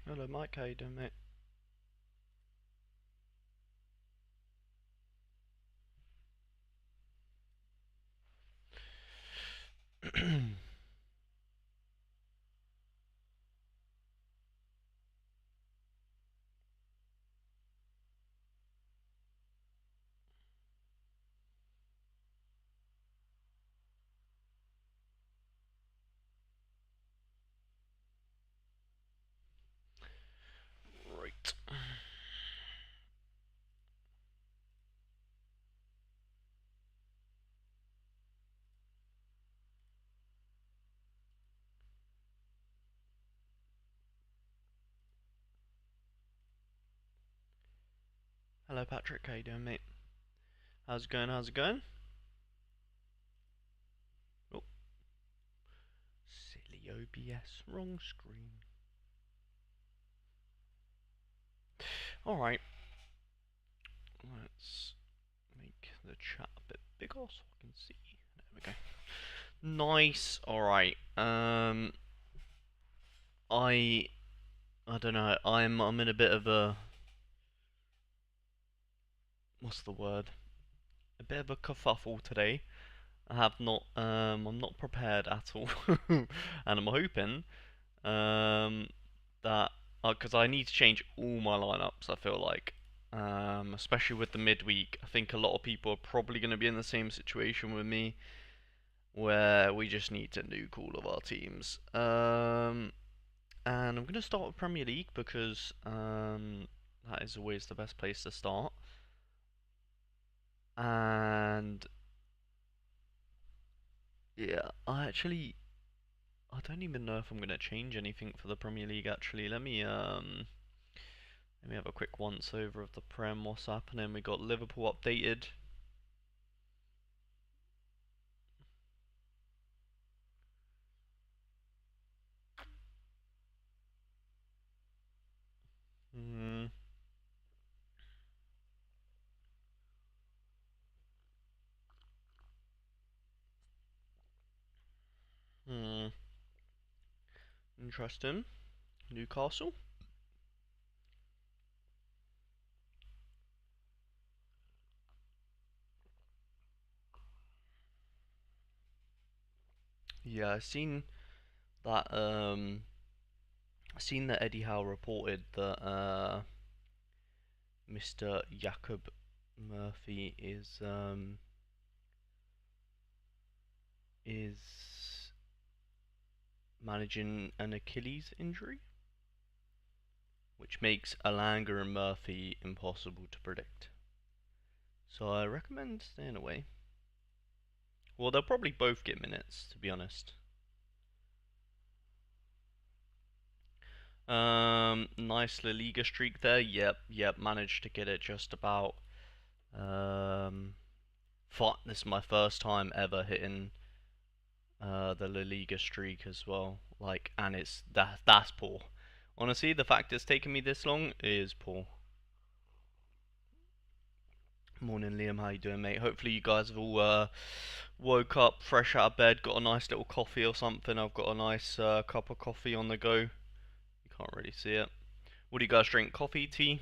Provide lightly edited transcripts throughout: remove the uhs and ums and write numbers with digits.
Hello Mike, how you doing mate? Right. Hello Patrick, how you doing mate? How's it going, how's it going? Oh, silly OBS, wrong screen. Alright, let's make the chat a bit bigger so I can see. There we go. Nice, alright. I don't know, I'm in a bit of a, what's the word? A bit of a kerfuffle today. I'm not prepared at all. And I'm hoping, that, because I need to change all my lineups, I feel like. Especially with the midweek. I think a lot of people are probably going to be in the same situation with me, where we just need to nuke all of our teams. And I'm going to start with Premier League because that is always the best place to start. And yeah, I don't even know if I'm gonna change anything for the Premier League. Actually, let me have a quick once over of the Prem. What's happening? We got Liverpool updated. Hmm. Hmm. Interesting. Newcastle. Yeah, that. I seen that Eddie Howe reported that Mr. Jacob Murphy is managing an Achilles injury, which makes Alanga and Murphy impossible to predict. So I recommend staying away. Well, they'll probably both get minutes, to be honest. Nice La Liga streak there. Yep, managed to get it just about. This is my first time ever hitting the La Liga streak as well. Like, and that's poor. Honestly, the fact it's taken me this long is poor. Morning, Liam. How you doing, mate? Hopefully, you guys have all woke up fresh out of bed, got a nice little coffee or something. I've got a nice cup of coffee on the go. You can't really see it. What do you guys drink? Coffee, tea,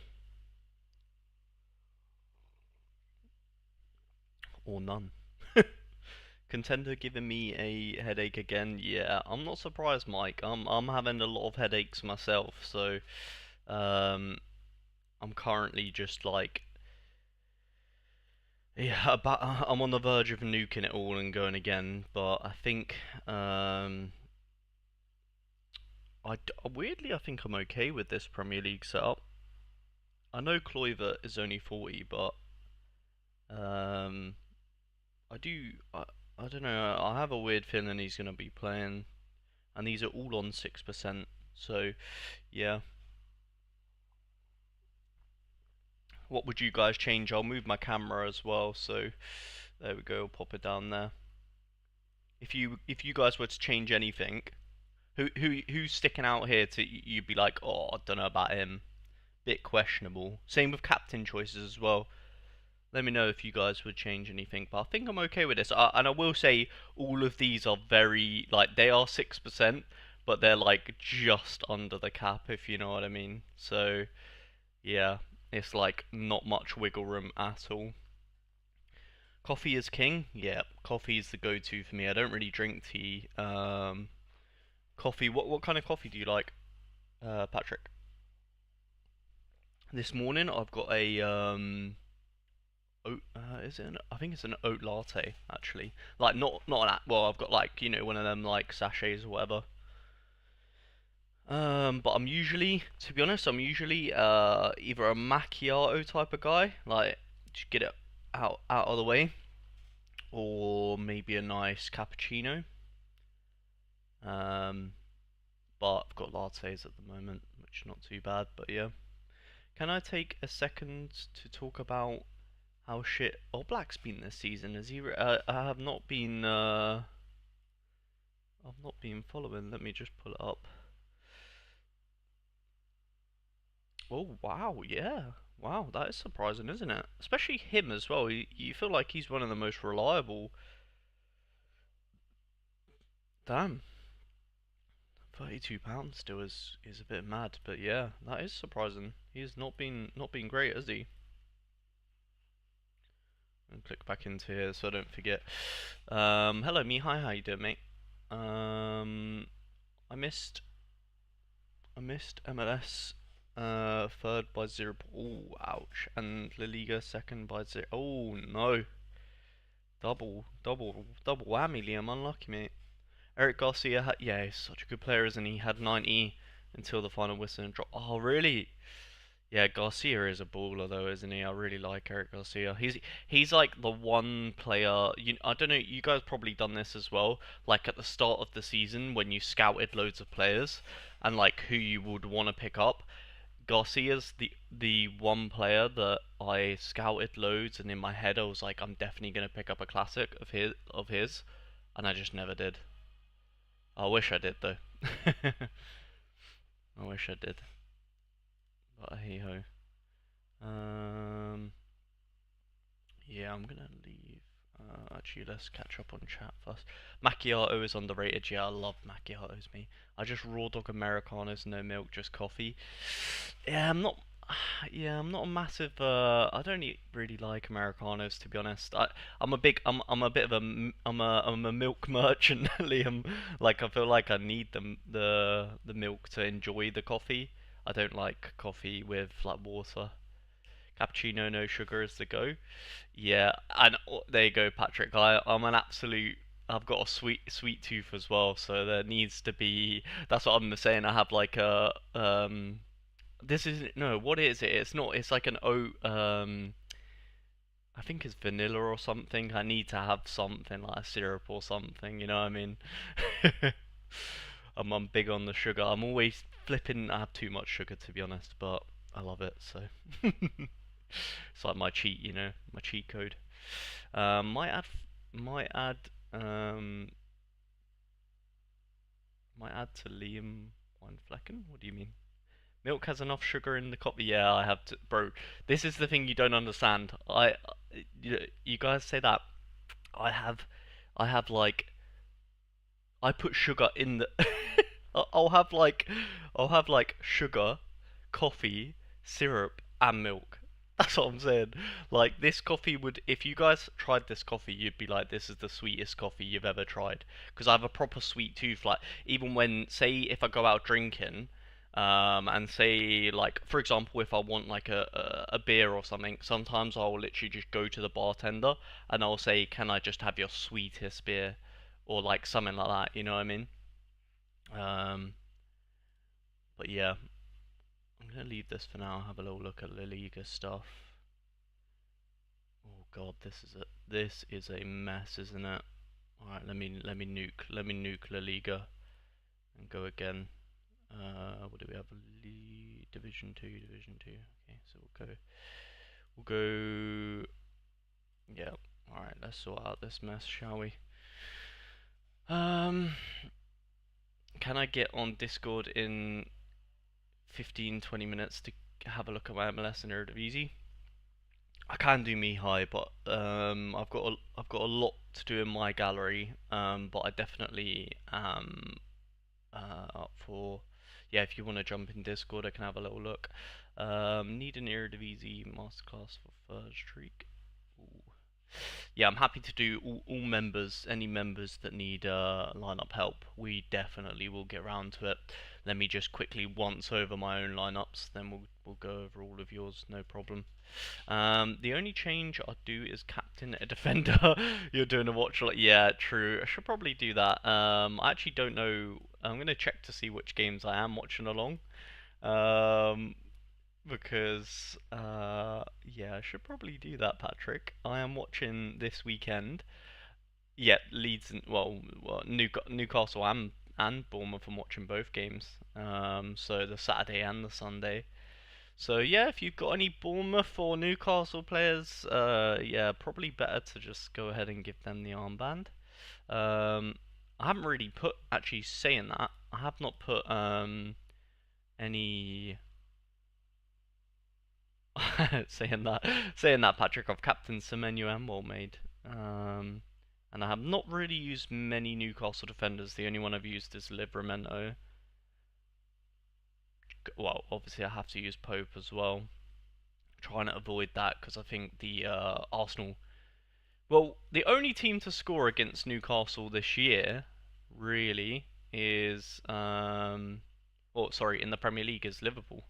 or none? Contender giving me a headache again. Yeah, I'm not surprised, Mike. I'm having a lot of headaches myself, so um, I'm currently just like Yeah, about, I'm on the verge of nuking it all and going again, but I think um, weirdly I think I'm okay with this Premier League setup. I know Kluivert is only 40, but um, I do I don't know. I have a weird feeling he's gonna be playing, and these are all on 6%. So yeah, what would you guys change? I'll move my camera as well. So there we go. I'll pop it down there. If you guys were to change anything, who's sticking out here to you'd be like, oh, I don't know about him, bit questionable. Same with captain choices as well. Let me know if you guys would change anything, but I think I'm okay with this. And I will say all of these are very like they are 6%, but they're like just under the cap, if you know what I mean. So yeah, it's like not much wiggle room at all. Coffee is king. Yeah, coffee is the go-to for me. I don't really drink tea. Coffee. What kind of coffee do you like, Patrick? This morning I've got a oat. Is it? I think it's an oat latte actually. Like not an. Well, I've got like one of them like sachets or whatever. But I'm usually, to be honest, I'm usually either a macchiato type of guy, like just get it out of the way, or maybe a nice cappuccino. Um, but I've got lattes at the moment, which is not too bad. But yeah, can I take a second to talk about how shit Oblak's been this season? Has he? I have not been. I've not been following. Let me just pull it up. Oh wow, yeah. Wow, that is surprising, isn't it? Especially him as well. You feel like he's one of the most reliable. Damn, £32 still is a bit mad, but yeah, that is surprising. He's not been great, has he? And click back into here so I don't forget. Hello Mihai, how you doing, mate? I missed MLS third by 0. Oh, ouch. And La Liga second by 0. Oh no. Double whammy, Liam. Unlucky, mate. Eric Garcia, yeah, he's such a good player, isn't he? Had 90 until the final whistle and drop. Oh, really? Yeah, Garcia is a baller though, isn't he? I really like Eric Garcia. He's like the one player. I don't know. You guys probably done this as well. Like at the start of the season when you scouted loads of players and like who you would want to pick up. Garcia's the one player that I scouted loads, and in my head I was like, I'm definitely gonna pick up a classic of his, and I just never did. I wish I did though. I wish I did, but hey ho. Um, yeah, I'm gonna leave. Actually, let's catch up on chat first. Macchiato is underrated. Yeah, I love macchiatos. Me, I just raw dog americanos, no milk, just coffee. Yeah, I'm not. Yeah, I'm not a massive. I don't really like americanos to be honest. I'm a bit of a. I'm a milk merchant, Liam. Like I feel like I need the milk to enjoy the coffee. I don't like coffee with like water. Cappuccino, no sugar is the go. Yeah, and there you go, Patrick. I'm an absolute. I've got a sweet tooth as well, so there needs to be. That's what I'm saying. I have like a This is no. What is it? It's not. It's like an oat. I think it's vanilla or something. I need to have something like a syrup or something. You know what I mean? I'm big on the sugar. I'm always flipping. I have too much sugar to be honest, but I love it. So it's like my cheat. My cheat code. Might add. Might add. Um. Might add to Liam Weinflecken. What do you mean? Milk has enough sugar in the coffee. Yeah, I have to, bro. This is the thing you don't understand. You guys say that. I have, I have like, I put sugar in the. I'll have like, I'll have like sugar, coffee, syrup, and milk. That's what I'm saying. Like this coffee would, if you guys tried this coffee, you'd be like, this is the sweetest coffee you've ever tried. Because I have a proper sweet tooth. Like even when, say, if I go out drinking And say like for example, if I want like a beer or something, sometimes I'll literally just go to the bartender and I'll say, "Can I just have your sweetest beer?" or like something like that. You know what I mean? Um, but yeah, I'm gonna leave this for now. Have a little look at La Liga stuff. Oh God, this is a mess, isn't it? All right, let me nuke La Liga and go again. What do we have? Division two, Division two. Okay, so we'll go. Yeah. All right, let's sort out this mess, shall we? Um, can I get on Discord in 15, 20 minutes to have a look at my MLS and Eredivisie? I can do me high, but I've got a lot to do in my gallery. But I definitely am up for. Yeah, if you want to jump in Discord, I can have a little look. Need an Eredivisie masterclass for third streak. Ooh. Yeah, I'm happy to do all members, any members that need lineup help. We definitely will get around to it. Let me just quickly once over my own lineups, then we'll go over all of yours, no problem. The only change I'll do is captain a defender. You're doing a watch, like yeah, true. I should probably do that. I actually don't know. I'm gonna check to see which games I am watching along. Um, because yeah, I should probably do that, Patrick. I am watching this weekend. Yeah, Leeds and well, Newcastle and Bournemouth. I'm watching both games. So the Saturday and the Sunday. So yeah, if you've got any Bournemouth or Newcastle players, yeah, probably better to just go ahead and give them the armband. Um, I haven't really put actually saying that. I have not put any saying that Patrick, I've captained Semenyo and well made. And I have not really used many Newcastle defenders. The only one I've used is Livramento. Well, obviously I have to use Pope as well. Trying to avoid that because I think the Arsenal. Well, the only team to score against Newcastle this year, really, is oh sorry, in the Premier League is Liverpool.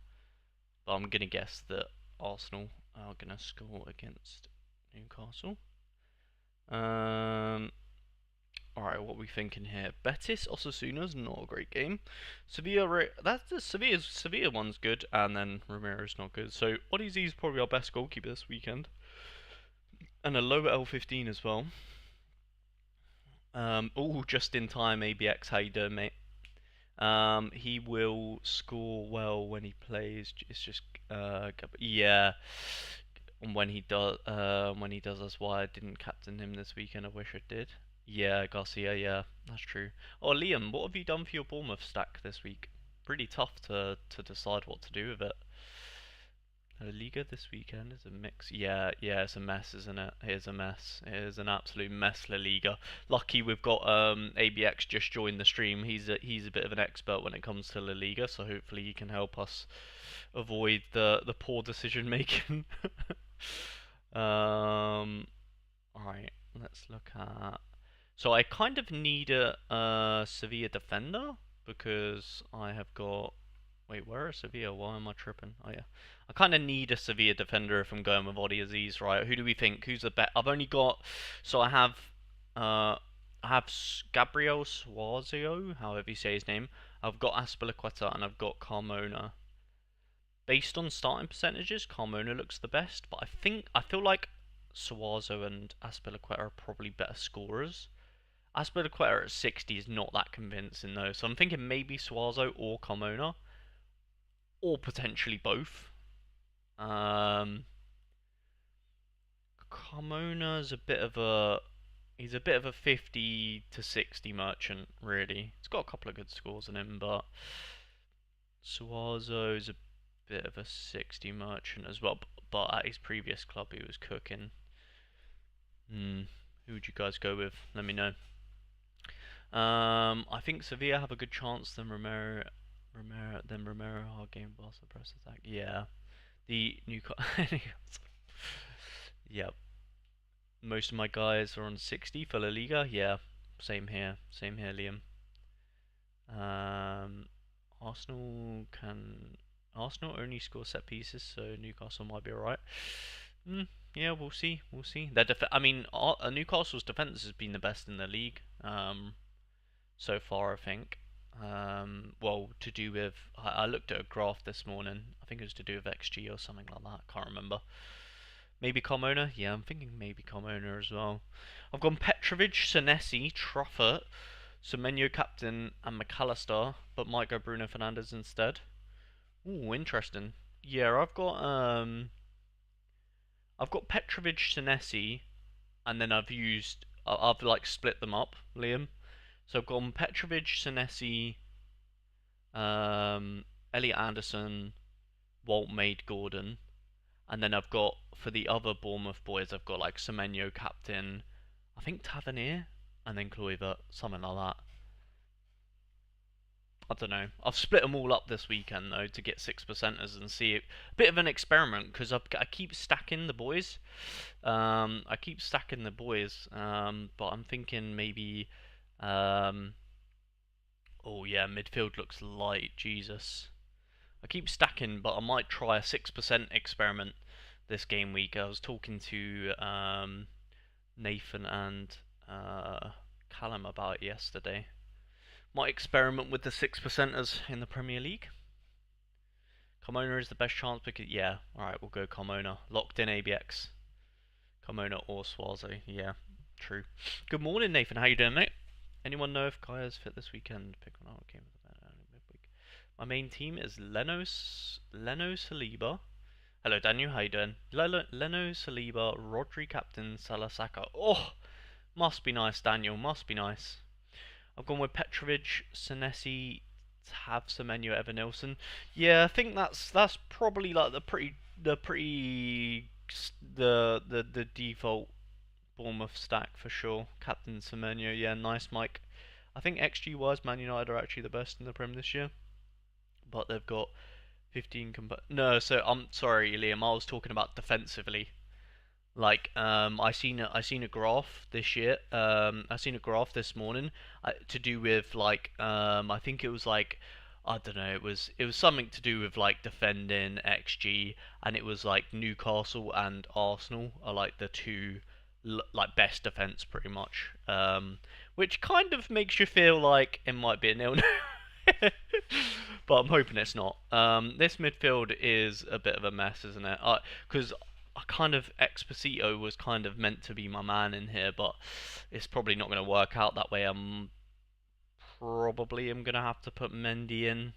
But I'm gonna guess that Arsenal are gonna score against Newcastle. Um, all right, what are we thinking here? Betis Osasuna's not a great game. That's the Sevilla one's good, and then Romero's not good. So Odyssey's probably our best goalkeeper this weekend, and a lower L15 as well. All just in time, ABX. How you doing, mate? He will score well when he plays. It's just yeah. And when he does, that's why I didn't captain him this weekend. I wish I did. Yeah, Garcia. Yeah, that's true. Oh, Liam, what have you done for your Bournemouth stack this week? Pretty tough to decide what to do with it. La Liga this weekend is a mix. Yeah, yeah, it's a mess, isn't it? It is a mess. It is an absolute mess, La Liga. Lucky we've got ABX just joined the stream. He's a bit of an expert when it comes to La Liga, so hopefully he can help us avoid the poor decision making. Alright, let's look at. So I kind of need a Sevilla defender because I have got. Wait, where is Sevilla? Why am I tripping? Oh yeah, I kind of need a Sevilla defender if I'm going with Odi Aziz, right? Who do we think? Who's the best? I've only got. So I have Gabriel Suazio, however you say his name. I've got Aspilicueta and I've got Carmona. Based on starting percentages, Carmona looks the best, but I feel like Suazo and Aspilicueta are probably better scorers. Aspilicueta at 60 is not that convincing though, so I'm thinking maybe Suazo or Carmona, or potentially both. Um, Carmona's he's a bit of a 50 to 60 merchant, really. He's got a couple of good scores in him, but Suazo's a bit of a 60 merchant as well. But at his previous club, he was cooking. Who would you guys go with? Let me know. I think Sevilla have a good chance than Romero, hard game, Barca press attack. Yeah, the Newcastle. Yep. Most of my guys are on 60 for La Liga. Yeah, same here, Liam. Arsenal can. Arsenal only score set pieces, so Newcastle might be alright. Yeah, we'll see. We'll see. I mean, Newcastle's defense has been the best in the league so far, I think. Well, to do with I looked at a graph this morning. I think it was to do with XG or something like that. Can't remember. Maybe Carmona? Yeah, I'm thinking maybe Carmona as well. I've gone Petrovic, Senesi, Truffert, Semenyo captain, and McAllister, but might go Bruno Fernandes instead. Ooh, interesting. Yeah, I've got Petrovic, Senesi, and then I've like split them up, Liam. So I've gone Petrovic, Senesi, Elliot Anderson, Walt Maid Gordon, and then I've got for the other Bournemouth boys, I've got like Semenyo captain, I think Tavernier, and then Kluivert, something like that. I don't know. I've split them all up this weekend though to get 6%ers and see it. A bit of an experiment because I keep stacking the boys. But I'm thinking maybe. Um, oh yeah, midfield looks light. Jesus. I keep stacking, but I might try a 6% experiment this game week. I was talking to Nathan and Callum about it yesterday. Might experiment with the 6%ers in the Premier League. Carmona is the best chance because yeah, alright, we'll go Carmona. Locked in ABX. Carmona or Swazi, yeah, true. Good morning, Nathan. How you doing, mate? Anyone know if Kaya's fit this weekend? Pick one out. Game of the midweek. My main team is Leno Saliba. Hello, Daniel. How you doing? Leno Saliba, Rodri captain, Salasaka. Oh, must be nice, Daniel. Must be nice. I've gone with Petrovic, Senesi, have Semenyo, Evan Nilsson. Yeah, I think that's probably like the default Bournemouth stack for sure. Captain Semenyo, yeah, nice, Mike. I think XG wise, Man United are actually the best in the Prem this year, but they've got 15 No, so I'm sorry, Liam. I was talking about defensively. Like I seen a graph this year. I seen a graph this morning to do with like I think it was like I don't know. It was something to do with like defending XG, and it was like Newcastle and Arsenal are like the two like best defense pretty much. Which kind of makes you feel like it might be a nil. But I'm hoping it's not. This midfield is a bit of a mess, isn't it? Because I kind of Exposito was kind of meant to be my man in here, but it's probably not going to work out that way. I'm probably am going to have to put Mendy in,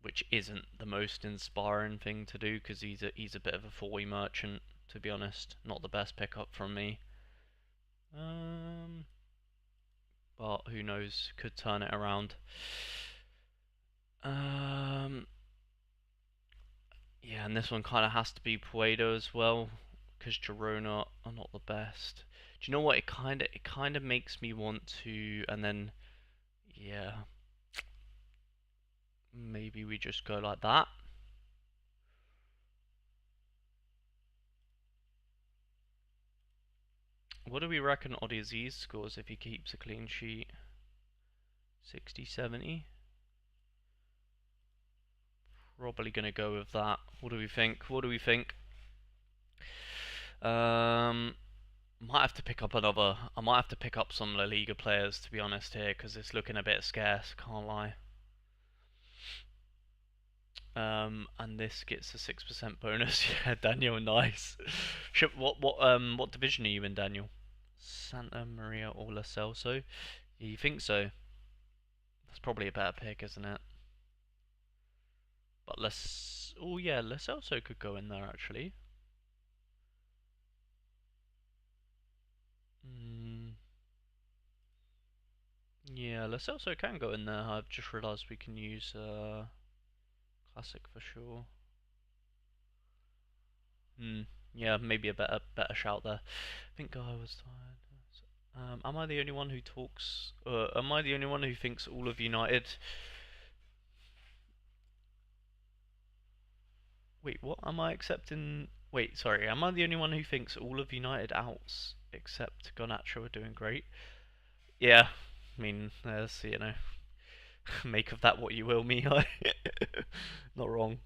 which isn't the most inspiring thing to do because he's a bit of a 40 merchant, to be honest. Not the best pickup from me. But who knows? Could turn it around. Yeah, and this one kind of has to be Puedo as well, because Girona are not the best. Do you know what? It kind of makes me want to, and then yeah, maybe we just go like that. What do we reckon Odi Aziz scores if he keeps a clean sheet? 60, 70? Probably gonna go with that. What do we think? What do we think? Might have to pick up another. I might have to pick up some La Liga players to be honest here, because it's looking a bit scarce. Can't lie. And this gets a 6% bonus. Yeah, Daniel, nice. What division are you in, Daniel? Santa Maria or La Celso? You think so? That's probably a better pick, isn't it? But oh yeah, La Celso could go in there actually. Yeah, La Celso can go in there. I've just realised we can use Classic for sure. Yeah, maybe a better shout there. I think I was tired. Am I the only one who talks? Am I the only one who thinks all of United? Wait, what? Am I accepting? Wait, sorry. Am I the only one who thinks all of United outs except Garnacho are doing great? Yeah, I mean, there's Make of that what you will, Mihai. Not wrong.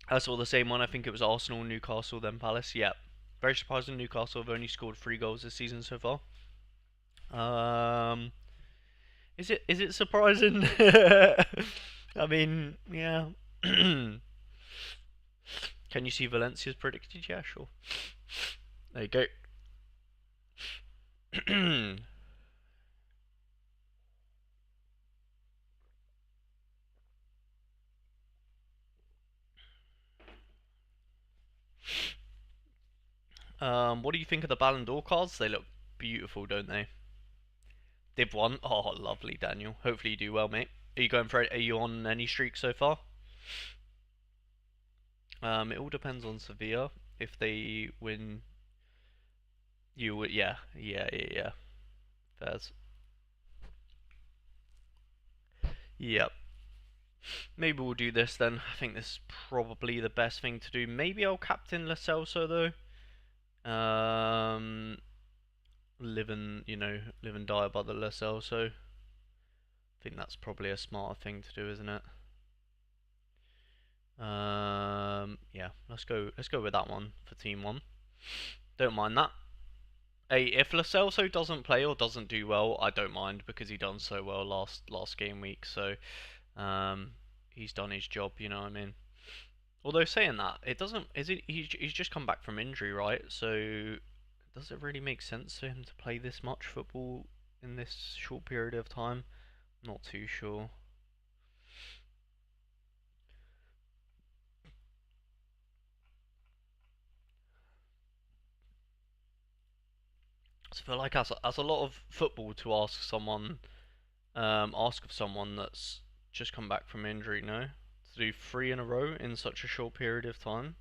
I saw the same one. I think it was Arsenal, Newcastle, then Palace. Yeah. Very surprising. Newcastle have only scored 3 goals this season so far. Um, is it surprising? I mean, yeah. Can you see Valencia's predicted? Yeah, sure. There you go. What do you think of the Ballon d'Or cards? They look beautiful, don't they? They've won. Oh, lovely, Daniel. Hopefully you do well, mate. Are you going for it? Are you on any streak so far? It all depends on Sevilla. If they win, you would. Yeah, yeah, yeah, yeah. Fairs. Yep. Maybe we'll do this then. I think this is probably the best thing to do. Maybe I'll captain Lo Celso though. Live and die by the Lo Celso. I think that's probably a smarter thing to do, isn't it? Yeah, let's go with that one for team one. Don't mind that. Hey, if Lo Celso doesn't play or doesn't do well, I don't mind because he done so well last game week. So, he's done his job. You know what I mean? Although saying that, it doesn't. Is it? He's just come back from injury, right? So, does it really make sense for him to play this much football in this short period of time? Not too sure. So I feel like that's a lot of football to ask of someone that's just come back from injury. No, to do 3 in a row in such a short period of time.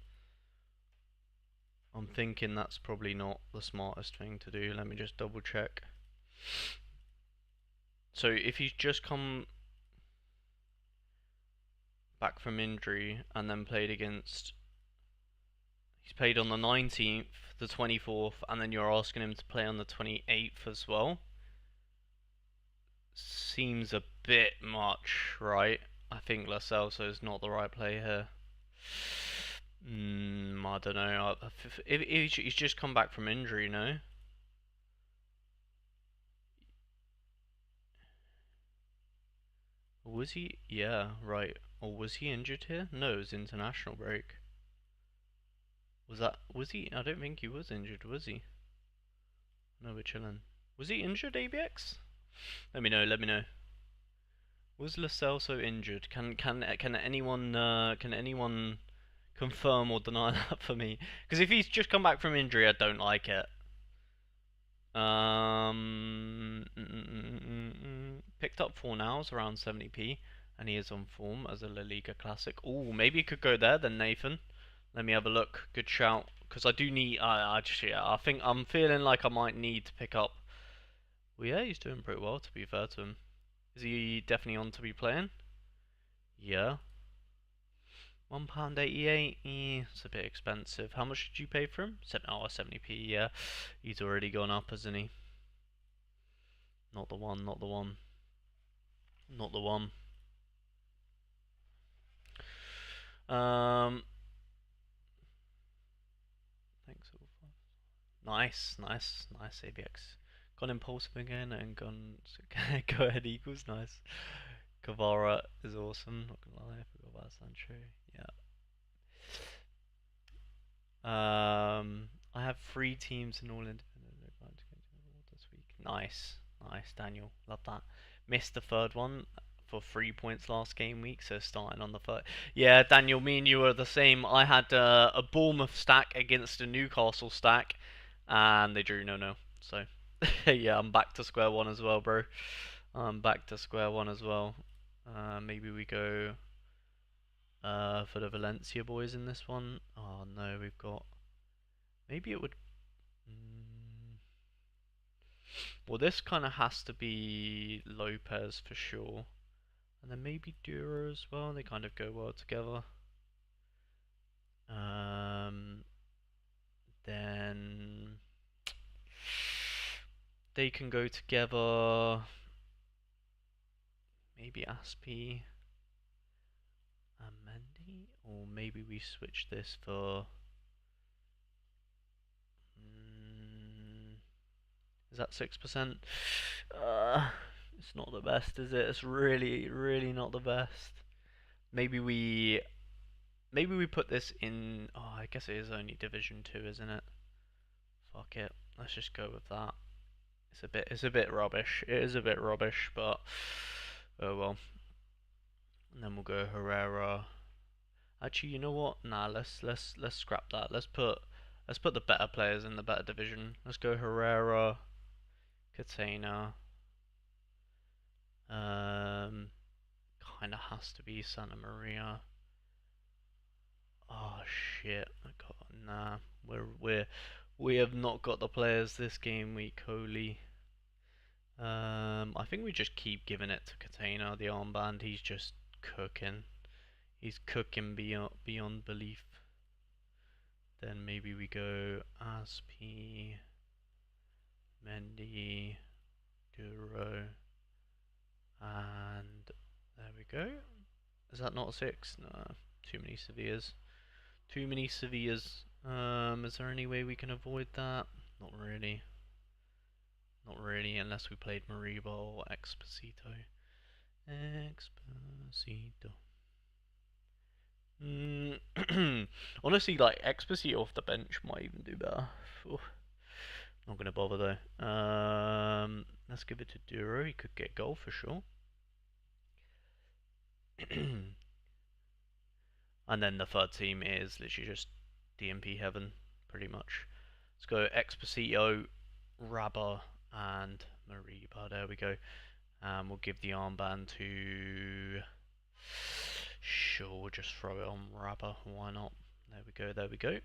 I'm thinking that's probably not the smartest thing to do. Let me just double check. So if he's just come back from injury and then he's played on the 19th, the 24th, and then you're asking him to play on the 28th as well. Seems a bit much, right? I think Lo Celso is not the right play here. I don't know. If he's just come back from injury, no? Was he? Yeah, right. Or was he injured here? No, it was international break. Was he? I don't think he was injured, was he? No, we're chilling. Was he injured, ABX? Let me know. Let me know. Was Lo Celso injured? Can anyone confirm or deny that for me? Because if he's just come back from injury, I don't like it. Picked up 4 nows around 70p, and he is on form as a La Liga classic. Oh, maybe he could go there then, Nathan. Let me have a look. Good shout. Because I do need. I think I'm feeling like I might need to pick up. Well, yeah, he's doing pretty well. To be fair to him, is he definitely on to be playing? Yeah. £1.88. It's a bit expensive. How much did you pay for him? 70p. Yeah, he's already gone up, hasn't he? Not the one. Not the one. Not the one. Um. Thanks. Nice, nice, nice. ABX. Gone impulsive again and gone. Go ahead, Eagles. Nice. Kavara is awesome. Not gonna lie, I forgot about Sancho. Yeah. I have 3 teams in all independent this week. Nice, nice, Daniel. Love that. Missed the third one for 3 points last game week, so starting on the third. Yeah, Daniel, me and you are the same. I had a Bournemouth stack against a Newcastle stack, and they drew no. So, yeah, I'm back to square one as well, bro. I'm back to square one as well. Maybe we go for the Valencia boys in this one. Oh no, we've got. Maybe it would. Mm, well, this kind of has to be Lopez for sure, and then maybe Dura as well. They kind of go well together. Um, then they can go together. Maybe Aspi and Mendy, or maybe we switch this for. Mm, is that 6%? It's not the best, is it? It's really, really not the best. Maybe we put this in. Oh, I guess it is only Division 2, isn't it? Fuck it. Let's just go with that. It's a bit rubbish. It is a bit rubbish, but oh well. And then we'll go Herrera. Actually, you know what? Nah, let's scrap that. Let's put the better players in the better division. Let's go Herrera, Catena. Um, kind of has to be Santa Maria. Oh shit! Nah. We have not got the players this game week. Holy. I think we just keep giving it to Catena, the armband. He's just cooking. He's cooking beyond belief. Then maybe we go Aspi, Mendy, Duro, and there we go. Is that not a 6? No, too many Sevillas. Too many Sevillas. Is there any way we can avoid that? Not really. Not really, unless we played Mariba or Exposito. Exposito. Honestly, like Exposito off the bench might even do better. Oof. Not gonna bother though. Let's give it to Duro. He could get goal for sure. And then the third team is literally just DMP heaven, pretty much. Let's go Exposito, Rabba, and Mariba. There we go. We'll give the armband to. Sure, we'll just throw it on Rabba. Why not? There we go. There we go.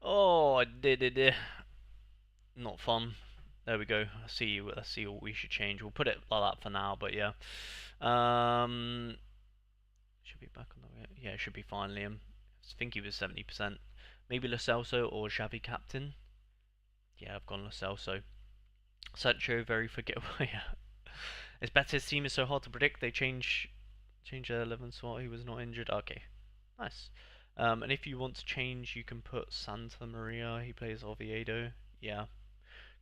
Oh, I did it. Not fun. There we go. Let's see what we should change. We'll put it like that for now. But yeah. Should be back on the way. Yeah, it should be fine, Liam. I think he was 70%. Maybe Lo Celso or Xavi captain. Yeah, I've gone Lo Celso. Sancho very forgettable. Yeah. It's better. His team is so hard to predict. They change their 11 so he was not injured. Okay, nice. And if you want to change, you can put Santa Maria. He plays Oviedo. Yeah,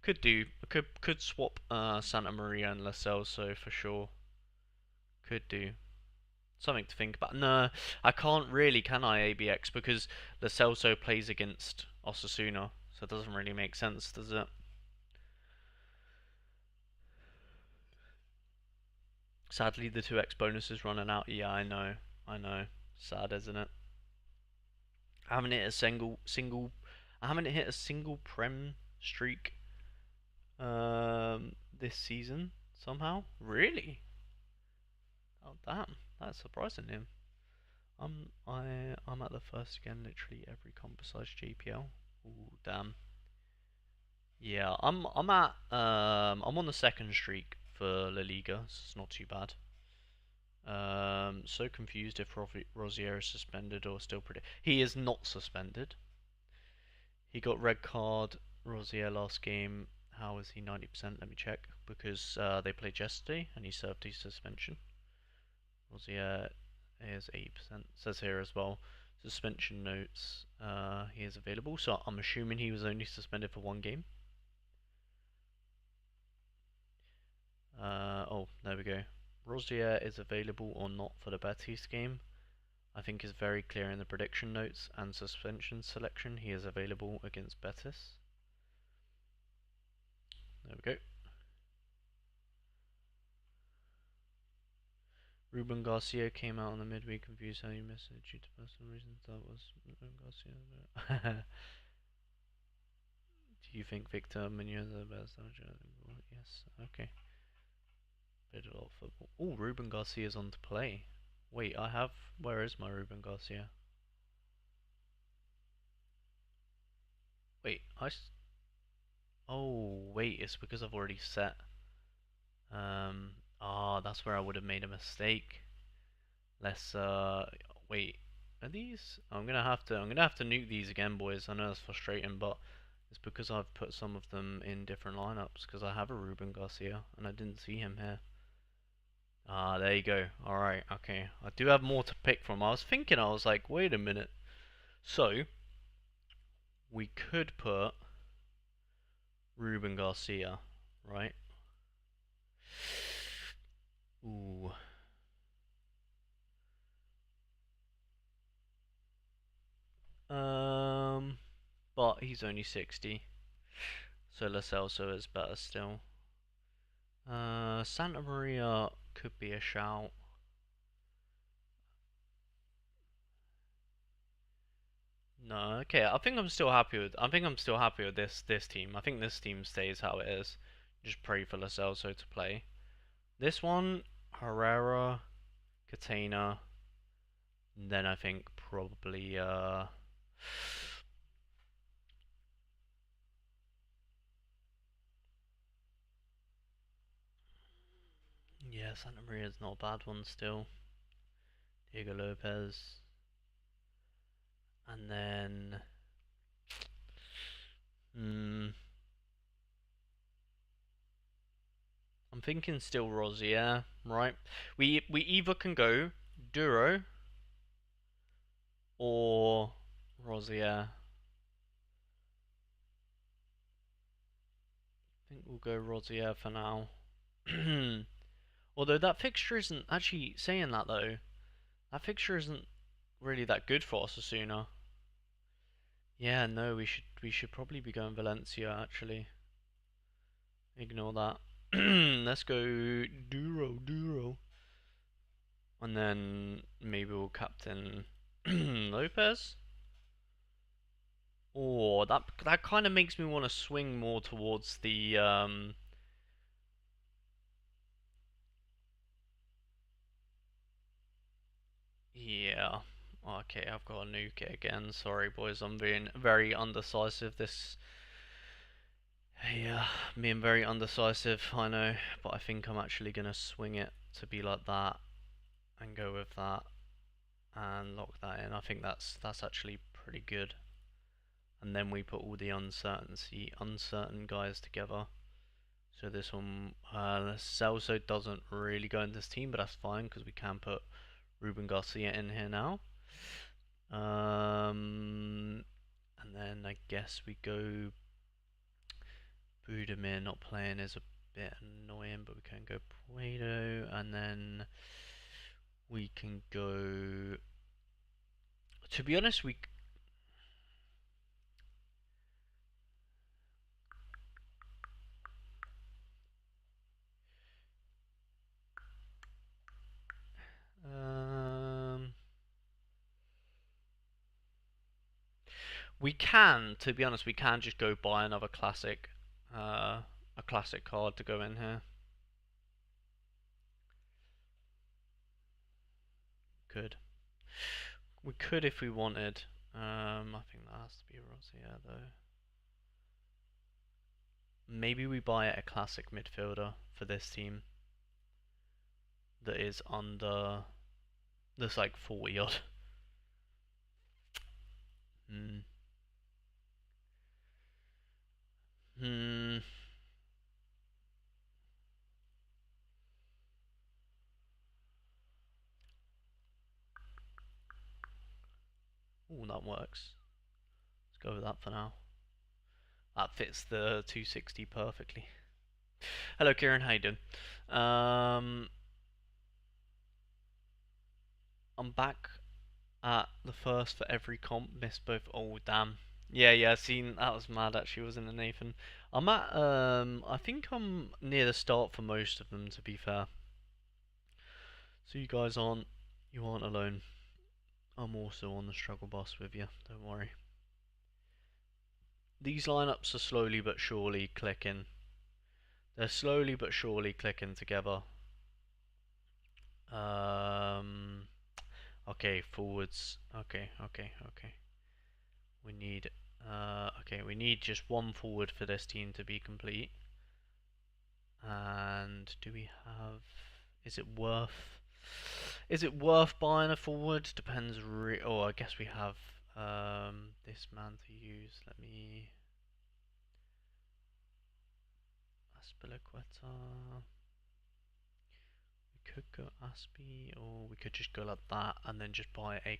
could do. Could swap Santa Maria and Lo Celso for sure. Could do. Something to think about. No, I can't really, can I, ABX? Because Lo Celso plays against Osasuna, so it doesn't really make sense, does it? Sadly, the 2x bonus is running out. Yeah, I know. I know. Sad, isn't it? I haven't hit a I haven't hit a single Prem streak this season somehow. Really? Oh damn, that's surprising him. I'm at the first again, literally every comp besides GPL. Ooh, damn. Yeah, I'm on the second streak for La Liga, so it's not too bad. So confused if Rosier is suspended or still pretty. He is not suspended. He got red card Rosier last game. How is he 90%? Let me check. Because they played yesterday and he served his suspension. Rosier is 80%. Says here as well. Suspension notes. He is available. So I'm assuming he was only suspended for one game. Oh, there we go. Rosier is available or not for the Betis game. I think is very clear in the prediction notes and suspension selection. He is available against Betis. There we go. Ruben Garcia came out on the midweek review saying he missed it due to personal reasons. That was Ruben Garcia. Do you think Victor Munoz is the best? Yes. Okay. Played a lot of football. Oh, Ruben Garcia's on to play. Wait, Where is my Ruben Garcia? Wait, Oh, wait, it's because I've already set. That's where I would have made a mistake. Let's wait. Are these? I'm gonna have to nuke these again, boys. I know that's frustrating, but It's because I've put some of them in different lineups, because I have a Ruben Garcia, and I didn't see him here. Ah, there you go. Alright, okay. I do have more to pick from. I was thinking, I was like, wait a minute. So, we could put Ruben Garcia, right? Ooh. Um, but he's only 60, so Lo Celso is better still. Santa Maria could be a shout. No, okay. I think I'm still happy with. I think I'm still happy with this team. I think this team stays how it is. Just pray for Lo Celso to play. This one, Herrera, Catena. Then I think probably yeah, Santa Maria's not a bad one still. Diego Lopez, and then hmm, I'm thinking still Rosier, right? We either can go Duro or Rosier. I think we'll go Rosier for now. Although that fixture isn't actually saying that though. That fixture isn't really that good for Osasuna. Yeah, no, we should probably be going Valencia actually. Ignore that. Let's go Duro. And then maybe we'll captain Lopez. Or that kind of makes me want to swing more towards the yeah. Okay, I've got to nuke it again. Sorry boys, I'm being very undecisive this. Yeah, being very undecisive, I know, but I think I'm actually gonna swing it to be like that and go with that and lock that in. I think that's actually pretty good. And then we put all the uncertain guys together. So this one, Celso doesn't really go in this team, but that's fine because we can put Ruben Garcia in here now. And then I guess we go Budimir not playing is a bit annoying, but we can go Puedo, and then we can go. To be honest, we. Um, we can, to be honest, we can just go buy another classic, a classic card to go in here. Could. We could if we wanted. I think that has to be Rosier though. Maybe we buy a classic midfielder for this team that is under. That's like 40 odd. Hmm. Hmm. Ooh, that works. Let's go with that for now. That fits the 260 perfectly. Hello, Kieran. How you doing? Um, I'm back at the first for every comp. Missed both. Oh damn. Yeah, yeah. Seen that was mad. Actually, wasn't it, Nathan? I'm at. I think I'm near the start for most of them. To be fair. So you guys aren't. You aren't alone. I'm also on the struggle bus with you. Don't worry. These lineups are slowly but surely clicking. They're slowly but surely clicking together. Um. Okay, forwards. Okay. We need. Okay, we need just one forward for this team to be complete. And do we have? Is it worth? Is it worth buying a forward? Depends. Oh, I guess we have this man to use. Let me. Spiliqueta. We could go Aspie, or we could just go like that and then just buy a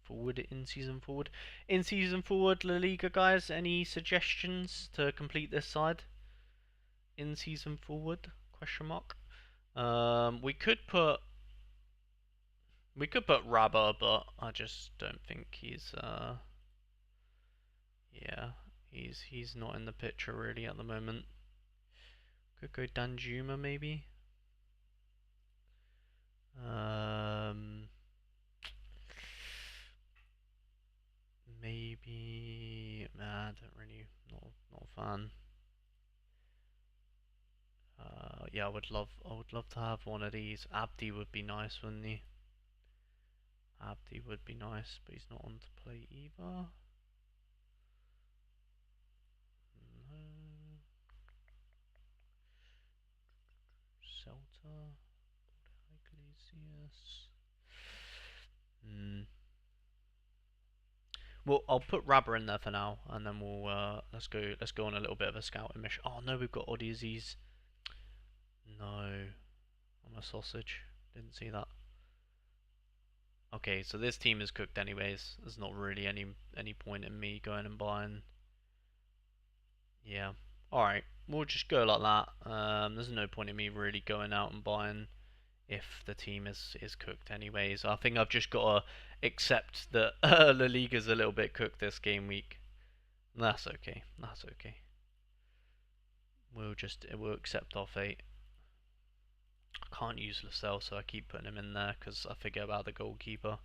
forward in season forward. In season forward, La Liga guys, any suggestions to complete this side? In season forward? Question mark. We could put Rabba, but I just don't think he's yeah, he's not in the picture really at the moment. Could go Danjuma maybe. Maybe. Nah, I don't really. Not a fan. Yeah, I would love to have one of these. Abdi would be nice, wouldn't he? Abdi would be nice, but he's not on to play either. No. Celta. Iglesias. Hmm. Well, I'll put Rabber in there for now, and then we'll let's go on a little bit of a scouting mission. Oh no, we've got Oddies. No, I'm a sausage. Didn't see that. Okay, so this team is cooked anyways. There's not really any point in me going and buying. Yeah. All right, we'll just go like that. There's no point in me really going out and buying if the team is cooked anyways. I think I've just got to accept that La Liga's a little bit cooked this game week. That's okay. That's okay. We'll accept our fate. I can't use Lascelles, so I keep putting him in there because I forget about the goalkeeper.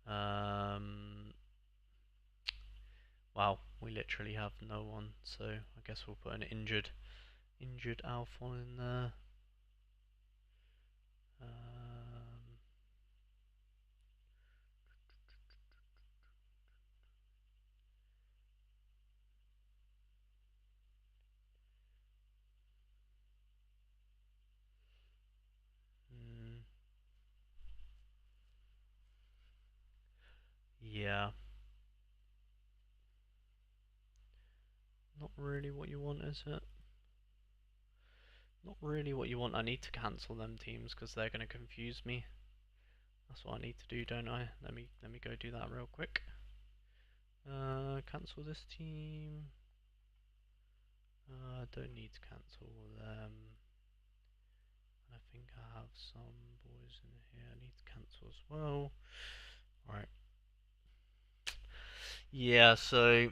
Wow, we literally have no one, so I guess we'll put an injured Alphon in there. Um, mm, yeah, not really what you want, is it? Not really what you want. I need to cancel them teams because they're going to confuse me. That's what I need to do, don't I? Let me go do that real quick. Cancel this team. Don't need to cancel them. I think I have some boys in here I need to cancel as well. Alright. Yeah, so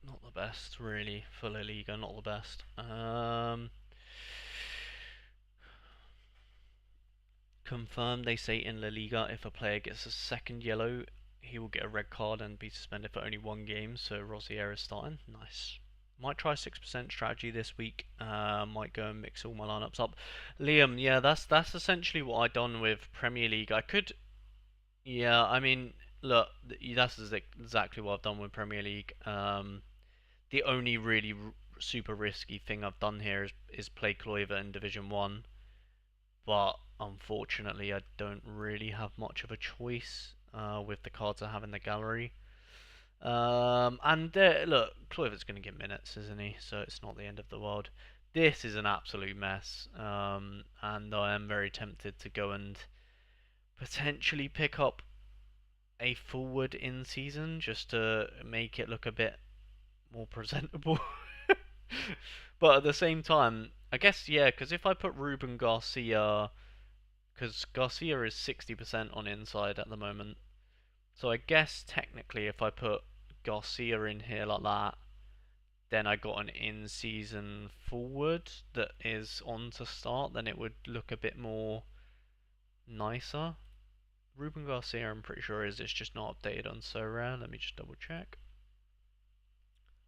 not the best really for La Liga, not the best. Confirmed, they say in La Liga if a player gets a second yellow, he will get a red card and be suspended for only one game. So Rosier is starting. Nice. Might try 6% strategy this week. Might go and mix all my lineups up. Liam, yeah, that's essentially what I done with Premier League. I could, yeah, I mean, look, that's exactly what I've done with Premier League. The only really super risky thing I've done here is play Kluivert in Division One, but unfortunately I don't really have much of a choice with the cards I have in the gallery. And look, Kluivert's going to get minutes, isn't he? So it's not the end of the world. This is an absolute mess, and I am very tempted to go and potentially pick up a forward in season just to make it look a bit more presentable. But at the same time, I guess yeah, because if I put Ruben Garcia, because Garcia is 60% on inside at the moment, so I guess technically if I put Garcia in here like that, then I got an in-season forward that is on to start, then it would look a bit more nicer. Ruben Garcia, I'm pretty sure it's just not updated on Sorare. Let me just double check.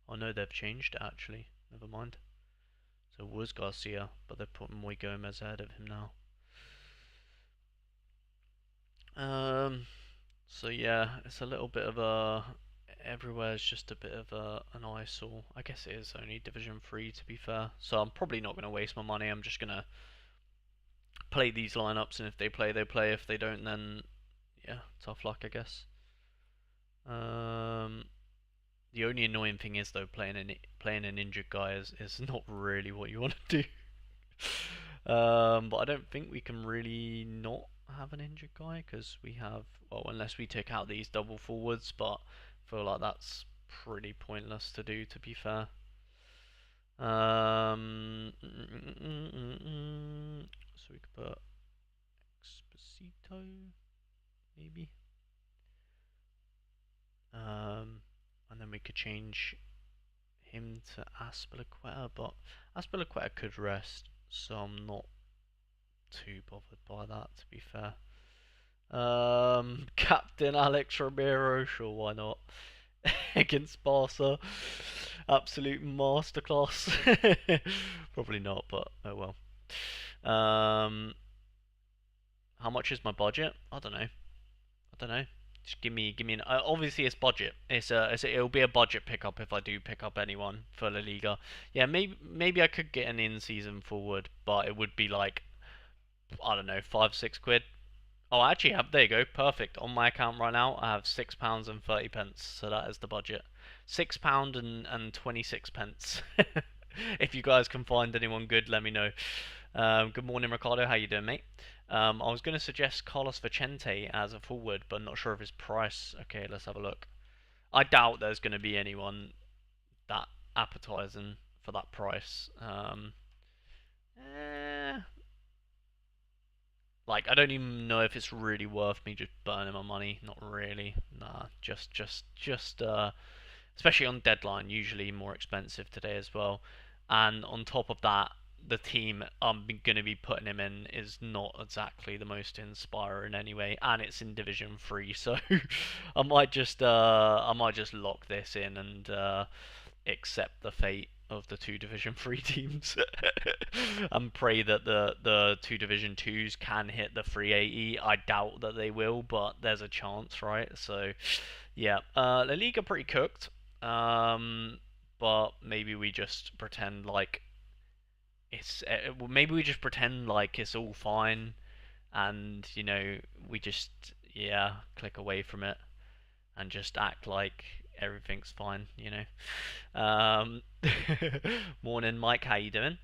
Oh no, they've changed it actually. Never mind. So it was Garcia, but they've put Moy Gomez ahead of him now. So yeah, it's a little bit of a everywhere's just a bit of an eyesore. I guess it is only Division 3 to be fair. So I'm probably not going to waste my money. I'm just going to play these lineups, and if they play, they play. If they don't, then yeah, tough luck, I guess. Um, The only annoying thing is though, playing an injured guy is not really what you want to do. But I don't think we can really not have an injured guy because we have, well, unless we take out these double forwards, but I feel like that's pretty pointless to do, to be fair. So we could put Exposito, maybe. And then we could change him to Aspilicueta, but Aspilicueta could rest, so I'm not too bothered by that, to be fair. Captain Alex Romero, sure, why not? Against Barca, absolute masterclass. Probably not, but oh well. How much is my budget? I don't know. I don't know. Just give me an. Obviously, it's budget. It'll be a budget pickup if I do pick up anyone for La Liga. Yeah, maybe I could get an in-season forward, but it would be like, I don't know, 5 6 quid. Oh, I actually have. There you go. Perfect. On my account right now, I have £6 and 30 pence. So that is the budget. £6 and 26 pence. If you guys can find anyone good, let me know. Good morning, Ricardo. How you doing, mate? I was going to suggest Carlos Vicente as a forward, but not sure of his price. Okay, let's have a look. I doubt there's going to be anyone that appetizing for that price. Eh, like, I don't even know if it's really worth me just burning my money. Not really. Nah, especially on deadline, usually more expensive today as well. And on top of that, the team I'm going to be putting him in is not exactly the most inspiring anyway, and it's in Division 3, so I might just lock this in and accept the fate of the two Division 3 teams and pray that the two Division 2s can hit the 380. I doubt that they will, but there's a chance, right? So yeah, La Liga pretty cooked. But maybe we just pretend like maybe we just pretend like it's all fine, and we just, yeah, click away from it and just act like everything's fine. Morning, Mike. How you doing?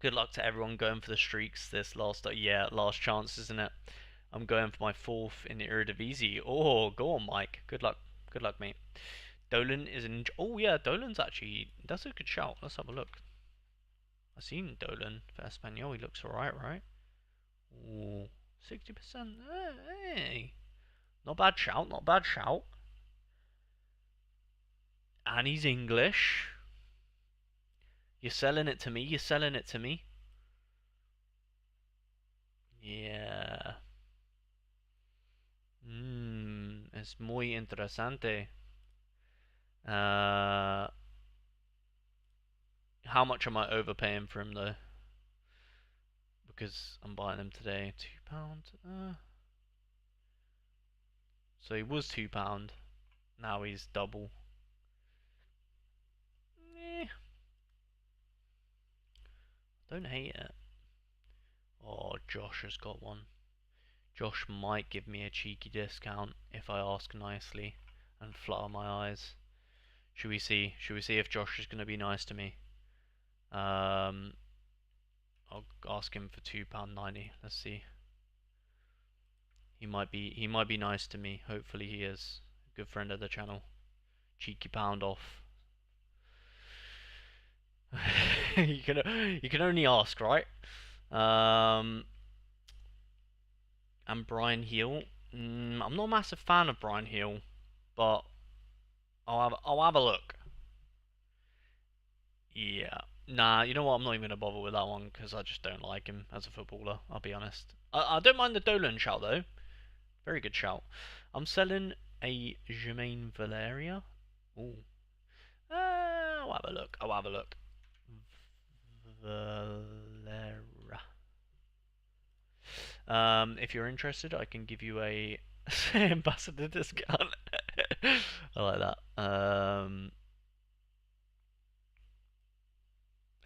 Good luck to everyone going for the streaks this last chance, isn't it? I'm going for my fourth in the Eredivisie. Oh, go on, Mike. Good luck, mate. Dolan is in. Oh yeah, Dolan's actually. That's a good shout. Let's have a look. I've seen Dolan for Espanyol. He looks alright, right? Ooh, 60%. Hey, not bad shout. Not bad shout. And he's English. You're selling it to me. You're selling it to me. Yeah. Es muy interesante. Uh, how much am I overpaying for him though? Because I'm buying him today. £2. So he was £2. Now he's double. Eh, don't hate it. Oh, Josh has got one. Josh might give me a cheeky discount if I ask nicely and flutter my eyes. Should we see? Should we see if Josh is going to be nice to me? I'll ask him for £2.90. Let's see. He might be nice to me. Hopefully he is. Good friend of the channel. Cheeky pound off. you can only ask, right? And Brian Heel. I'm not a massive fan of Brian Heel, but I'll have a look. Yeah. Nah, you know what? I'm not even gonna bother with that one because I just don't like him as a footballer. I'll be honest. I don't mind the Dolan shout though. Very good shout. I'm selling a Jermaine Valeria. Ooh. I'll have a look. I'll have a look. Valera. If you're interested, I can give you a ambassador discount. I like that.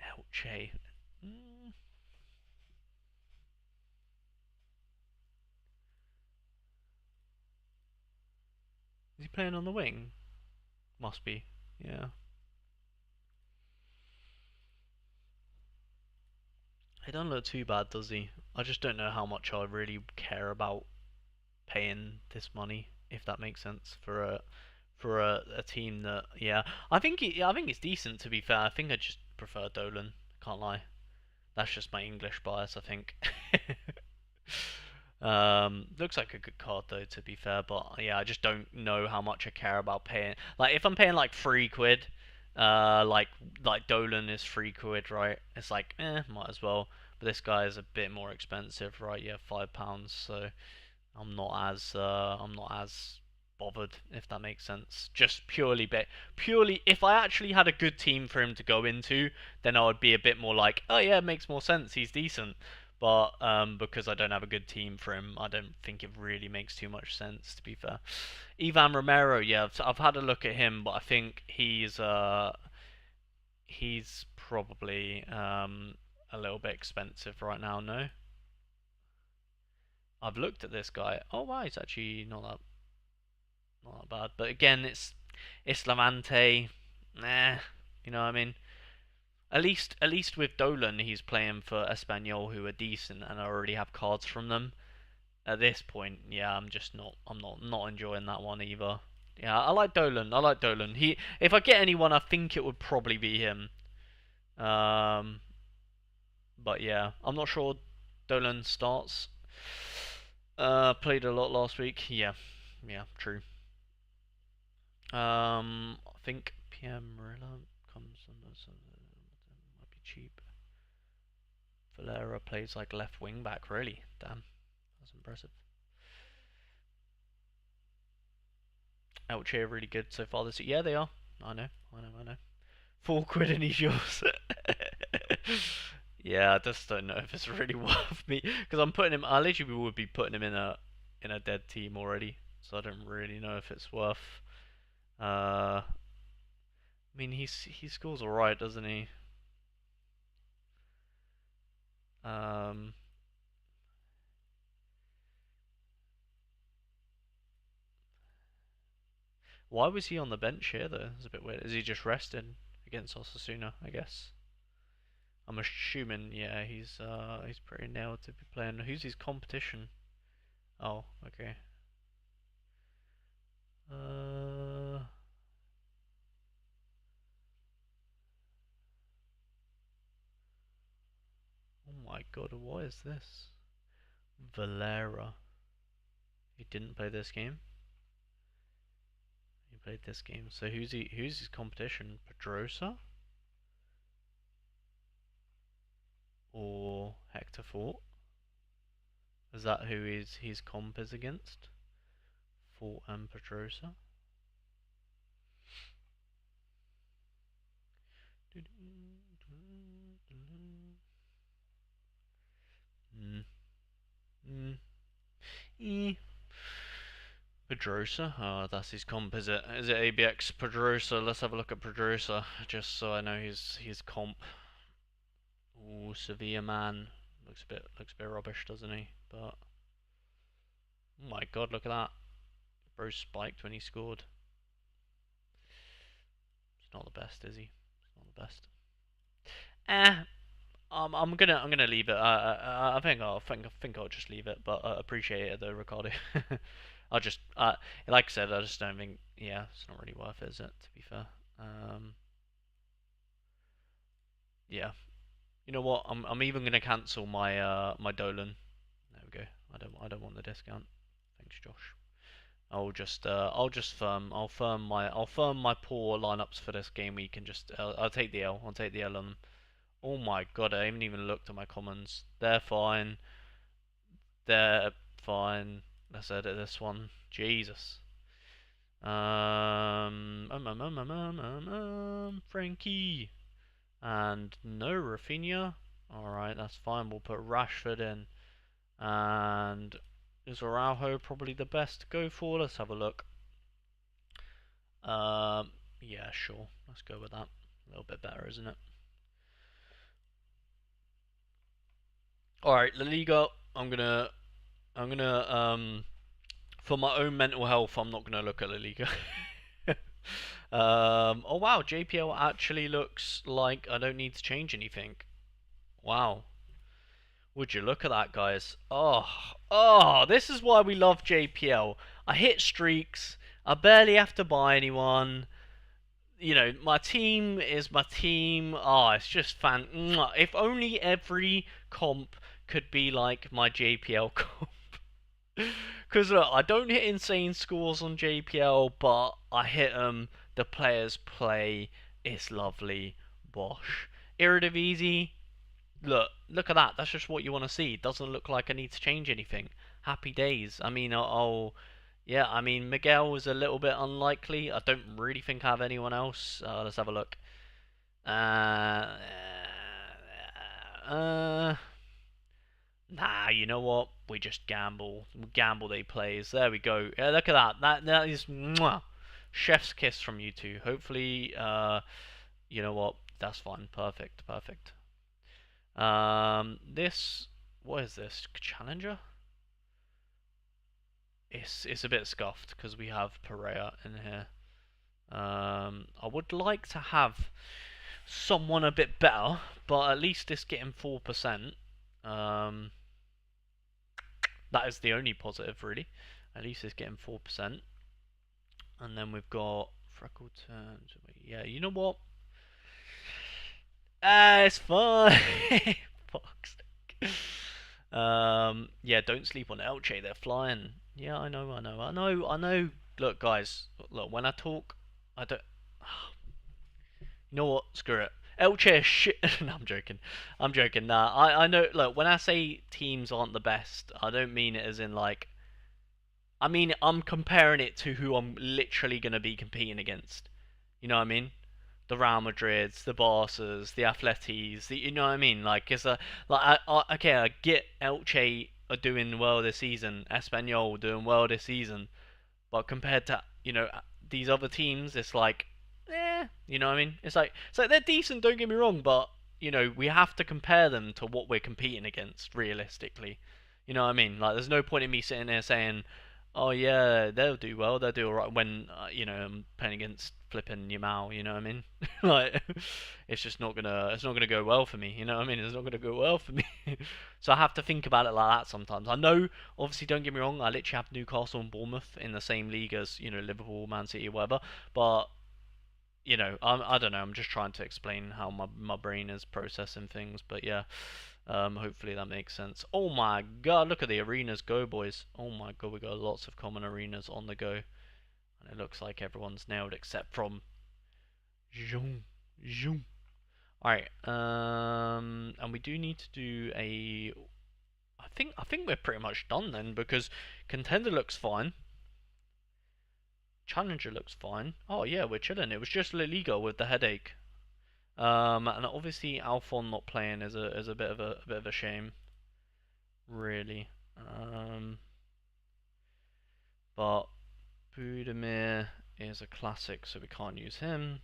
Elche. Mm. Is he playing on the wing? Must be. Yeah. He doesn't look too bad, does he? I just don't know how much I really care about paying this money, if that makes sense, for a team that, yeah. I think it's decent, to be fair. I think I just prefer Dolan. Can't lie. That's just my English bias, I think. Looks like a good card though, to be fair. But yeah, I just don't know how much I care about paying. Like if I'm paying like £3, like Dolan is £3, right? It's like might as well. But this guy is a bit more expensive, right? Yeah, £5. So I'm not as bothered, if that makes sense. Just purely if I actually had a good team for him to go into, then I would be a bit more like, oh yeah, it makes more sense. He's decent. But because I don't have a good team for him, I don't think it really makes too much sense. To be fair, Ivan Romero, yeah, I've had a look at him, but I think he's probably a little bit expensive right now. No, I've looked at this guy. Oh wow, he's actually not that bad. But again, it's Levante. Nah, you know what I mean. At least with Dolan, he's playing for Espanyol, who are decent, and I already have cards from them. At this point, yeah, I'm not enjoying that one either. Yeah, I like Dolan. I like Dolan. If I get anyone, I think it would probably be him. Um, but yeah, I'm not sure. Dolan starts. Played a lot last week. Yeah, yeah, true. I think PM Marilla comes under some might be cheap. Valera plays like left wing back, really. Damn, that's impressive. Elche are really good so far this year. Yeah, they are. I know. £4 and he's yours. Yeah, I just don't know if it's really worth me because I'm putting him. I literally would be putting him in a dead team already, so I don't really know if it's worth. I mean, he scores alright, doesn't he? Um, Why was he on the bench here though? It's a bit weird. Is he just resting against Osasuna? I guess. I'm assuming, yeah, he's pretty nailed to be playing. Who's his competition? Oh, okay. Uh, oh my God, what is this? Valera. He didn't play this game. He played this game. So Who's his competition? Pedrosa or Hector Fort? Is that who his comp is against? Fort and Pedrosa. Mm. Mm. Eh. Pedrosa? Oh, that's his comp, is it? Is it ABX Pedrosa? Let's have a look at Pedrosa, just so I know his comp. Ooh, Sevilla man. Looks a bit rubbish, doesn't he? But oh my God, look at that. Bro spiked when he scored. He's not the best, is he? He's not the best. Eh, I'm gonna leave it. I think I'll just leave it. But I appreciate it though, Ricardo. I'll just like I said, I just don't think. Yeah, it's not really worth it, is it? To be fair. Um, yeah. You know what? I'm even gonna cancel my Dolan. There we go. I don't want the discount. Thanks, Josh. I'll firm my poor lineups for this game week and just I'll take the L. I'll take the L on them. Oh my God, I haven't even looked at my commons. They're fine. They're fine. Let's edit this one. Jesus. Frankie. And no Rafinha. Alright, that's fine. We'll put Rashford in. And is Araujo probably the best to go for? Let's have a look. Yeah, sure. Let's go with that. A little bit better, isn't it? Alright, La Liga. I'm gonna for my own mental health, I'm not gonna look at La Liga. Oh wow, JPL actually looks like I don't need to change anything. Wow. Would you look at that, guys? This is why we love JPL. I hit streaks. I barely have to buy anyone. You know, my team is my team. Oh, it's just fan. If only every comp could be like my JPL comp. Because look, I don't hit insane scores on JPL, but I hit them. The players play. It's lovely. Bosh. Eredivisie. Look at that. That's just what you want to see. It doesn't look like I need to change anything. Happy days. I mean, yeah. I mean, Miguel was a little bit unlikely. I don't really think I have anyone else. Let's have a look. Uh, uh, Nah, you know what? We just gamble. We gamble they plays. There we go. Yeah, look at that. That is mwah. Chef's kiss from you two. Hopefully, you know what? That's fine. Perfect. Perfect. This what is this? Challenger? It's a bit scuffed because we have Perea in here. I would like to have someone a bit better, but at least it's getting 4%. Um, that is the only positive, really. At least it's getting 4%. And then we've got Freckle turns. Yeah, you know what? It's fine. Fuck's sake. Yeah, don't sleep on Elche. They're flying. Yeah, I know. Look, guys. Look, when I talk, I don't. You know what? Screw it. Elche is shit. No, I'm joking. I'm joking. Nah, I know. Look, when I say teams aren't the best, I don't mean it as in like. I mean, I'm comparing it to who I'm literally gonna be competing against. You know what I mean? The Real Madrids, the Barças, the Atletis, you know what I mean? Like it's a like okay, I get Elche are doing well this season, Espanyol doing well this season, but compared to these other teams, it's like, you know what I mean? It's like they're decent. Don't get me wrong, but we have to compare them to what we're competing against realistically. You know what I mean? Like, there's no point in me sitting there saying, "Oh yeah, they'll do well. They'll do alright." When I'm playing against flipping Yamal. You know what I mean? Like, it's not gonna go well for me. You know what I mean? It's not gonna go well for me. So I have to think about it like that sometimes. I know, obviously, don't get me wrong. I literally have Newcastle and Bournemouth in the same league as Liverpool, Man City, whatever. But I don't know. I'm just trying to explain how my brain is processing things. But yeah, hopefully that makes sense. Oh my god, look at the arenas go, boys. Oh my god, we got lots of common arenas on the go. And it looks like everyone's nailed except from Zoom. Zoom. Alright, and we do need to do a. I think we're pretty much done then because contender looks fine. Challenger looks fine. Oh yeah, we're chilling. It was just La Liga with the headache. And obviously Alphon not playing is a bit of a shame, really. But Budimir is a classic, so we can't use him.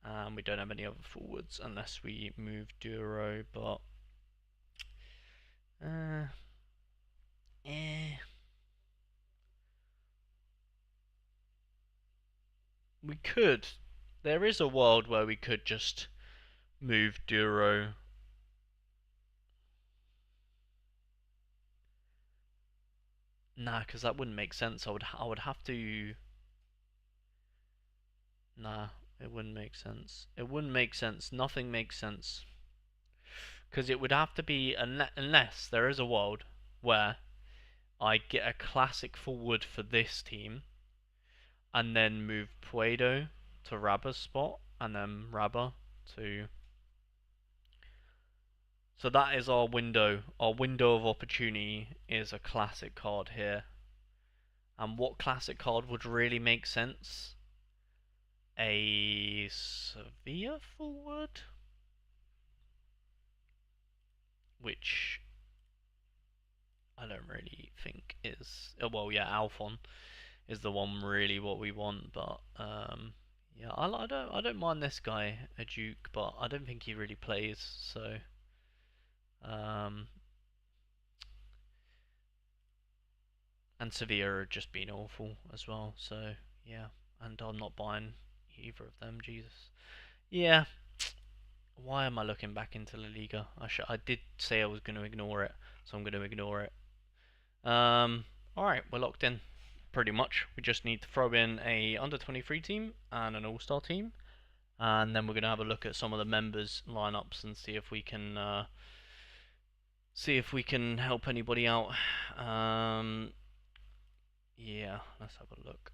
And we don't have any other forwards unless we move Duro, but uh, eh. We could. There is a world where we could just move Duro. Nah, because that wouldn't make sense. I would have to. Nah, it wouldn't make sense. It wouldn't make sense. Nothing makes sense. Because it would have to be unless there is a world where I get a classic forward for this team and then move Puedo to Raba's spot and then Raba to. So that is our window. Our window of opportunity is a classic card here. And what classic card would really make sense? A Sevilla forward? Which I don't really think is. Well, yeah, Alphon is the one really what we want, but yeah, I don't mind this guy, a Duke, but I don't think he really plays. So um, and Sevilla have just been awful as well. So yeah. and I'm not buying either of them. Jesus. Yeah. Why am I looking back into La Liga? I did say I was going to ignore it, so I'm going to ignore it. Alright, we're locked in. Pretty much. We just need to throw in a under 23 team and an all-star team, and then we're going to have a look at some of the members' lineups and see if we can help anybody out. Yeah, let's have a look.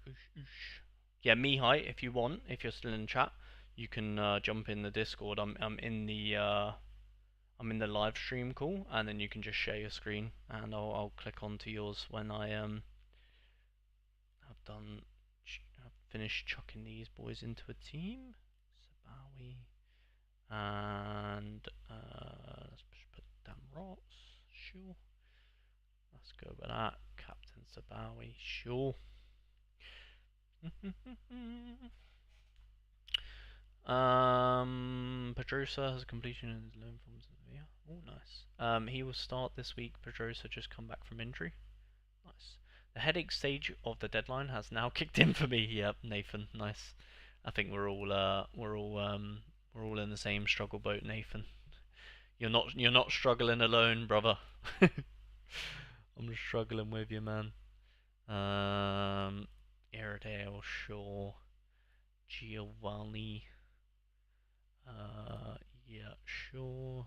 Yeah, Mihai, if you want, if you're still in chat, you can jump in the Discord. I'm in the live stream call, and then you can just share your screen, and I'll click onto yours when I have finished chucking these boys into a team. Sabawi and let's put down Rots. Sure. Let's go with that. Captain Sabawi. Sure. Pedrosa has a completion in his loan from Sevilla. Oh, nice. He will start this week. Pedrosa just come back from injury. Nice. The headache stage of the deadline has now kicked in for me. Yep, Nathan. Nice. I think we're all in the same struggle boat, Nathan. You're not struggling alone, brother. I'm struggling with you, man. Iredale, Shaw, Giovanni. Yeah, sure.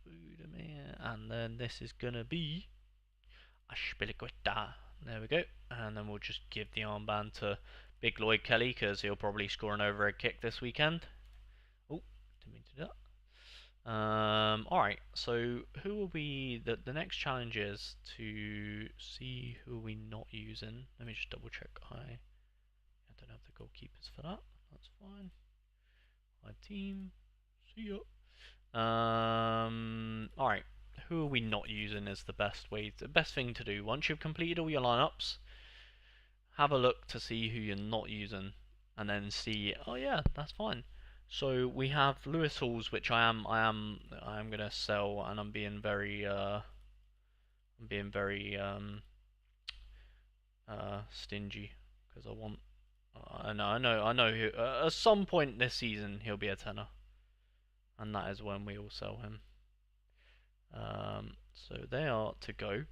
Budimir, and then this is gonna be Aspilicueta. There we go. And then we'll just give the armband to Big Lloyd Kelly because he'll probably score an overhead kick this weekend. Oh, didn't mean to do that. Alright, so who will be the next challenge is to see who are we not using. Let me just double check. I don't have the goalkeepers for that. That's fine. My team. See ya. Alright. Who are we not using is the best thing to do. Once you've completed all your lineups, have a look to see who you're not using, and then see, oh yeah, that's fine. So we have Lewis Halls, which I am gonna sell, and I'm being very stingy because I want. I know. At some point this season he'll be a tenner, and that is when we will sell him. So they are to go.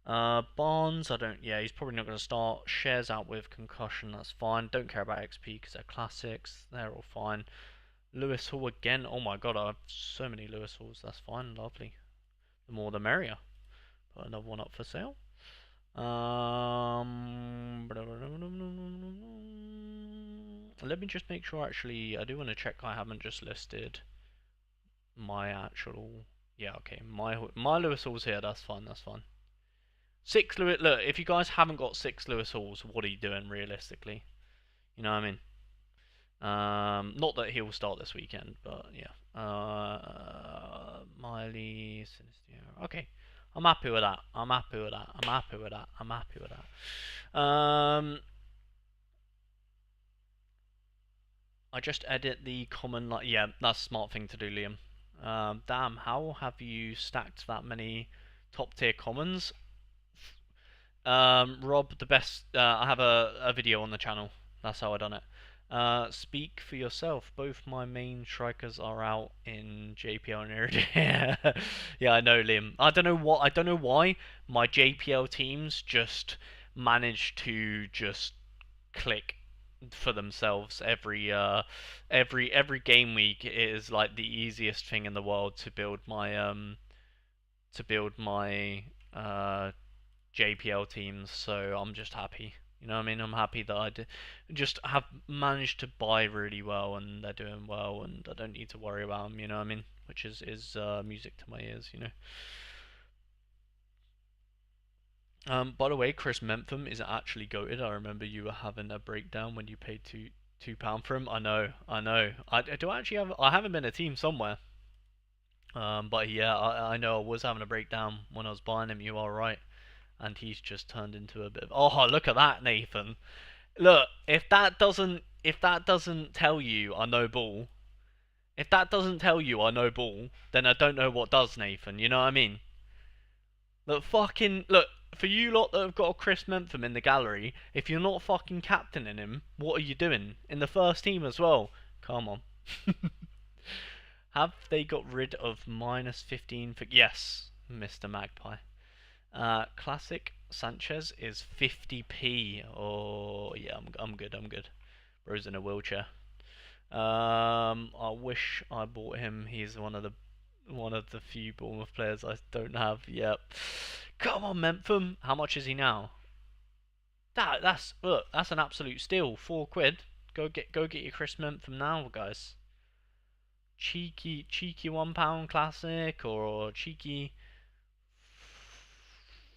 Barnes, yeah, he's probably not going to start. Shares out with concussion, that's fine. Don't care about XP because they're classics. They're all fine. Lewis Hall again. Oh my god, I have so many Lewis Halls. That's fine, lovely. The more the merrier. Put another one up for sale. Let me just make sure, actually, I do want to check I haven't just listed my actual... Yeah, okay, my Lewis Halls here, that's fine. 6 Lewis... Look, if you guys haven't got 6 Lewis Halls, what are you doing, realistically? You know what I mean? Not that he'll start this weekend, but yeah. Miley, Sinister. Okay, I'm happy with that. I just edit the common. Yeah, that's a smart thing to do, Liam. Damn, how have you stacked that many top tier commons? Rob, the best. I have a video on the channel. That's how I done it. Speak for yourself. Both my main strikers are out in JPL and Iridium. Yeah, I know, Liam. I don't know why my JPL teams just manage to just click for themselves every game week. It is like the easiest thing in the world to build my JPL teams, so I'm just happy. You know what I mean? I'm happy that just have managed to buy really well, and they're doing well, and I don't need to worry about them. You know what I mean? Which is music to my ears. You know. By the way, Chris Mentham is actually goated. I remember you were having a breakdown when you paid £2 for him. I know. I do actually have him in a team somewhere. But yeah, I know I was having a breakdown when I was buying him. You are right. And he's just turned into a bit of... Oh, look at that, Nathan. Look, if that doesn't tell you I know ball, then I don't know what does, Nathan. You know what I mean? Look, for you lot that have got a Chris Mentham in the gallery, if you're not fucking captaining him, what are you doing in the first team as well? Come on. Have they got rid of minus 15 for... Yes, Mr. Magpie. Classic Sanchez is 50p. Oh, yeah, I'm good, I'm good. Bro's in a wheelchair. I wish I bought him. He's one of the few Bournemouth players I don't have. Yep. Come on, Mentham. How much is he now? That's look. That's an absolute steal. £4. Go get your Chris Mentham now, guys. Cheeky £1 classic or cheeky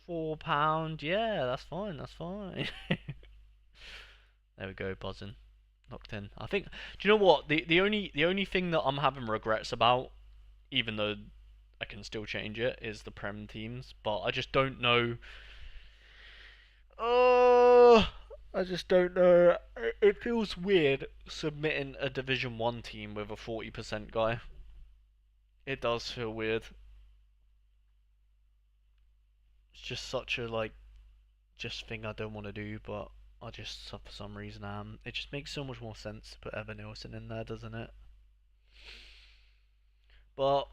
£4. Yeah, that's fine. That's fine. There we go, buzzing. Locked in. I think. Do you know what? The only thing that I'm having regrets about, even though I can still change it, is the Prem teams. But I just don't know. Oh, I just don't know. It feels weird submitting a Division 1 team with a 40% guy. It does feel weird. It's just such a just thing I don't want to do, but I just for some reason am. It just makes so much more sense to put Evan Nielsen in there, doesn't it? But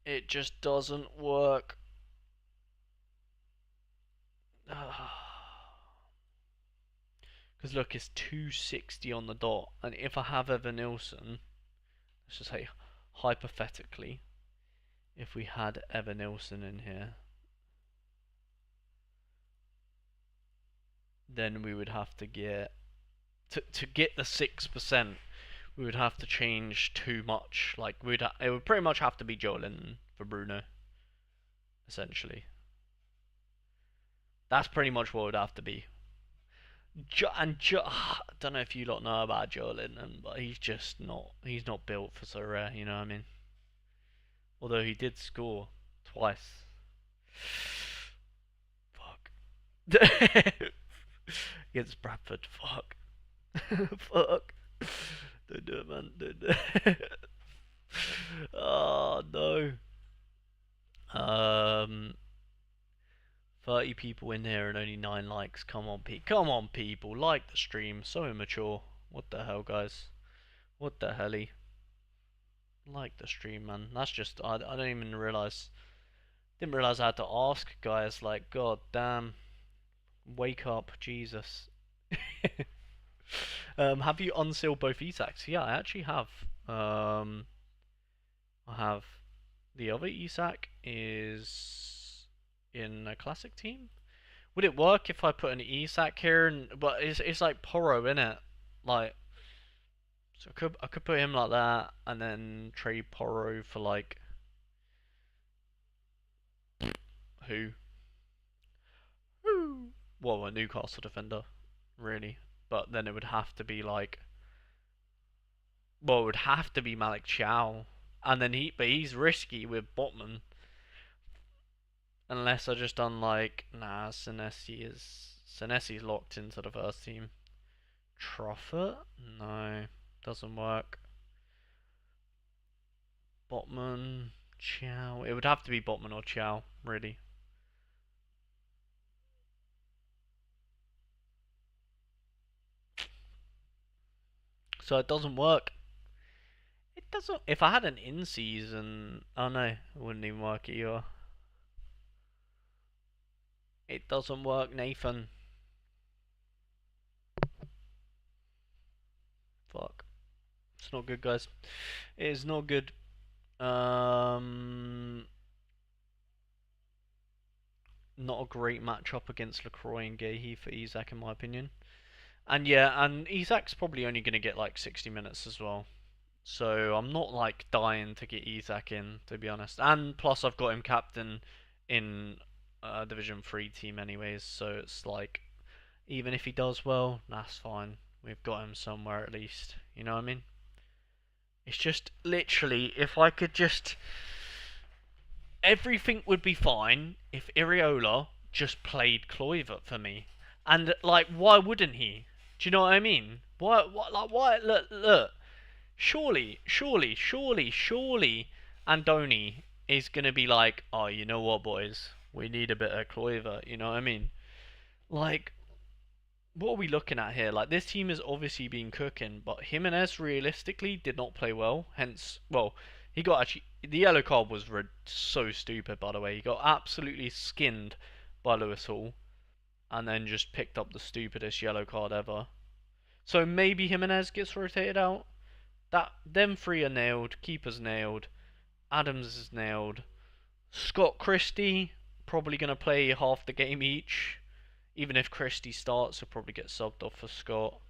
it just doesn't work. Because look, it's 260 on the dot, and if I have Evan Nielsen, let's just say hypothetically, if we had Evan Nielsen in here, then we would have to get to get the 6%. We would have to change too much. Like it would pretty much have to be Joelin for Bruno, essentially. That's pretty much what it would have to be. I don't know if you lot know about Joelin, but he's just not. He's not built for Sorare. You know what I mean? Although he did score twice. Fuck. Against Bradford. Fuck. Fuck. Don't do it, man. Don't do it. Oh no. 30 people in here and only 9 likes. Come on, people. Like the stream. So immature. What the hell, guys? What the helly? Like the stream, man. That's just... I don't even realise... Didn't realise I had to ask, guys. Like, god damn. Wake up. Jesus. Have you unsealed both Isaacs? Yeah, I actually have. I have... The other Isak is in a classic team. Would it work if I put an Isak here? But it's like Porro, innit? Like, so I could put him like that, and then trade Porro for like who? Well, a Newcastle defender, really. But then it would have to be like, well, it would have to be Malik Chow, and then but he's risky with Botman. Unless I just done like, nah, Senesi's locked into the first team. Truffert? No, doesn't work. Botman, Chow. It would have to be Botman or Chow, really. So it doesn't work. It doesn't. If I had an in-season, oh no, it wouldn't even work either. It doesn't work, Nathan. Fuck. It's not good, guys. It is not good. Not a great matchup against LaCroix and Gahey for Isak, in my opinion. And yeah, and Isak's probably only going to get like 60 minutes as well. So I'm not like dying to get Isak in, to be honest. And plus I've got him captain in a Division 3 team anyways, so it's like, even if he does well, that's fine. We've got him somewhere at least, you know what I mean? It's just, literally, if I could just... Everything would be fine if Iriola just played Kluivert for me. And, like, why wouldn't he? Do you know what I mean? Why, look. Surely, Andoni is going to be like, oh, you know what, boys? We need a bit of Kluivert, you know what I mean? Like, what are we looking at here? Like, this team has obviously been cooking, but Jimenez realistically did not play well. Hence, well, he got actually the yellow card was so stupid. By the way, he got absolutely skinned by Lewis Hall, and then just picked up the stupidest yellow card ever. So maybe Jimenez gets rotated out. That them three are nailed. Keeper's nailed. Adams is nailed. Scott Christie probably gonna play half the game each. Even if Christie starts, he'll probably get subbed off for Scott.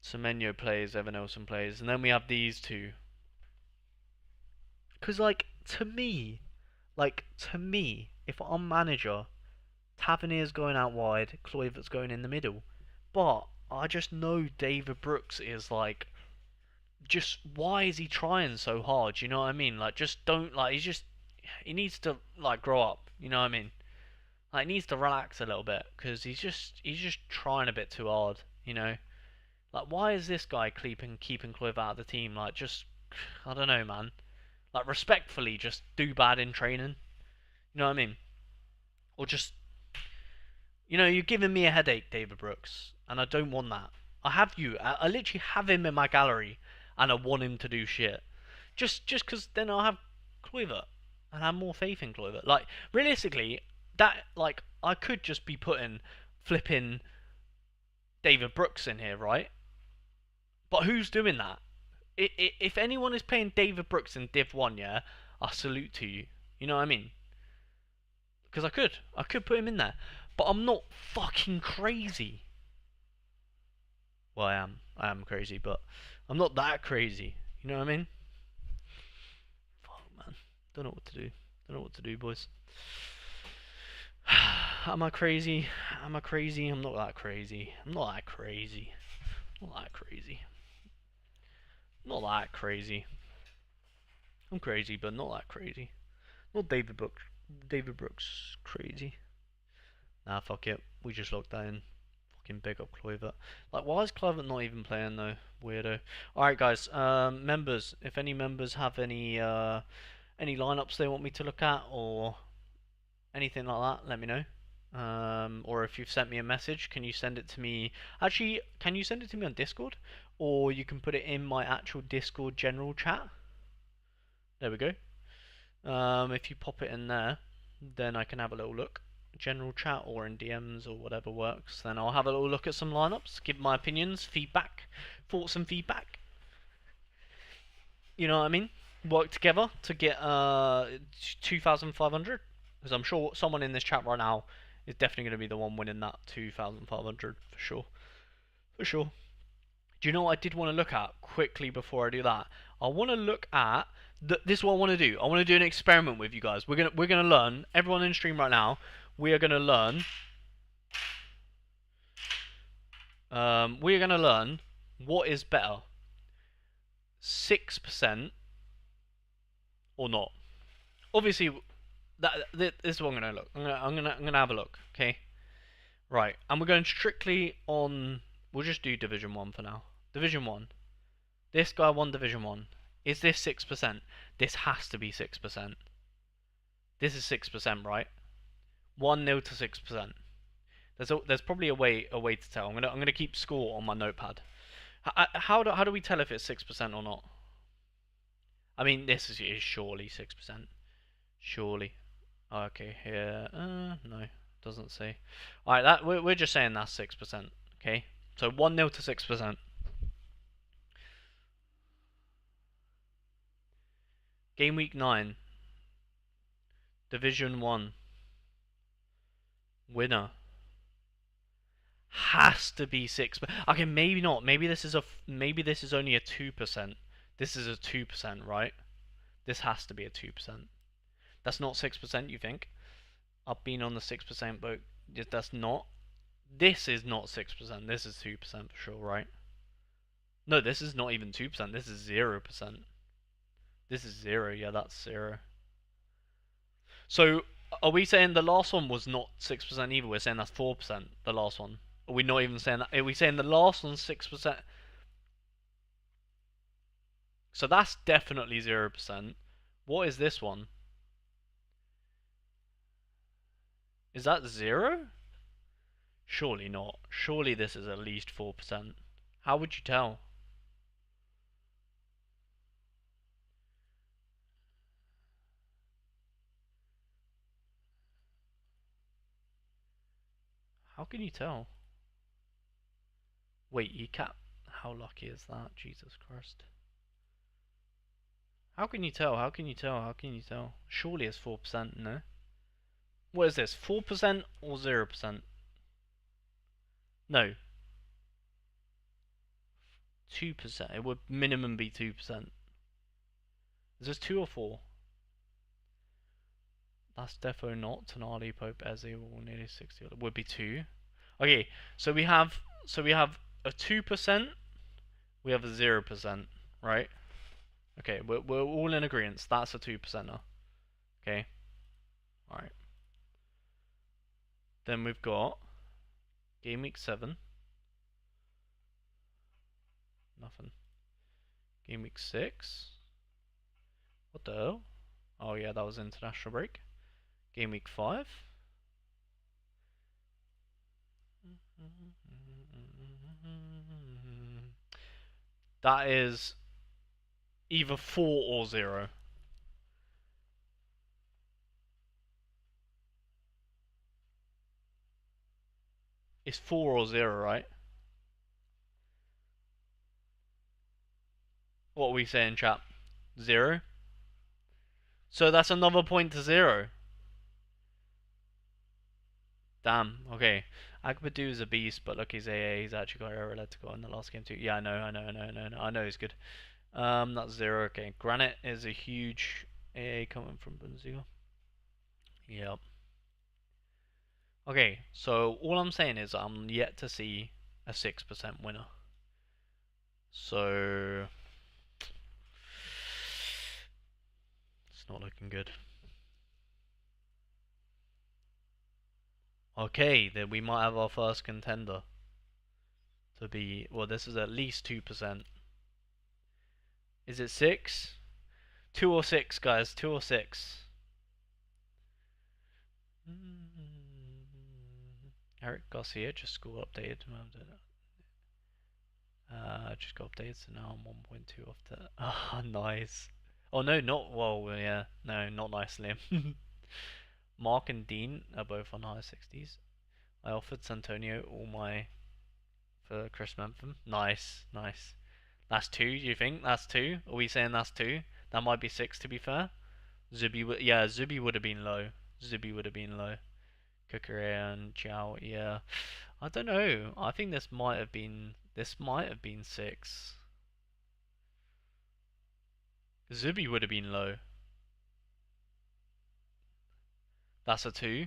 Semenyo plays, Evan Nelson plays, and then we have these two. Because, to me, if I'm manager, Tavernier's going out wide, Kluivert's going in the middle. But I just know David Brooks is like, just why is he trying so hard? You know what I mean? Like, just don't like. He needs to like grow up. You know what I mean? Like, he needs to relax a little bit because he's just trying a bit too hard. You know? Like, why is this guy keeping Clive out of the team? Like, just I don't know, man. Like, respectfully, just do bad in training. You know what I mean? Or just, you're giving me a headache, David Brooks, and I don't want that. I have you. I literally have him in my gallery, and I want him to do shit. Just because then I'll have Kluivert, and I have more faith in Kluivert. Like, realistically, I could just be putting flipping David Brooks in here, right? But who's doing that? If anyone is playing David Brooks in Div 1, yeah, I salute to you. You know what I mean? Because I could put him in there. But I'm not fucking crazy. Well, I am crazy, but I'm not that crazy. You know what I mean? Fuck, man. Don't know what to do. Don't know what to do, boys. Am I crazy? Am I crazy? I'm not that crazy. I'm not that crazy. Not that crazy. Not that crazy. I'm crazy, but not that crazy. Not David Brooks. David Brooks crazy. Nah, fuck it. We just locked that in. Fucking big up Kluivert. Like, why is Kluivert not even playing though? Weirdo. Alright, guys. Members. If any members have any lineups they want me to look at or anything like that, let me know. Or if you've sent me a message, can you send it to me? Actually, can you send it to me on Discord? Or you can put it in my actual Discord general chat. There we go. If you pop it in there, then I can have a little look. General chat or in DMs or whatever works. Then I'll have a little look at some lineups, give my opinions, feedback, thoughts and feedback. You know what I mean? Work together to get 2,500. Because I'm sure someone in this chat right now is definitely going to be the one winning that 2,500 for sure. For sure. Do you know what I did want to look at quickly before I do that? I want to look at this is what I want to do. I want to do an experiment with you guys. We're gonna learn. Everyone in stream right now, we are gonna learn. We are gonna learn what is better, 6% or not. Obviously, this is what I'm gonna look. I'm gonna have a look. Okay. Right, and we're going strictly on. We'll just do Division 1 for now. Division 1. This guy won Division 1. Is this 6%? This has to be 6%. This is 6%, right? 1-0 to 6%. There's probably a way to tell. I'm gonna keep score on my notepad. How do we tell if it's 6% or not? I mean, this is surely 6%. Surely. Okay, here. No, doesn't say. All right, we're just saying that's 6%. Okay, so 1-0 to 6%. Gameweek 9. Division 1. Winner. Has to be 6. Okay, maybe not. Maybe this is only a 2%. This is a 2%, right? This has to be a 2%. That's not 6%, you think? I've been on the 6% boat. That's not. This is not 6%. This is 2% for sure, right? No, this is not even 2%. This is 0%. This is 0. Yeah, that's 0. So, are we saying the last one was not 6% either? We're saying that's 4%, the last one. Are we not even saying that? Are we saying the last one's 6%? So that's definitely 0%. What is this one? Is that 0? Surely not. Surely this is at least 4%. How would you tell? How can you tell? Wait, you can't. How lucky is that? Jesus Christ. How can you tell? How can you tell? How can you tell? Surely it's 4%, no? What is this? 4% or 0%? No. 2%. It would minimum be 2%. Is this 2 or 4? That's defo not Tonali, Pope, Eze, or nearly 60. It would be 2. Okay, so we have a 2%, we have a 0%, right? Okay, we're all in agreement. That's a 2%er. Okay. Alright. Then we've got Game Week 7. Nothing. Game Week 6. What the hell? Oh yeah, that was international break. Game Week 5. That is either 4 or 0. It's 4 or 0, right? What are we saying, chap? 0? So that's another point to 0. Damn, okay. Agbadu is a beast, but look, he's AA. He's actually got Aeroletical in the last game too. Yeah, I know he's good. That's 0. Okay, Granite is a huge AA coming from Bundesliga. Yep. Okay, so all I'm saying is I'm yet to see a 6% winner. So it's not looking good. Okay, then we might have our first contender to be. Well, this is at least 2%. Is it 6? 2 or 6, guys. 2 or 6. Eric Garcia just score updated. Just got updated, so now I'm 1.2 off the. Ah, nice. Oh no, not well. Yeah, no, not nice, Liam. Mark and Dean are both on high 60s. I offered Santonio all my for Chris Mentham. Nice, nice. That's 2. Do you think that's 2? Are we saying that's 2? That might be 6 to be fair. Zubi would have been low. Zubi would have been low. Kukurea and Chow, yeah. I don't know. I think this might have been 6. Zubi would have been low. That's a 2.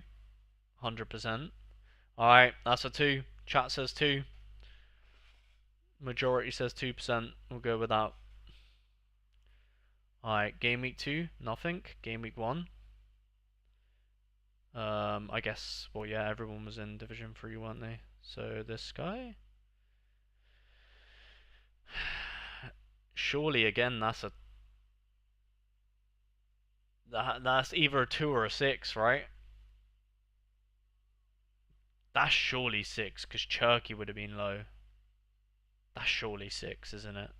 100%. Alright, that's a 2. Chat says 2. Majority says 2%. We'll go with that. Alright, game week 2, nothing. Game week 1. I guess, well, yeah, everyone was in Division 3, weren't they? So this guy? Surely, again, that's either a 2 or a 6, right? That's surely 6, because Cherky would have been low. That's surely 6, isn't it?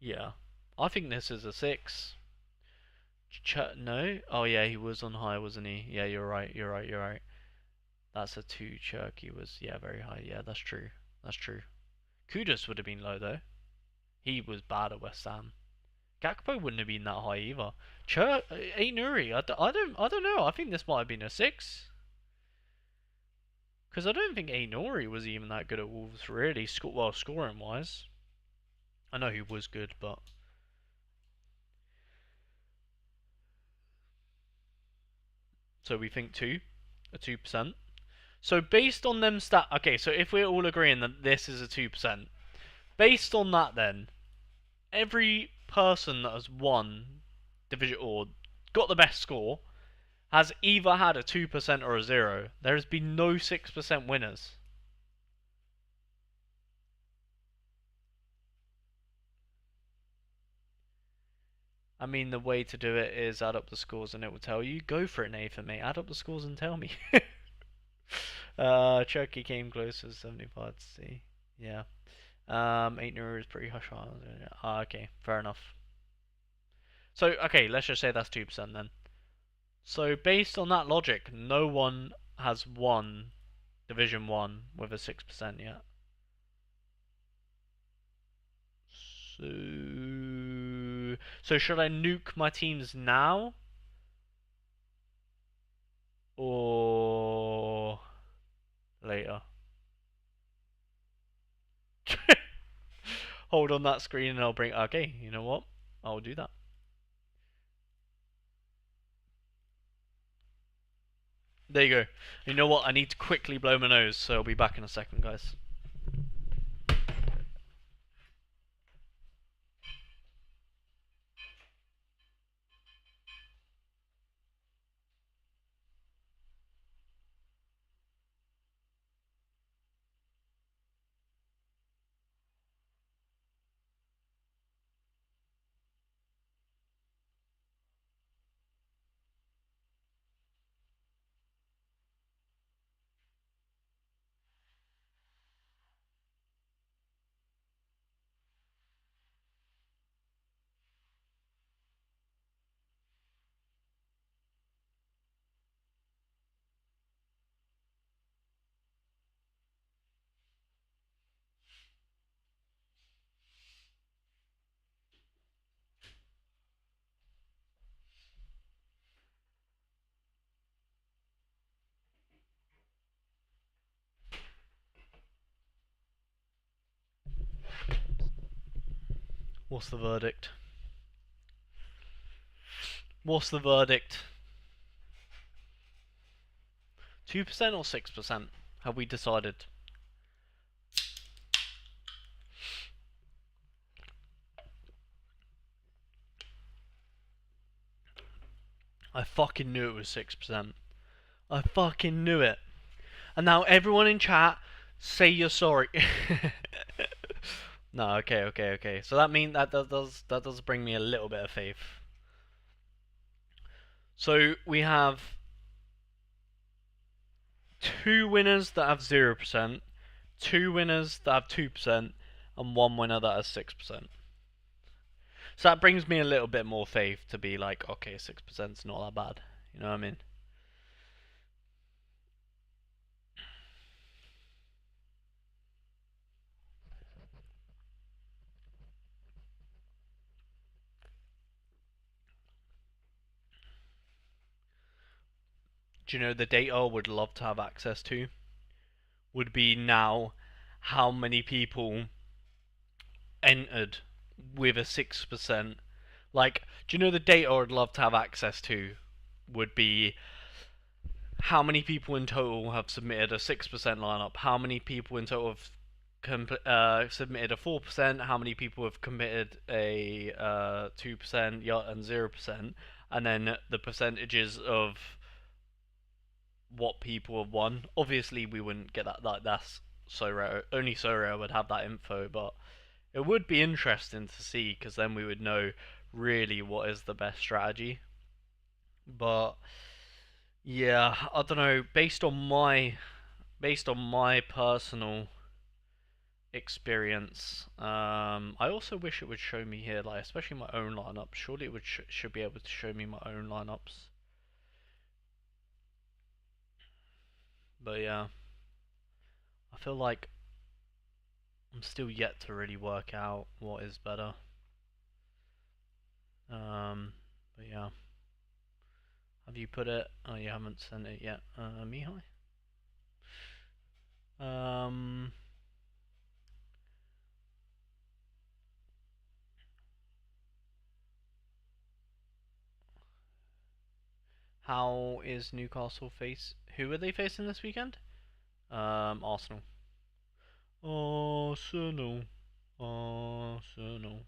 Yeah. I think this is a 6. No? Oh yeah, he was on high, wasn't he? Yeah, you're right. That's a 2. Cherky was, yeah, very high. Yeah, that's true. Kudus would have been low, though. He was bad at West Ham. Gakpo wouldn't have been that high either. Nuri, I don't know. I think this might have been a 6. Because I don't think Nuri was even that good at Wolves, really. Scoring wise. I know he was good, but. So we think 2. A 2%. So based on them okay, so if we're all agreeing that this is a 2%, based on that then, every person that has won division or got the best score has either had a 2% or a 0. There has been no 6% winners. I mean, the way to do it is add up the scores and it will tell you. Go for it, Nathan, mate. Add up the scores and tell me. Turkey came close to 75 to see. Yeah. 8 Nuru is pretty hush. Okay, fair enough. So, okay, let's just say that's 2% then. So, based on that logic, no one has won Division 1 with a 6% yet. So should I nuke my teams now? Or later? Hold on that screen and I'll bring... Okay, you know what? I'll do that. There you go. You know what? I need to quickly blow my nose, so I'll be back in a second, guys. What's the verdict? What's the verdict? 2% or 6%? Have we decided? I fucking knew it was 6%. I fucking knew it. And now everyone in chat, say you're sorry. No, okay. So that does bring me a little bit of faith. So we have 2 winners that have 0%, 2 winners that have 2%, and 1 winner that has 6%. So that brings me a little bit more faith to be like, okay, 6%'s not that bad. You know what I mean? Do you know the data I would love to have access to? Would be now how many people entered with a 6%. Like, do you know the data I'd love to have access to would be how many people in total have submitted a 6% lineup, how many people in total have submitted a 4%, how many people have committed a 2% and 0%, and then the percentages of what people have won. Obviously, we wouldn't get that. That's so rare. Only Sorare would have that info, but it would be interesting to see because then we would know really what is the best strategy. But yeah, I don't know. Based on my personal experience, I also wish it would show me here, like especially my own lineups. Surely it would should be able to show me my own lineups. But yeah, I feel like I'm still yet to really work out what is better. But yeah. Have you put it? Oh, you haven't sent it yet. Mihai? Um, how is Newcastle face? Who are they facing this weekend? Arsenal. Arsenal. Arsenal.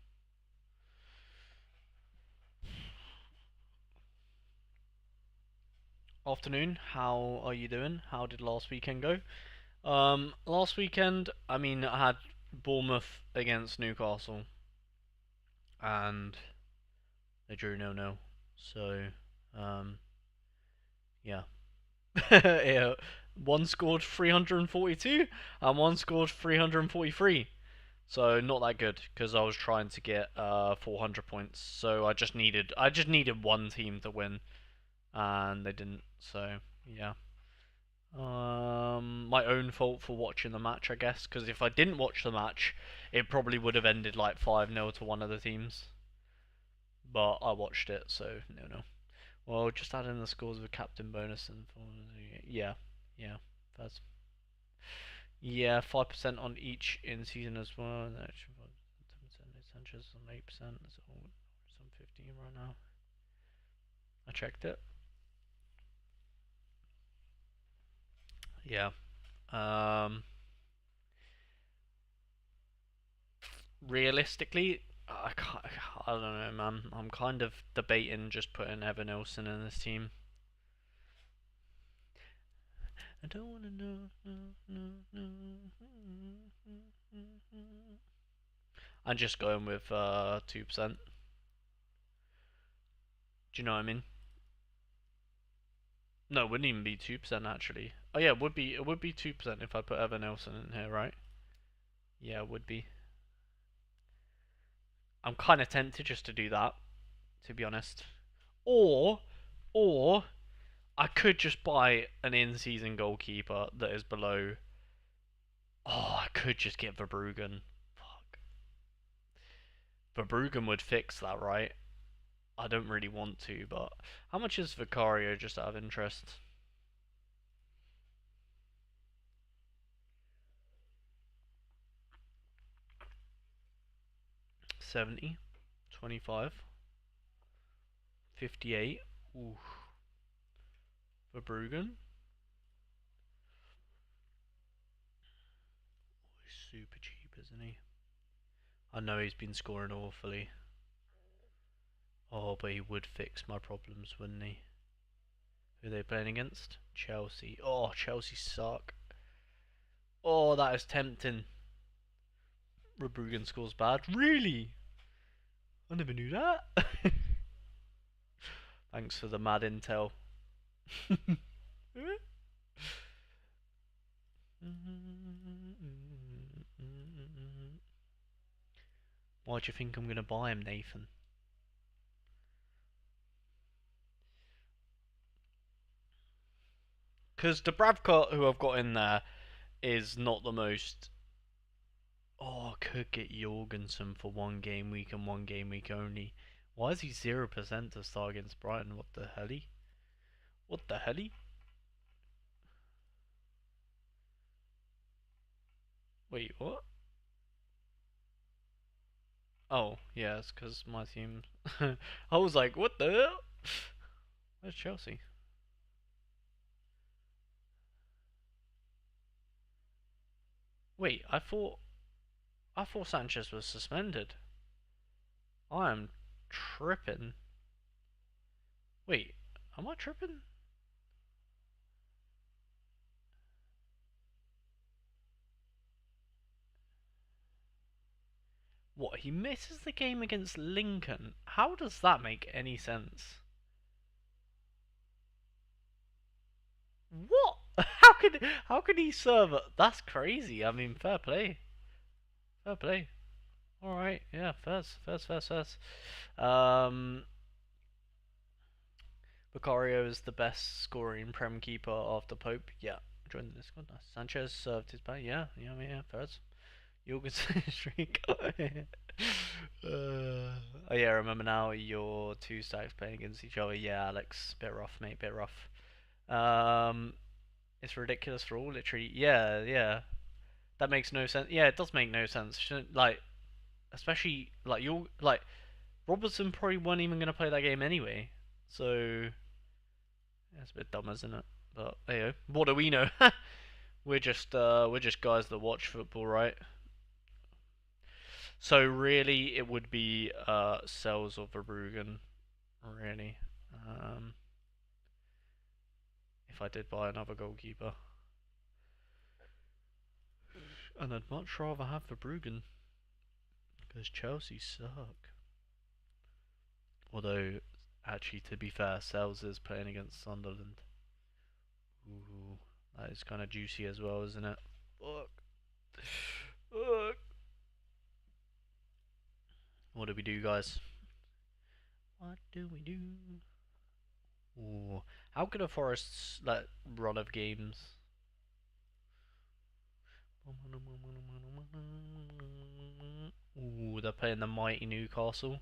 Afternoon. How are you doing? How did last weekend go? Last weekend, I mean, I had Bournemouth against Newcastle, and They drew 0-0. So, um, yeah. Yeah. One scored 342 and one scored 343. So not that good because I was trying to get 400 points. So I just needed one team to win and they didn't. So yeah. My own fault for watching the match, I guess, because if I didn't watch the match, it probably would have ended like 5-0 to one of the teams. But I watched it, so no. Well, just add in the scores with captain bonus and yeah, yeah, that's yeah, 5% on each in season as well. And actually, 10% Sanchez on 8%. So it's on 15 right now. I checked it. Yeah. Um, Realistically, I don't know, man. I'm kind of debating just putting Evan Nilsson in this team. I don't want to know. No. I'm just going with 2%. Do you know what I mean? No, it wouldn't even be 2% actually. Oh yeah, it would be 2% if I put Evan Nilsson in here, right? Yeah, it would be. I'm kind of tempted just to do that, to be honest. Or, or I could just buy an in-season goalkeeper that is below. Oh, I could just get Verbruggen. Fuck. Verbruggen would fix that, right? I don't really want to, but how much is Vicario just out of interest? 70, 25, 58. Ooh, Verbruggen. Oh, he's super cheap, isn't he? I know he's been scoring awfully. Oh, but he would fix my problems, wouldn't he? Who are they playing against? Chelsea. Oh, Chelsea suck. Oh, that is tempting. Verbruggen scores bad. Really? I never knew that. Thanks for the mad intel. Why do you think I'm going to buy him, Nathan? Because the Bravcott who I've got in there is not the most. Oh, I could get Jorgensen for one game week and one game week only. Why is he 0% to start against Brighton? What the helly? What the helly? Wait, what? Oh, yeah, it's because my team. I was like, what the hell? Where's Chelsea? Wait, I thought Sanchez was suspended. I am tripping. Wait, am I tripping? What, he misses the game against Lincoln? How does that make any sense? What? How could he serve? That's crazy. I mean, fair play. Fair play. All right. Yeah. First. Um, Vicario is the best scoring Prem keeper after Pope. Yeah. Joined the Discord. Nice. Sanchez served his back. Yeah. First. Jorgensen streak. Oh yeah, I remember now your two stacks playing against each other. Yeah, Alex, bit rough, mate, bit rough. Um, it's ridiculous for all, literally. Yeah. That makes no sense. Yeah, it does make no sense. Shouldn't, like, especially like you're like Robertson probably weren't even gonna play that game anyway. So yeah, it's a bit dumb, isn't it? But there you go. What do we know? We're just guys that watch football, right? So really, it would be Sells or Verbruggen, really. Um, if I did buy another goalkeeper, and I'd much rather have Verbruggen because Chelsea suck. Although, actually, to be fair, Sales is playing against Sunderland. Ooh, that is kind of juicy as well, isn't it? Fuck. Fuck. What do we do, guys? What do we do? Ooh, how could a Forest's like run of games? Ooh, they're playing the mighty Newcastle.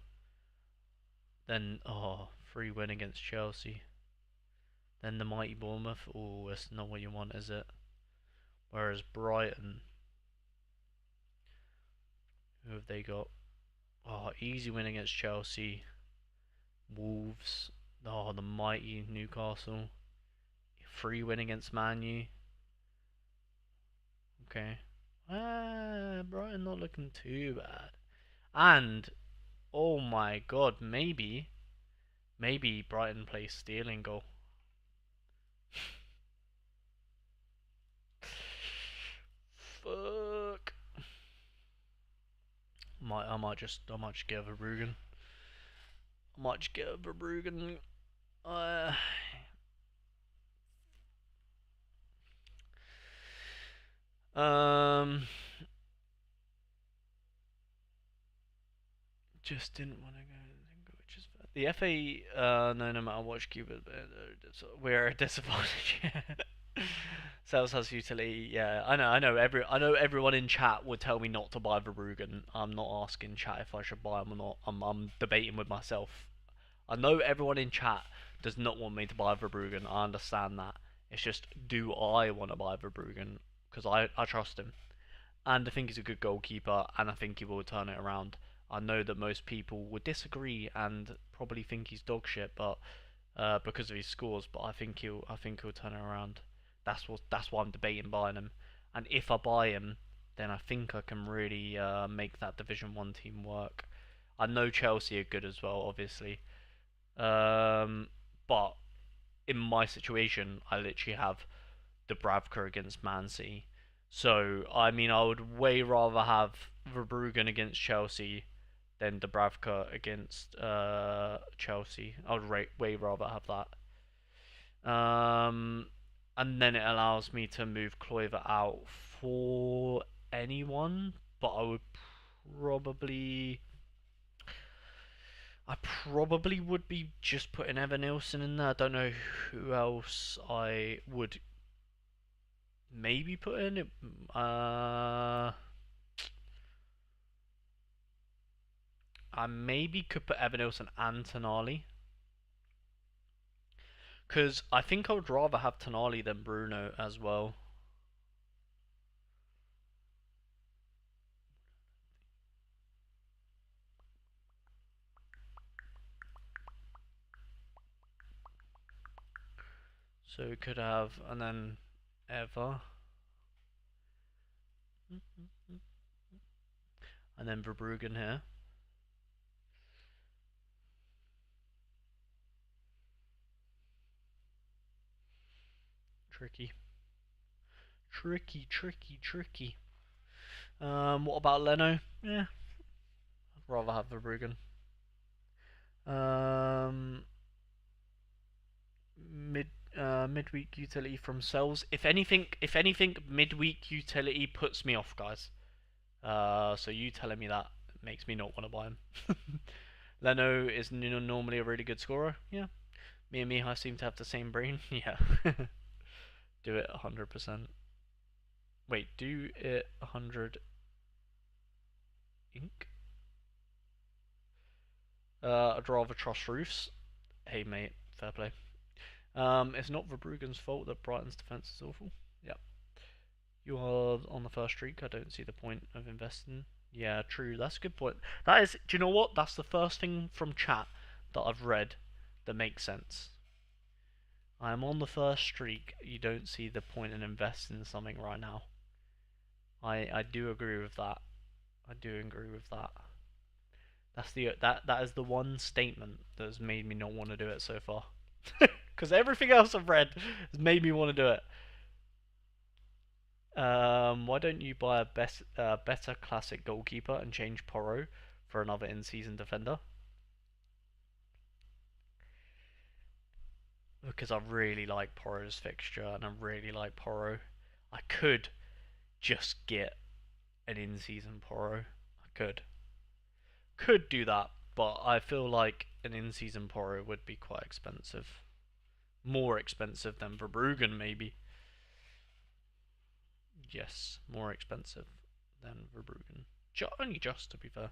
Then, oh, 3-win against Chelsea. Then the mighty Bournemouth. Oh, that's not what you want, is it? Whereas Brighton, who have they got? Oh, easy win against Chelsea. Wolves. Oh, the mighty Newcastle. 3-win against Man U. Okay. Brighton not looking too bad. And, oh my god, maybe Brighton plays Sterling goal. Fuck. I might just get a Verbruggen. I might just get a Verbruggen. Uh, um, just didn't want to go. Which is bad. The FA. No matter what, keep it. We're a disadvantage. Sales has utility. Yeah, I know. I know everyone in chat would tell me not to buy Verbruggen. I'm not asking chat if I should buy him or not. I'm debating with myself. I know everyone in chat does not want me to buy Verbruggen. I understand that. It's just, do I want to buy Verbruggen? Because I trust him. And I think he's a good goalkeeper, and I think he will turn it around. I know that most people would disagree and probably think he's dog shit, but because of his scores. But I think he'll turn it around. That's why I'm debating buying him. And if I buy him, then I think I can really make that Division One team work. I know Chelsea are good as well, obviously. But in my situation, I literally have Dubravka against Man City. So, I mean, I would way rather have Verbruggen against Chelsea than Dubravka against Chelsea. I would way rather have that. And then it allows me to move Kluivert out for anyone, but probably I probably would be just putting Evan Nilsson in there. I don't know who else I would maybe put in. I maybe could put Evan Nilsson and Tonali. Because I think I would rather have Tonali than Bruno as well. So we could have, and then Eva. And then Verbruggen here. Tricky. Tricky. What about Leno? Yeah, I'd rather have Verbruggen. Um, midweek utility from Cells. If anything, midweek utility puts me off, guys. So you telling me that makes me not want to buy him. Leno is normally a really good scorer. Yeah, me and Mihai seem to have the same brain. Yeah, do it 100%. Wait, do it 100 ink. I'd rather trust Roofs. Hey mate, fair play. It's not Verbruggen's fault that Brighton's defense is awful. Yeah. You are on the first streak. I don't see the point of investing. Yeah, true. That's a good point. That is. Do you know what? That's the first thing from chat that I've read that makes sense. I am on the first streak. You don't see the point in investing in something right now. I do agree with that. I do agree with that. That is the one statement that has made me not want to do it so far. Because everything else I've read has made me want to do it. Why don't you buy a better classic goalkeeper and change Porro for another in-season defender? because I really like Poro's fixture and I really like Poro. I could just get an in-season Poro. I could do that, but I feel like an in-season Poro would be quite expensive, more expensive than Verbruggen maybe. Yes, more expensive than Verbruggen. Only just to be fair.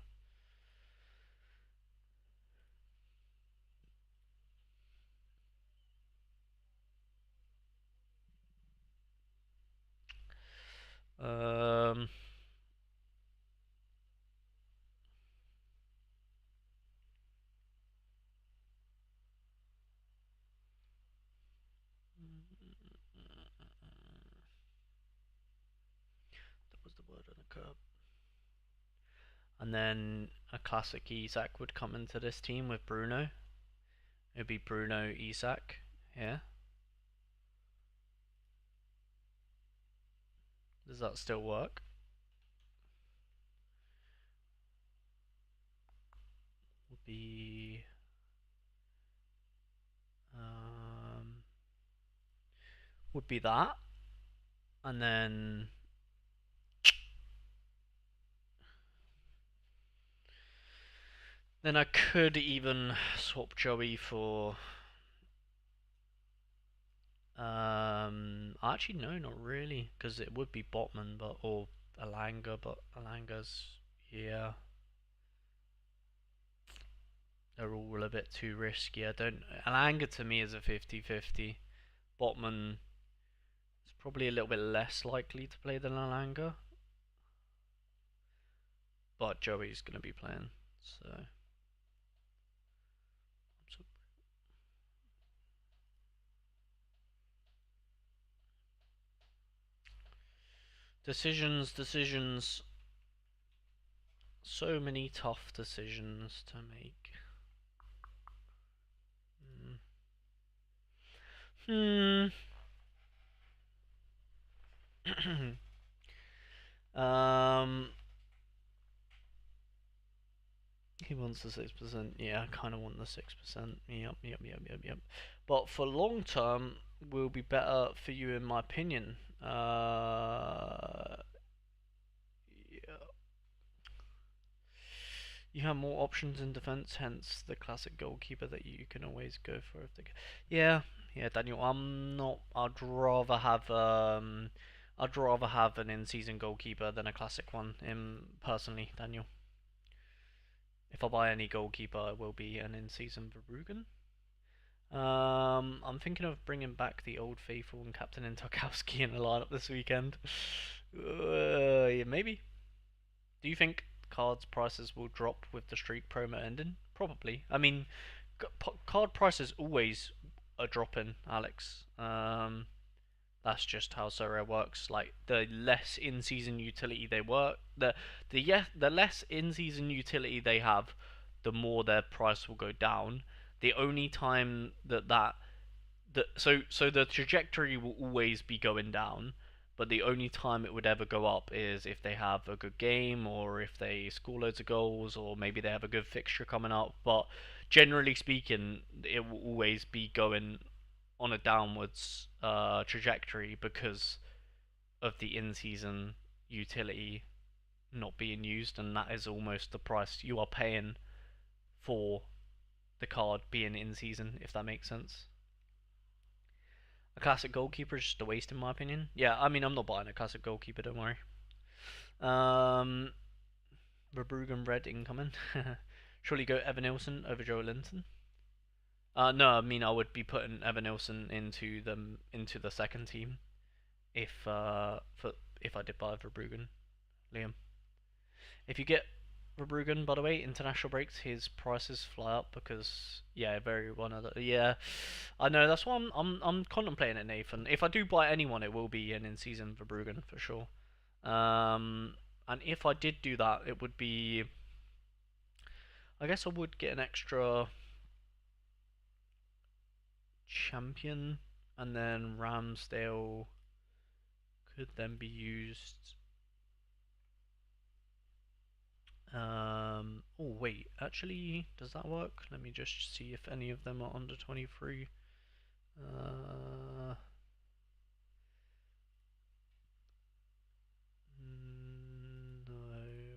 Um, that was the word on the curb. And then a classic Isak would come into this team with Bruno. It would be Bruno Isak. Yeah. Does that still work? Would be um, would be that, and then I could even swap Joey for actually no, not really, because it would be Botman, but or Alanga, but Alanga's yeah, they're all a bit too risky. I don't. Alanga to me is a 50-50. Botman is probably a little bit less likely to play than Alanga, but Joey's gonna be playing, so. Decisions. So many tough decisions to make. Hmm. um. He wants the 6%. Yeah, I kind of want the 6%. Yep. But for long term, will be better for you, in my opinion. Yeah. You have more options in defense, hence the classic goalkeeper that you can always go for if they. Yeah, yeah, Daniel. I'm not. I'd rather have an in-season goalkeeper than a classic one. Personally, Daniel. If I buy any goalkeeper, it will be an in-season Verbruggen. I'm thinking of bringing back the old faithful and Captain Tarkowski in the lineup this weekend. Yeah, maybe. Do you think cards prices will drop with the streak promo ending? Probably. I mean, card prices always are dropping, Alex. That's just how Sorare works. Like the less in-season utility they work, the less in-season utility they have, the more their price will go down. The only time so the trajectory will always be going down, but the only time it would ever go up is if they have a good game or if they score loads of goals or maybe they have a good fixture coming up. But generally speaking, it will always be going on a downwards trajectory because of the in-season utility not being used, and that is almost the price you are paying for the card being in season, if that makes sense. A classic goalkeeper is just a waste, in my opinion. Yeah, I mean, I'm not buying a classic goalkeeper, don't worry. Um, Verbruggen red incoming. Surely go Evan Nilsson over Joe Linton. No, I mean I would be putting Evan Nilsson into the second team if I did buy Verbruggen, Liam. If you get Verbruggen, by the way, international breaks, his prices fly up because yeah, very one of the yeah. I know that's why I'm contemplating it, Nathan. If I do buy anyone, it will be an in-season Verbruggen for sure. And if I did do that, it would be. I guess I would get an extra champion, and then Ramsdale could then be used. Oh wait, actually, does that work? Let me just see if any of them are under 23. Uh, no.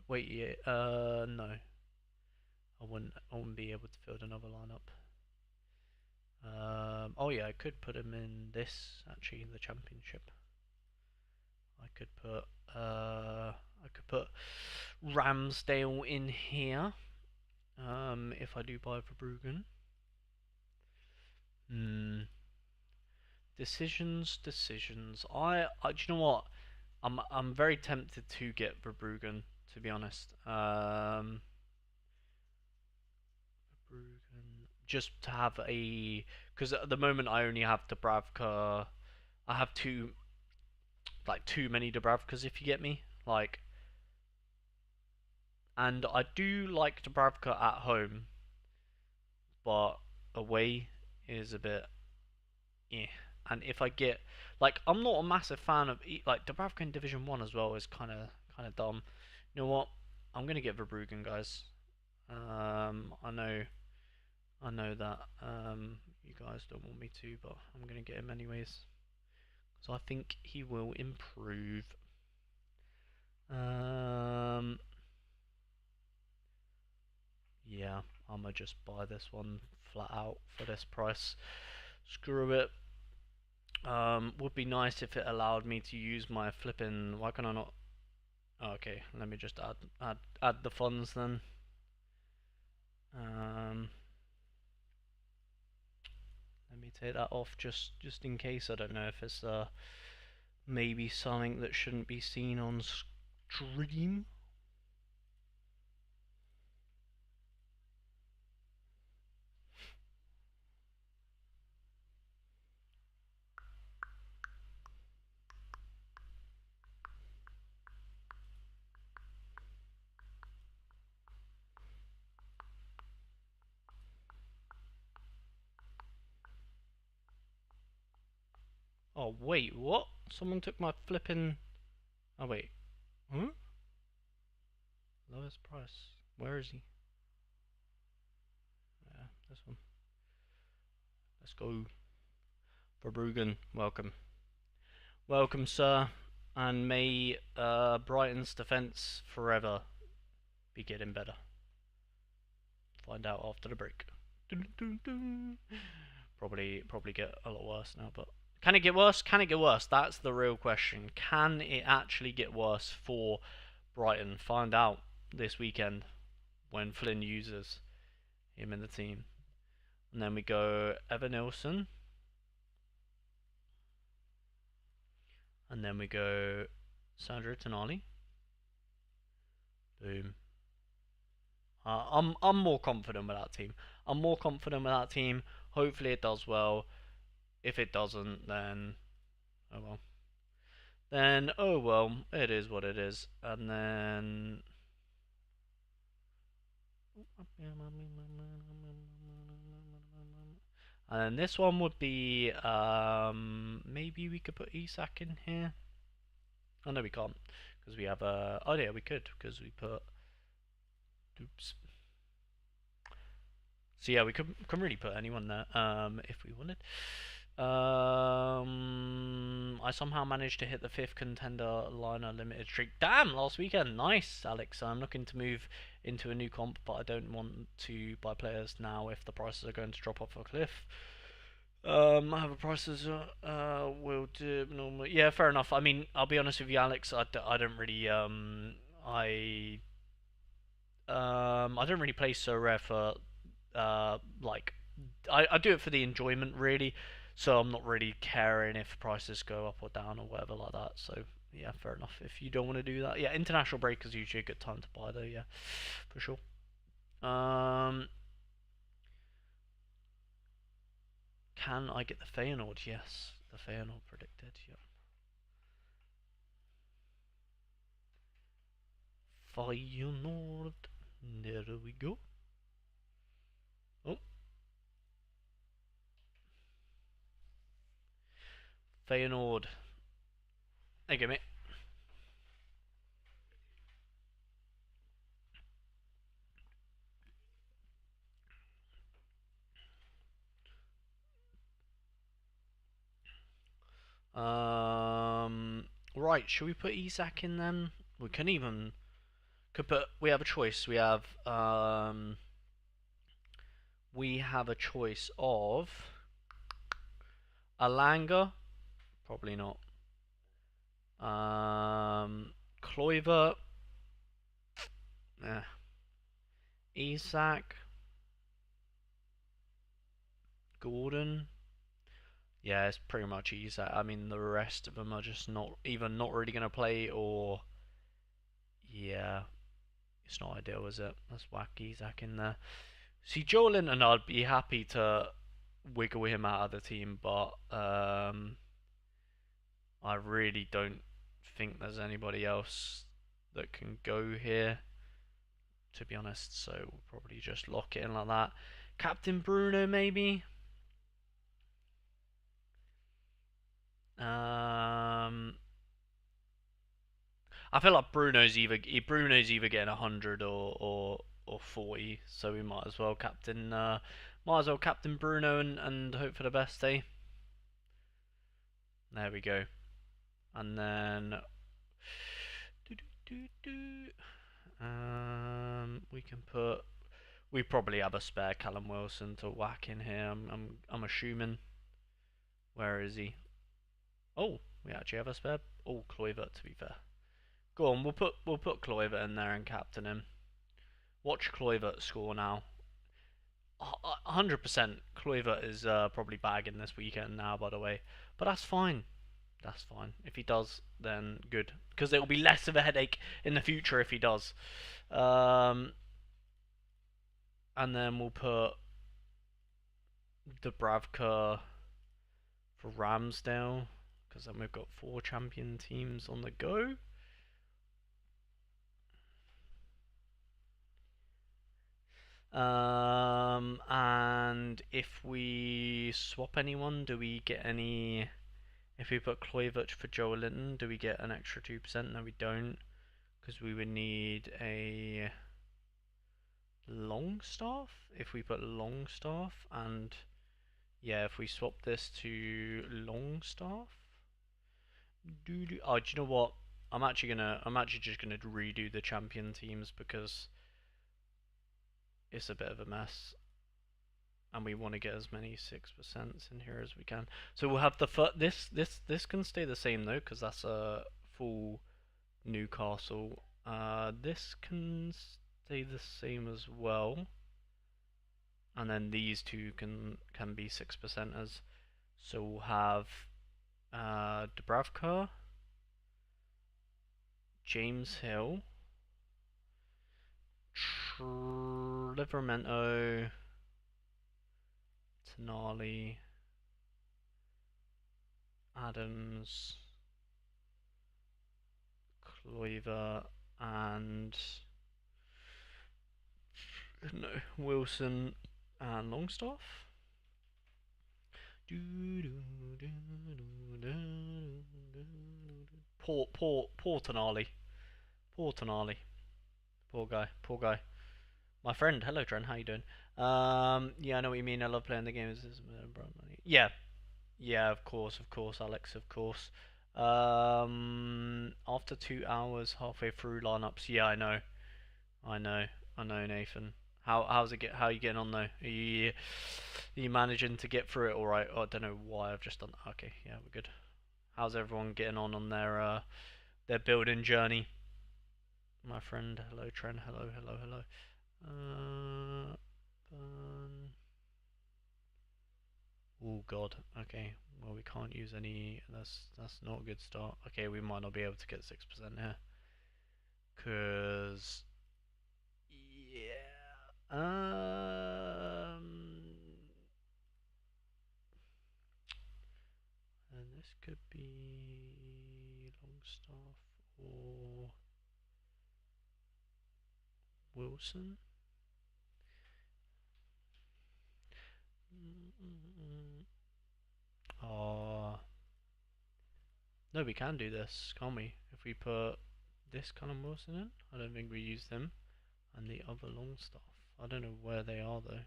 Wait, yeah. No. I wouldn't be able to field another lineup. Oh yeah, I could put him in this actually, the championship. I could put Ramsdale in here. If I do buy Verbruggen. Hmm. Decisions. Do you know what? I'm very tempted to get Verbruggen, to be honest. Verbruggen, just to have because at the moment I only have Dubravka. I have too many Dubravkas, if you get me. And I do like Dubravka at home, but away is a bit, yeah. And if I get, I'm not a massive fan of Dubravka in Division One as well is kind of dumb. You know what? I'm gonna get Verbruggen, guys. I know that you guys don't want me to, but I'm gonna get him anyways because I think he will improve. Um, yeah, I'ma just buy this one flat out for this price. Screw it. Would be nice if it allowed me to use my flipping. Why can I not? Oh, okay, let me just add the funds then. Um, Let me take that off just in case. I don't know if it's maybe something that shouldn't be seen on stream. Oh wait, what? Someone took my flipping. Oh wait, huh? Lowest price. Where is he? Yeah, this one. Let's go. Verbruggen, welcome. Welcome, sir. And may Brighton's defence forever be getting better. Find out after the break. Probably get a lot worse now, but can it get worse? Can it get worse? That's the real question. Can it actually get worse for Brighton? Find out this weekend when Flynn uses him in the team. And then we go Evan Nilsson. And then we go Sandro Tonali. Boom. I'm more confident with that team. I'm more confident with that team. Hopefully it does well. If it doesn't, then oh well. Then oh well, it is what it is. And then this one would be maybe we could put Isak in here. Oh no, we can't because we have a. Oh yeah, we could because we put. Oops. So yeah, we can really put anyone there if we wanted. I somehow managed to hit the 5th contender liner limited streak. Damn, last weekend. Nice, Alex. I'm looking to move into a new comp, but I don't want to buy players now if the prices are going to drop off a cliff. However, prices will do normally. Yeah, fair enough. I mean, I'll be honest with you, Alex. I don't really I don't really play Sorare for like I do it for the enjoyment really, so I'm not really caring if prices go up or down or whatever like that. So yeah, fair enough. If you don't want to do that, yeah, international break is usually a good time to buy though. Yeah, for sure. Can I get the Feyenoord? Yes, the Feyenoord predicted. Yeah. Feyenoord. There we go. Oh, Feyenoord. There you go, mate. Right, should we put Isak in then? We can even could put. We have a choice of Alanga, probably not. Kluivert, eh. Isak, Gordon. Yeah, it's pretty much Isak. I mean, the rest of them are just not really gonna play, or yeah, it's not ideal, is it? Let's whack Isak in there. See, Joel Linton, I'd be happy to wiggle him out of the team, but I really don't think there's anybody else that can go here, to be honest. So we'll probably just lock it in like that. Captain Bruno, maybe. I feel like Bruno's either getting 100 or 40, so we might as well captain Bruno and hope for the best, eh? There we go. And then we probably have a spare Callum Wilson to whack in here. I'm assuming. Where is he? Oh, we actually have a spare. Oh, Kluivert, to be fair. Go on, we'll put Kluivert in there and captain him. Watch Kluivert score now. 100% Kluivert is probably bagging this weekend now, by the way. But that's fine. That's fine. If he does, then good. Because it will be less of a headache in the future if he does. And then we'll put Dubravka for Ramsdale. Because then we've got 4 champion teams on the go. And if we swap anyone, do we get any? If we put Kluivert for Joe Linton, do we get an extra 2%? No, we don't, because we would need a Longstaff. If we put Longstaff, and yeah, if we swap this to Longstaff, oh, do you know what? I'm actually just gonna redo the champion teams because it's a bit of a mess, and we want to get as many 6% in here as we can. So we'll have this can stay the same though, because that's a full Newcastle. This can stay the same as well, and then these two can be 6%ers. So we'll have Dubravka, James Hill, Livramento, Tonali, Adams, Kluivert, and no, Wilson and Longstaff. Poor Tonali. Poor Tonali. Poor guy. My friend, hello Trent, how you doing? Yeah, I know what you mean. I love playing the games. Yeah, yeah, of course, Alex, of course. After 2 hours, halfway through lineups. Yeah, I know, Nathan. How are you getting on though? Are you managing to get through it all right? Oh, I don't know why I've just done. Okay, yeah, we're good. How's everyone getting on their building journey? My friend, hello Trent, hello. Oh God. Okay. Well, we can't use any. That's not a good start. Okay, we might not be able to get 6% here. Cause yeah. And this could be Longstaff or Wilson. Oh. No, we can do this, can't we? If we put this Callum Wilson in, I don't think we use them, and the other Longstaff. I don't know where they are though.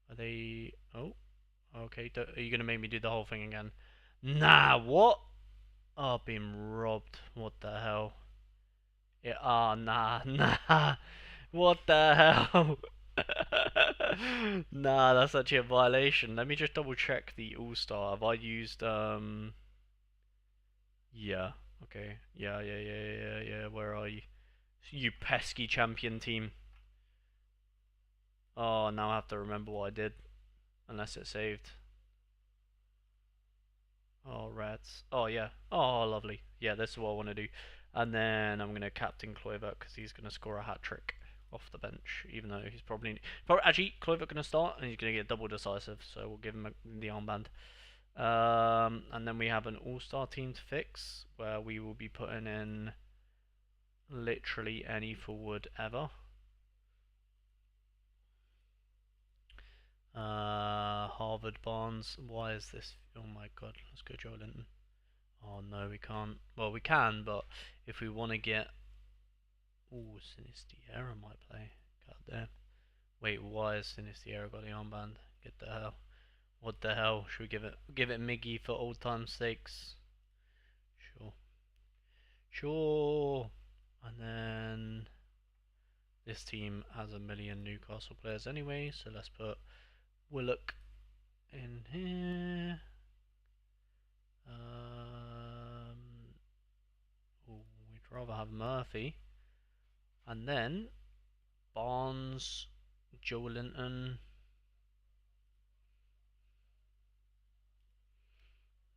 Are they? Oh, okay. Are you gonna make me do the whole thing again? Nah, what? Oh, I've been robbed. What the hell? Yeah, oh, nah, nah. What the hell? Nah, that's actually a violation. Let me just double check the All-Star. Have I used, yeah. Okay. Yeah. Where are you? You pesky champion team. Oh, now I have to remember what I did. Unless it saved. Oh, rats. Oh, yeah. Oh, lovely. Yeah, this is what I want to do. And then I'm going to captain Kluivert because he's going to score a hat trick off the bench, even though he's probably actually, Kluivert going to start and he's going to get double decisive, so we'll give him the armband. And then we have an all-star team to fix where we will be putting in literally any forward ever. Harvard Barnes. Why is this? Oh my god, let's go Joe Linton. Oh no, we can't. Well, we can, but if we want to get. Ooh, Sinisterra might play. God damn. Wait, why has Sinisterra got the armband? Get the hell. What the hell? Should we give it Miggy for old time's sakes? Sure. Sure. And then this team has a million Newcastle players anyway, so let's put Willock in here. We'd rather have Murphy. And then Barnes, Joe Linton.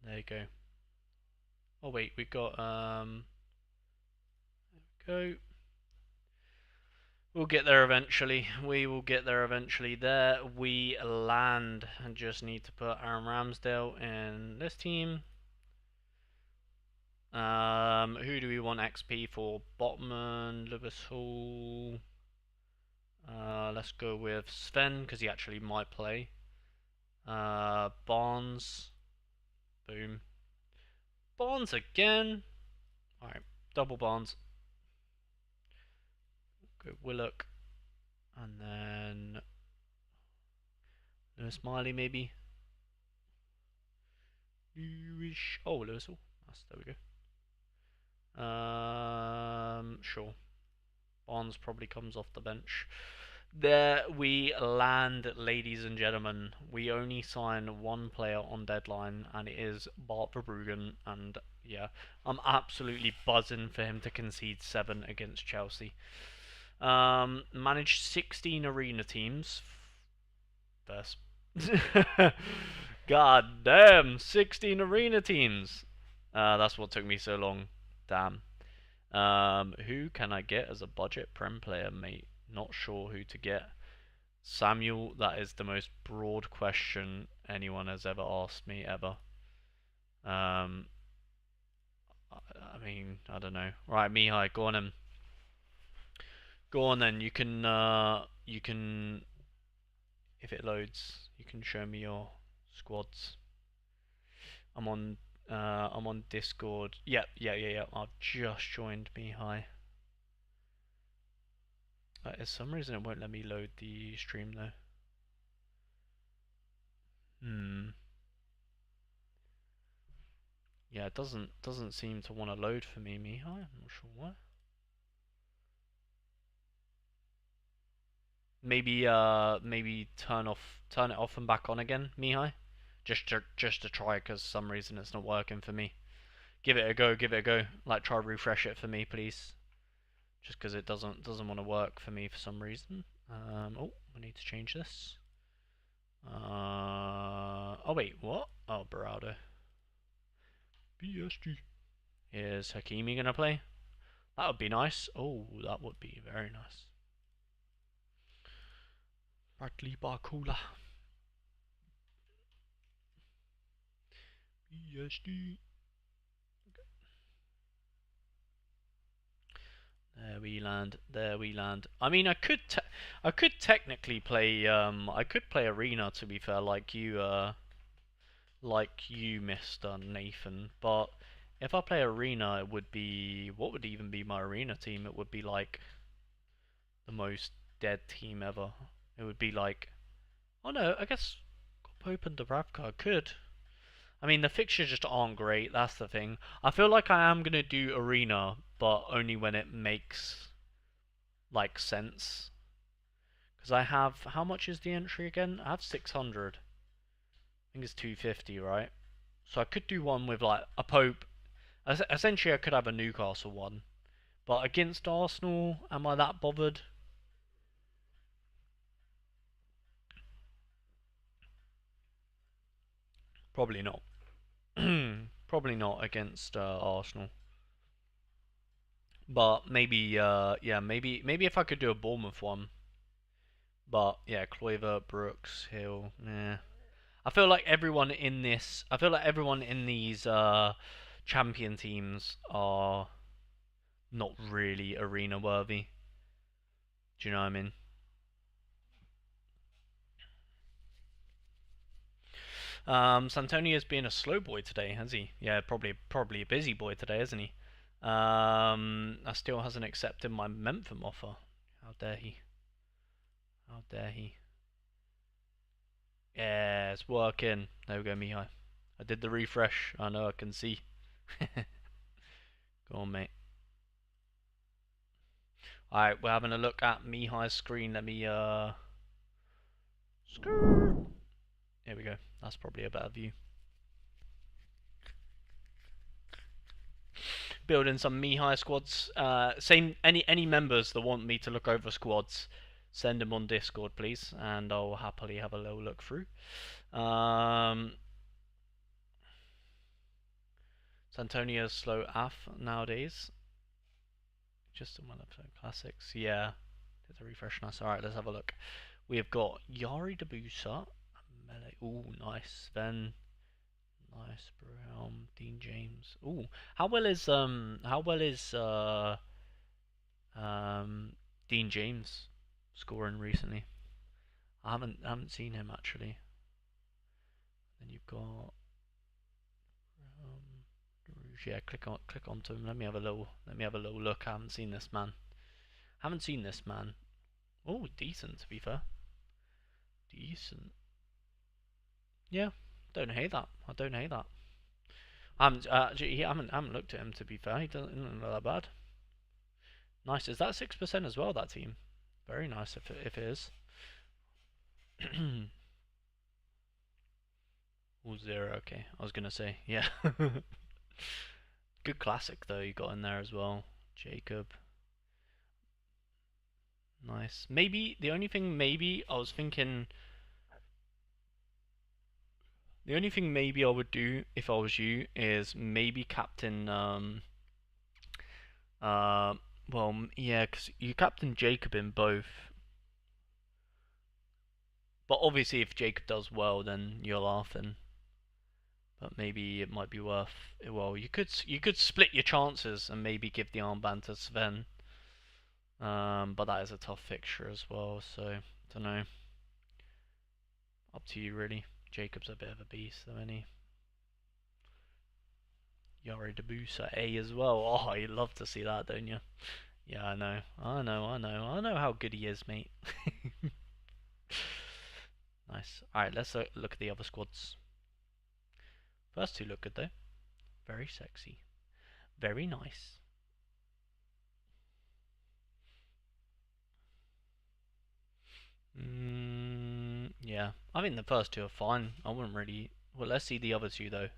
There you go. Oh wait, we got there we go. We'll get there eventually. We will get there eventually. There we land. And just need to put Aaron Ramsdale in this team. Who do we want XP for? Botman, Lewis Hall. Let's go with Sven because he actually might play. Barnes. Boom. Barnes again. Alright, double Barnes. Go Willock. And then Lewis Miley maybe. Lewis. Oh, Lewis. There we go. Sure. Barnes probably comes off the bench. There we land, ladies and gentlemen. We only sign one player on deadline, and it is Bart Verbruggen. And yeah, I'm absolutely buzzing for him to concede 7 against Chelsea. Managed 16 arena teams. First. God damn, 16 arena teams. That's what took me so long. Damn. Who can I get as a budget Prem player, mate? Not sure who to get. Samuel, that is the most broad question anyone has ever asked me, ever. I mean, I don't know. Right, Mihai, go on then. Go on then. You can, if it loads, you can show me your squads. I'm on Discord. Yep, yeah. I've just joined Mihai. For some reason it won't let me load the stream though. Yeah, it doesn't seem to want to load for me, Mihai. I'm not sure why. Maybe turn it off and back on again, Mihai. Just to try, because some reason it's not working for me. Give it a go. Like, try refresh it for me, please. Just because it doesn't want to work for me for some reason. Oh, we need to change this. Oh wait, what? Oh, Beraldo. BSG. Is Hakimi gonna play? That would be nice. Oh, that would be very nice. Bradley Barcola. BSG. There we land. I mean, I could technically play. I could play Arena, to be fair, like you, Mister Nathan. But if I play Arena, it would be, what would even be my Arena team? It would be like the most dead team ever. It would be like, oh no, I guess Pope and Dubravka could. I mean, the fixtures just aren't great. That's the thing. I feel like I am gonna do arena, but only when it makes like sense. Because I have, how much is the entry again? I have 600. I think it's 250, right? So I could do one with like a Pope. Essentially, I could have a Newcastle one. But against Arsenal, am I that bothered? Probably not. Probably not against Arsenal. But maybe, yeah, maybe if I could do a Bournemouth one. But yeah, Kluivert, Brooks, Hill, yeah. I feel like everyone in these champion teams are not really arena worthy. Do you know what I mean? Santonia's been a slow boy today, has he? Yeah, probably a busy boy today, isn't he? I still hasn't accepted my Memphis offer. How dare he? How dare he? Yeah, it's working. There we go, Mihai. I did the refresh. I know I can see. Go on, mate. Alright, we're having a look at Mihai's screen. Let me Skrrr. Here we go. That's probably a better view. Building some Mihai squads. Same any members that want me to look over squads, send them on Discord, please, and I'll happily have a little look through. Santonio's slow AF nowadays. Just one of the classics. Yeah. There's a refresh. Nice. Alright, let's have a look. We have got Yari Debusa. Melee. Ooh, nice. Then nice. Brown. Dean James. Ooh. How well is Dean James scoring recently? I haven't seen him actually. Then you've got yeah, click onto him. Let me have a little look. I haven't seen this man. Haven't seen this man. Oh, decent to be fair. Decent. Yeah, don't hate that. I don't hate that. I haven't looked at him to be fair. He doesn't look that bad. Nice. Is that 6% as well? That team. Very nice if it is. All zero. Okay, I was gonna say yeah. Good classic though you got in there as well. Jacob. Nice. Maybe the only thing maybe I was thinking the only thing maybe I would do if I was you is maybe captain uh well yeah, because you captain Jacob in both. But obviously if Jacob does well then you're laughing. But maybe it might be worth well you could split your chances and maybe give the armband to Sven. But that is a tough fixture as well, so don't know. Up to you really. Jacob's a bit of a beast though, isn't he? Yari Debusa A as well. Oh, you'd love to see that, don't you? Yeah, I know. I know how good he is, mate. Nice. Alright, let's look at the other squads. First two look good though. Very sexy. Very nice. Yeah. I think the first two are fine. I wouldn't really. Well, let's see the other two though.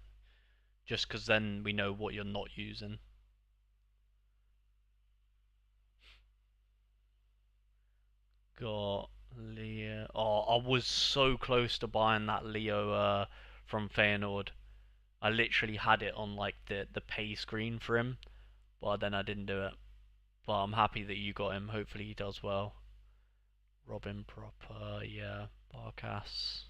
Just because then we know what you're not using. Got Leo. Oh, I was so close to buying that Leo from Feyenoord. I literally had it on like the pay screen for him, but then I didn't do it. But I'm happy that you got him. Hopefully he does well. Robin proper, yeah. Barkas,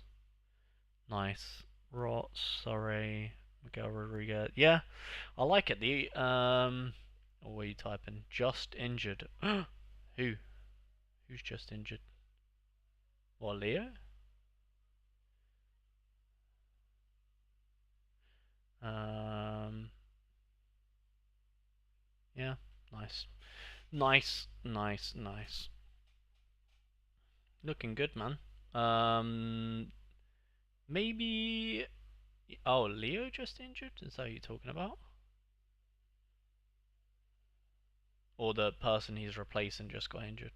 nice. Rot, Sorare, Miguel Rodriguez. Yeah, I like it. What are you typing? Just injured. Who? Who's just injured? What, Leo? Um, yeah, nice. Nice. Looking good, man. Um, maybe. Oh, Leo just injured? Is that what you're talking about? Or the person he's replacing just got injured?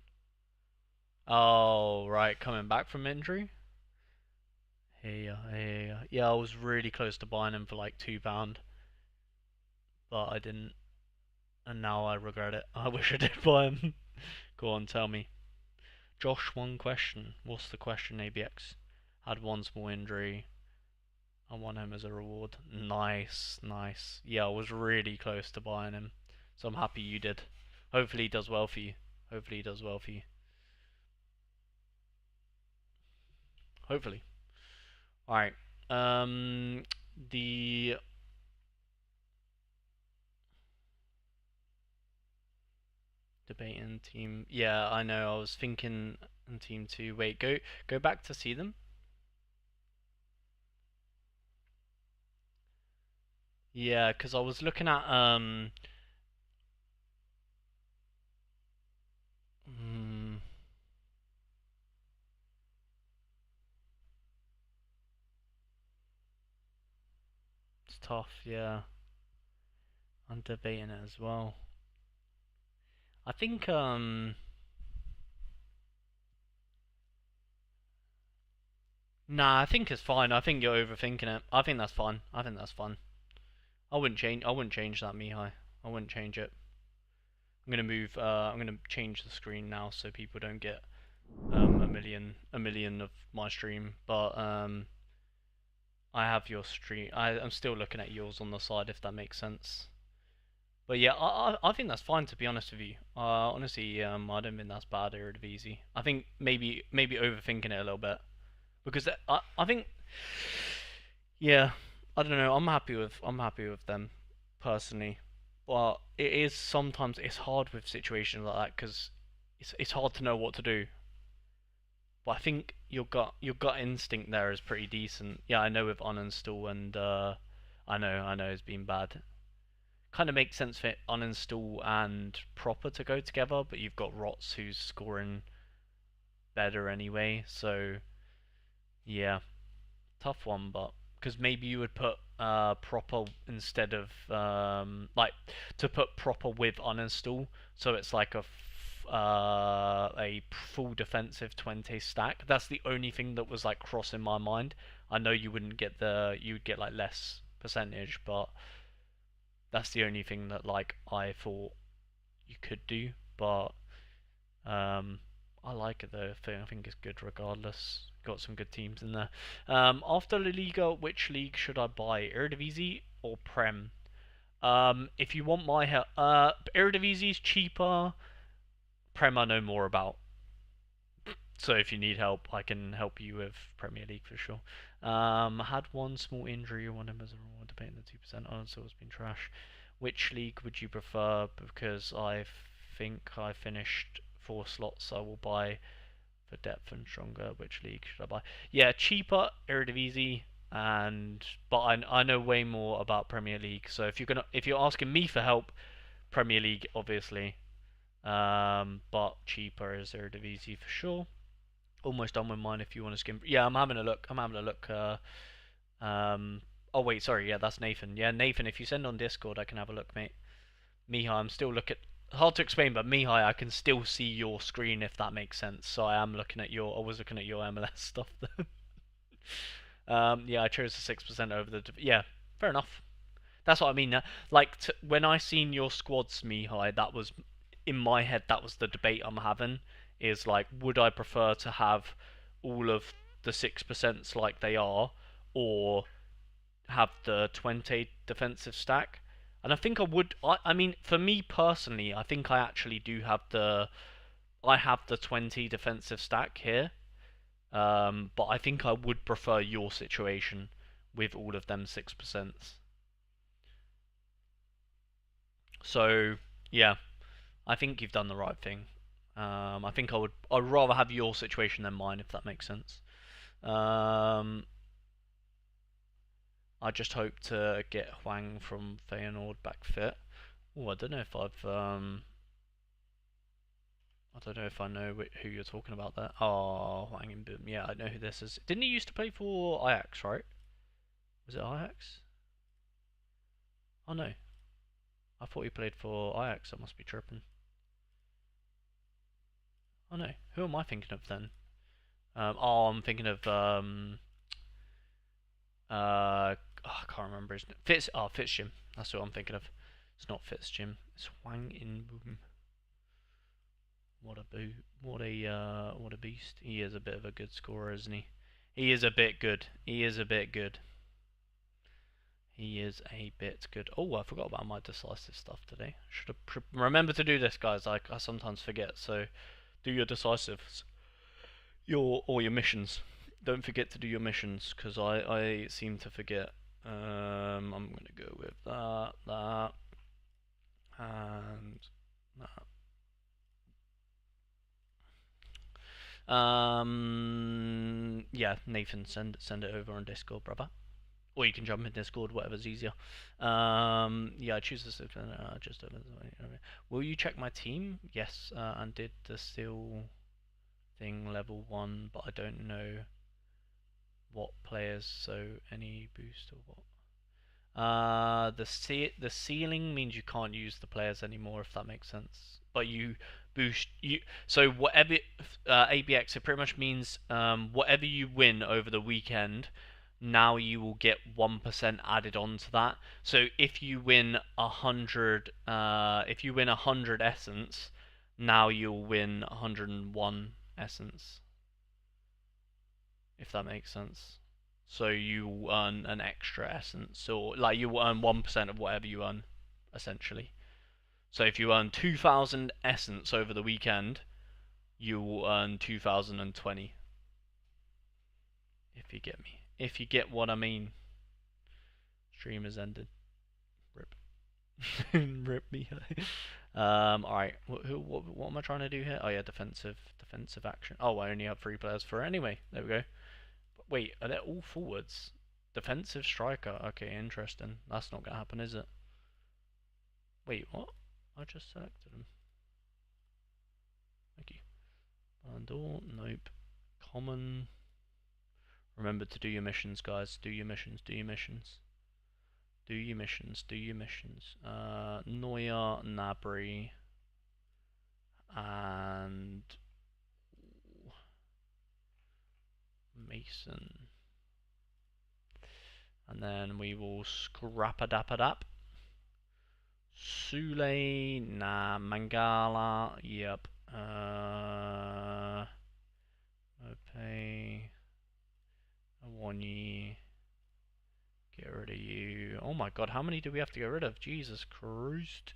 Oh, right, coming back from injury? Yeah, I was really close to buying him for like £2, but I didn't, and now I regret it. I wish I did buy him. Go on, tell me. Josh, one question. What's the question, ABX? Had one small injury. I won him as a reward. Nice, nice. Yeah, I was really close to buying him. So I'm happy you did. Hopefully he does well for you. Hopefully he does well for you. Hopefully. Alright. The debate in team. Yeah, I know. I was thinking in team two. Wait, go back to see them. Yeah, because I was looking at mm, it's tough. Yeah, I'm debating it as well. I think nah, I think it's fine. I think you're overthinking it. I think that's fine. I think that's fine. I wouldn't change that, Mihai. I wouldn't change it. I'm gonna move. I'm gonna change the screen now so people don't get a million of my stream. But I have your stream. I'm still looking at yours on the side if that makes sense. But yeah, I think that's fine to be honest with you. Honestly, I don't think that's bad Eredivisie. I think maybe overthinking it a little bit because I think yeah, I don't know. I'm happy with them personally, but it is sometimes it's hard with situations like that because it's hard to know what to do. But I think your gut instinct there is pretty decent. Yeah, I know with uninstall and I know it's been bad. Kind of makes sense for uninstall and proper to go together, but you've got Rots who's scoring better anyway. So yeah, tough one, but because maybe you would put proper instead of like to put proper with uninstall, so it's like a full defensive 20 stack. That's the only thing that was like crossing my mind. I know you wouldn't get you'd get like less percentage, but that's the only thing that like I thought you could do. But um, I like it though. I think it's good regardless. Got some good teams in there. After La Liga, which league should I buy? Eredivisie or Prem? If you want my help, Eredivisie's cheaper. Prem I know more about. So if you need help, I can help you with Premier League for sure. Had one small injury, one of them as a reward, debating the 2%. Also, it's been trash. Which league would you prefer? Because I think I finished 4 slots. I will buy for depth and stronger. Which league should I buy? Yeah, cheaper Eredivisie, and but I know way more about Premier League. So if you're asking me for help, Premier League obviously. But cheaper is Eredivisie for sure. Almost done with mine if you want to skim. Yeah, I'm having a look. I'm having a look. Oh wait, sorry. Yeah, that's Nathan. Yeah, Nathan. If you send on Discord, I can have a look, mate. Mihai, I'm still looking. Hard to explain, but Mihai, I can still see your screen if that makes sense. So I am looking at your. I was looking at your MLS stuff though. Yeah, I chose the 6% over the. Yeah, fair enough. That's what I mean. Like when I seen your squads, Mihai, that was in my head. That was the debate I'm having. Is like, would I prefer to have all of the 6% like they are, or have the 20 defensive stack? And I think I would. I mean, for me personally, I think I actually do have the. I have the 20 defensive stack here. But I think I would prefer your situation with all of them 6%. So yeah, I think you've done the right thing. I think I'd rather have your situation than mine, if that makes sense. Um, I just hope to get Huang from Feyenoord back fit. Oh, I don't know if I don't know if I know who you're talking about there. Oh, Huang and Boom. Yeah, I know who this is. Didn't he used to play for Ajax, right? Was it Ajax? Oh no, I thought he played for Ajax. I must be tripping. Oh no, who am I thinking of then? I'm thinking of I can't remember his name. Fitzjim. That's what I'm thinking of. It's not Fitzjim. It's Wang In Boom. What a beast. He is a bit of a good scorer, isn't he? He is a bit good. He is a bit good. He is a bit good. Oh, I forgot about my decisive stuff today. Should have remember to do this, guys. I sometimes forget. So do your decisives, your missions. Don't forget to do your missions, because I seem to forget. I'm gonna go with that, and that. Yeah, Nathan, send it over on Discord, brother. Or you can jump in Discord, whatever's easier. Yeah, I choose this. Just will you check my team? Yes, and did the steel thing level 1, but I don't know what players, so any boost or what. The ceiling means you can't use the players anymore, if that makes sense. But you boost you. So whatever ABX, it pretty much means whatever you win over the weekend, now you will get 1% added onto that. So if you win 100, if you win 100 essence, now you'll win 101 essence, if that makes sense. So you earn an extra essence, or like you earn 1% of whatever you earn, essentially. So if you earn 2,000 essence over the weekend, you will earn 2,020. If you get me. If you get what I mean. Stream has ended. Rip. Rip me. Alright. What am I trying to do here? Oh yeah, defensive action. Oh, I only have 3 players for it anyway. There we go. Wait, are they all forwards? Defensive striker. Okay, interesting. That's not gonna happen, is it? Wait, what? I just selected him. Thank you. Bundle. Nope. Common. Remember to do your missions, guys. Do your missions. Do your missions. Do your missions. Do your missions. Neuer, Nabry, and Mason. And then we will scrap-a-dap-a-dap. Sule, nah, Mangala, yep. Opay, Awonyi, get rid of you. Oh my god, how many do we have to get rid of? Jesus Christ.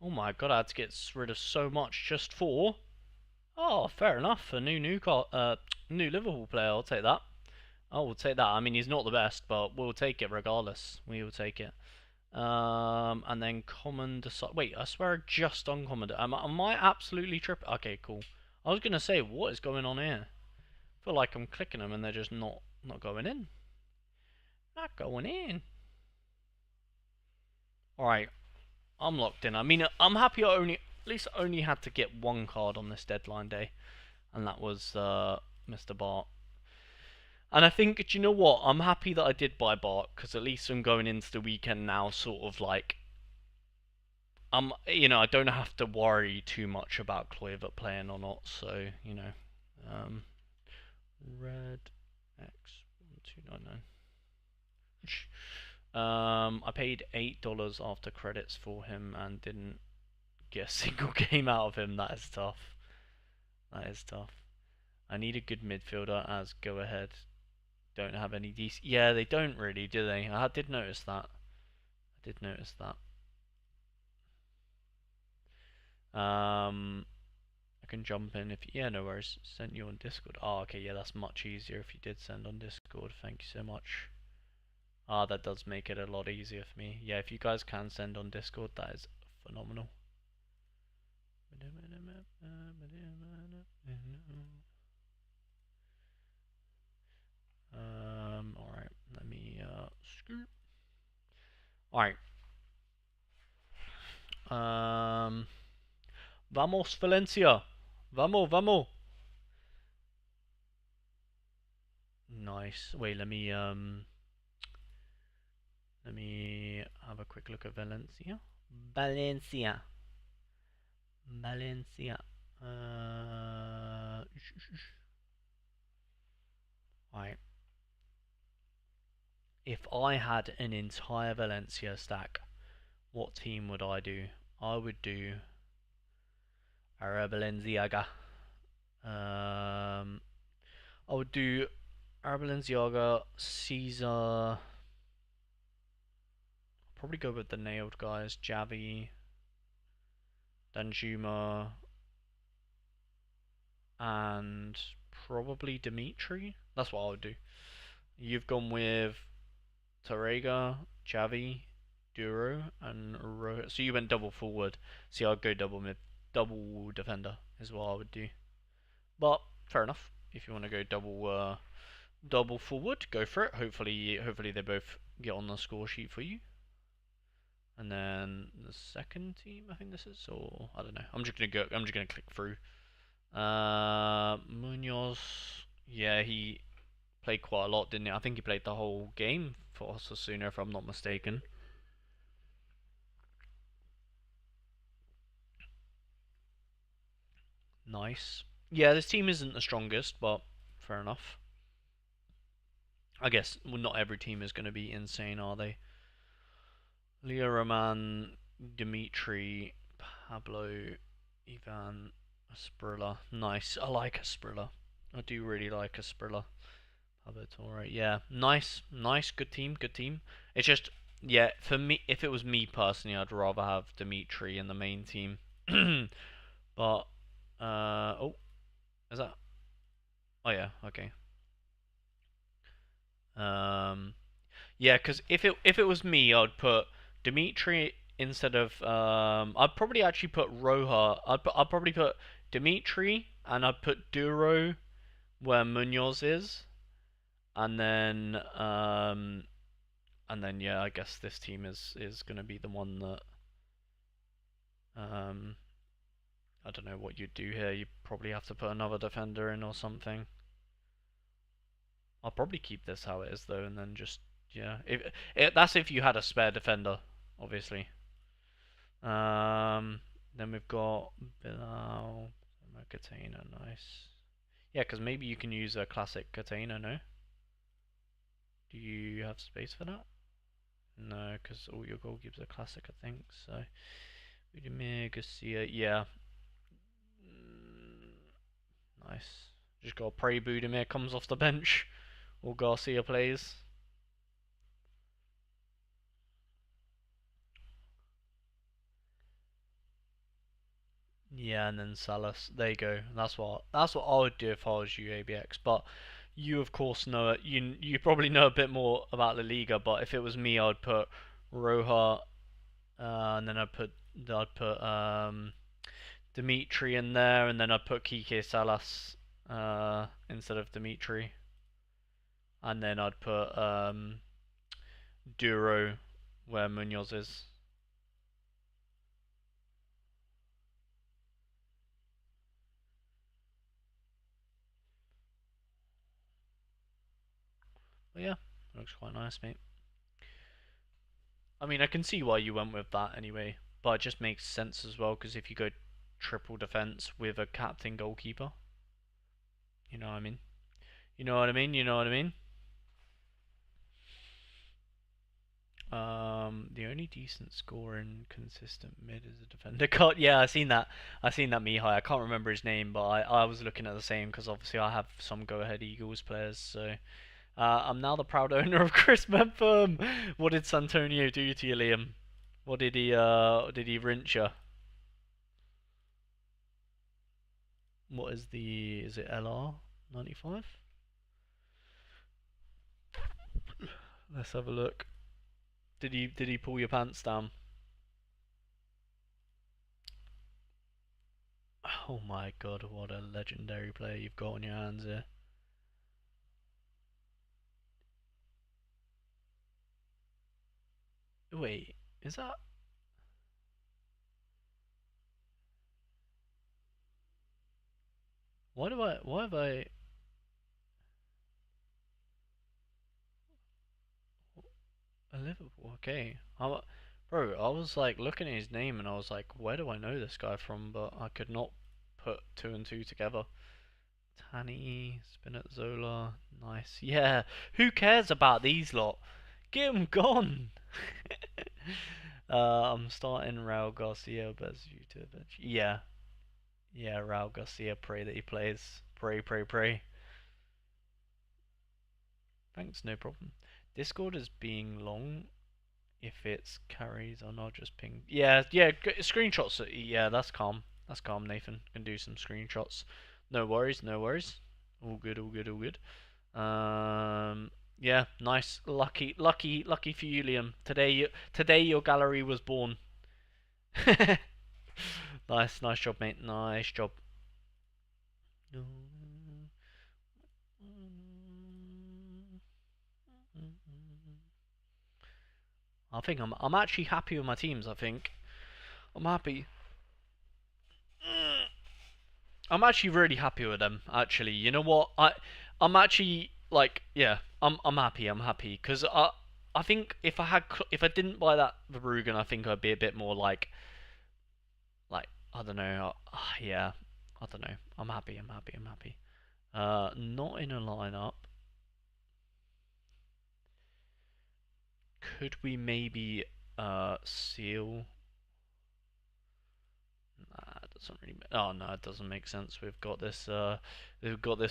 Oh my god, I had to get rid of so much just for... Oh, fair enough. A new Liverpool player. I'll take that. I will take that. I mean, he's not the best, but we'll take it regardless. We will take it. And then common decide. Wait, I swear I just uncommon. Am I absolutely tripping? Okay, cool. I was gonna say, what is going on here? I feel like I'm clicking them and they're just not going in. Not going in. All right, I'm locked in. I mean, I'm happy I at least only had to get 1 card on this deadline day, and that was Mr. Bart. And I think, do you know what? I'm happy that I did buy Bart, because at least I'm going into the weekend now sort of like, I don't have to worry too much about Kluivert playing or not, so, Red X1299. I paid $8 after credits for him and didn't get a single game out of him. That is tough. That is tough. I need a good midfielder, as go ahead. Don't have any decent. Yeah, they don't really, do they? I did notice that. I did notice that. I can jump in if yeah, no worries. Send you on Discord. Oh, okay, yeah, that's much easier if you did send on Discord. Thank you so much. Ah, that does make it a lot easier for me. Yeah, if you guys can send on Discord, that is phenomenal. Alright, let me scoop. Alright. Vamos, Valencia. Vamos, vamos. Nice. Wait, let me have a quick look at Valencia. Valencia. Valencia. Uh, right. If I had an entire Valencia stack, what team would I do? I would do Balenciaga. I would do Balenciaga, Caesar. Probably go with the nailed guys: Javi, Danjuma, and probably Dimitri. That's what I would do. You've gone with Tarega, Javi, Duro, and Rohit. So you went double forward. See, I'd go double mid, double defender is what I would do. But fair enough. If you want to go double forward, go for it. Hopefully they both get on the score sheet for you. And then the second team, I think this is, or I don't know. I'm just gonna click through. Munoz. Yeah, he played quite a lot, didn't he? I think he played the whole game for Osasuna, if I'm not mistaken. Nice. Yeah, this team isn't the strongest, but fair enough. I guess well, not every team is going to be insane, are they? Leo Roman, Dimitri, Pablo, Ivan, Asprilla. Nice. I like Asprilla. I do really like Asprilla. Pablo Torre. Yeah, nice, good team, good team. It's just, yeah, for me, if it was me personally, I'd rather have Dimitri in the main team. But, oh, is that? Oh yeah, okay. Um, yeah, because if it was me, I'd put Dimitri instead of I'd probably actually put Roja. I'd probably put Dimitri and I'd put Duro where Munoz is, and then yeah, I guess this team is gonna be the one that um I don't know what you'd do here. You probably have to put another defender in or something. I'll probably keep this how it is though, and then just yeah, that's if you had a spare defender, obviously. Then we've got Bilal, Catena, nice. Yeah, because maybe you can use a classic Catena, no? Do you have space for that? No, because all your goalkeepers are classic, I think. So, Budimir, Garcia, yeah. Nice. Just gotta pray Budimir comes off the bench, or Garcia plays. Yeah, and then Salas. There you go. That's what I would do if I was you, ABX. But you, of course, know it. You probably know a bit more about La Liga. But if it was me, I'd put Roja, and then I'd put Dimitri in there, and then I'd put Kike Salas instead of Dimitri, and then I'd put Duro where Munoz is. But yeah, looks quite nice, mate. I mean, I can see why you went with that anyway, but it just makes sense as well because if you go triple defense with a captain goalkeeper, you know what I mean? You know what I mean? You know what I mean? The only decent scorer in consistent mid is a defender. God, yeah, I seen that. I seen that Mihai. I can't remember his name, but I was looking at the same because obviously I have some go ahead Eagles players. So I'm now the proud owner of Chris Bentham. What did Santonio do to you, Liam? What did he rinse you? What is it LR 95? Let's have a look. Did he pull your pants down? Oh my god, what a legendary player you've got on your hands here. Wait, is that why have I a Liverpool? Okay, bro, I was like looking at his name and I was like, where do I know this guy from? But I could not put two and two together. Tani, Spinazzola, nice. Yeah, who cares about these lot? Get 'em gone. I'm starting Raul Garcia, but as you to bench. Yeah, yeah, Raul Garcia. Pray that he plays. Pray, pray, pray. Thanks, no problem. Discord is being long. If it's carries or not, just ping. Yeah, yeah. Screenshots. Yeah, that's calm. That's calm, Nathan. Can do some screenshots. No worries, no worries. All good, all good, all good. Yeah, nice, lucky, lucky, lucky for you, Liam. Today your gallery was born. Nice, nice job, mate. Nice job. I think I'm actually happy with my teams. I think I'm happy. I'm actually really happy with them. Actually, you know what? I'm actually like, yeah, I'm happy. I'm happy because I think if I didn't buy that Verrugan, I think I'd be a bit more like I don't know. Yeah, I don't know. I'm happy. I'm happy. I'm happy. Not in a lineup. Could we maybe seal? Nah, it doesn't really. Oh no, it doesn't make sense. We've got this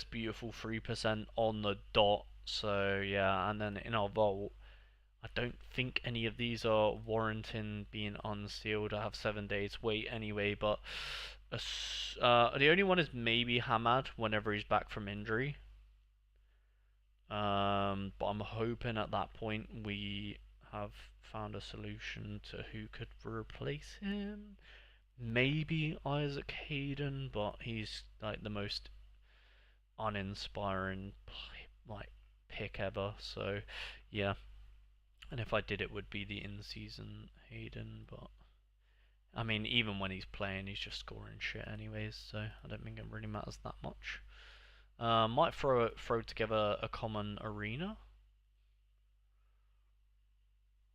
beautiful 3% on the dot. So yeah, and then in our vault, I don't think any of these are warranting being unsealed. I have 7 days wait anyway, but the only one is maybe Hamad whenever he's back from injury. But I'm hoping at that point we have found a solution to who could replace him. Maybe Isaac Hayden, but he's like the most uninspiring like pick ever. So yeah, and if I did, it would be the in-season Hayden. But I mean, even when he's playing, he's just scoring shit anyways. So I don't think it really matters that much. Might throw together a common arena.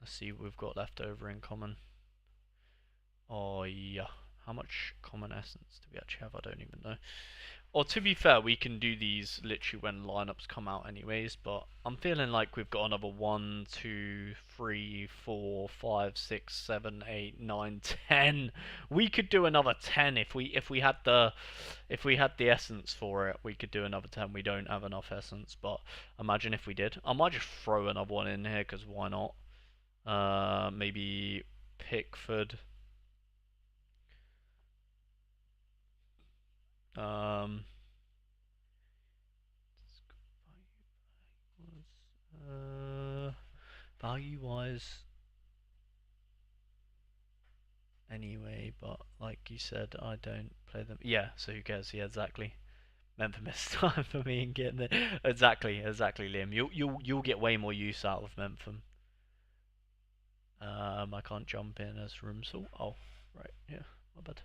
Let's see what we've got left over in common. Oh yeah, how much common essence do we actually have? I don't even know. Or to be fair, we can do these literally when lineups come out anyways, but I'm feeling like we've got another 1, 2, 3, 4, 5, 6, 7, 8, 9, 10. We could do another 10 if we had the essence for it, we could do another 10. We don't have enough essence, but imagine if we did. I might just throw another one in here because why not? Maybe Pickford. Um, value wise, anyway, but like you said, I don't play them. Yeah, so who cares? Yeah, exactly. Memphis time for me and getting it. Exactly, exactly, Liam. You'll get way more use out of Memphis. I can't jump in as Rumsel. Oh, right, yeah, my bad.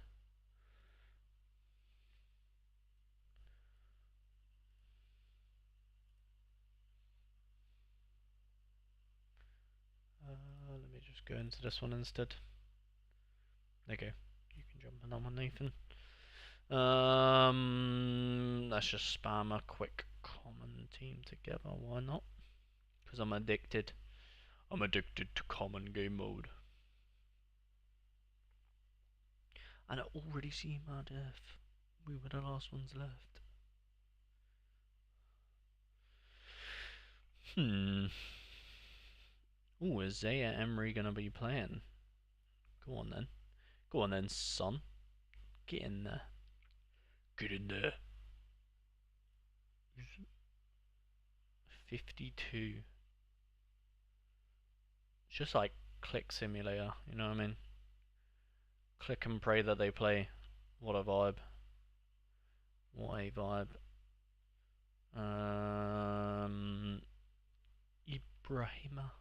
Let me just go into this one instead. Okay, you can jump in that one, Nathan. Let's just spam a quick common team together. Why not? Because I'm addicted. I'm addicted to common game mode. And I already see my death. We were the last ones left. Hmm. Ooh, is Zaya Emery gonna be playing? Go on then. Go on then, son. Get in there. Get in there. 52. It's just like Click Simulator, you know what I mean? Click and pray that they play. What a vibe. What a vibe. Ibrahima.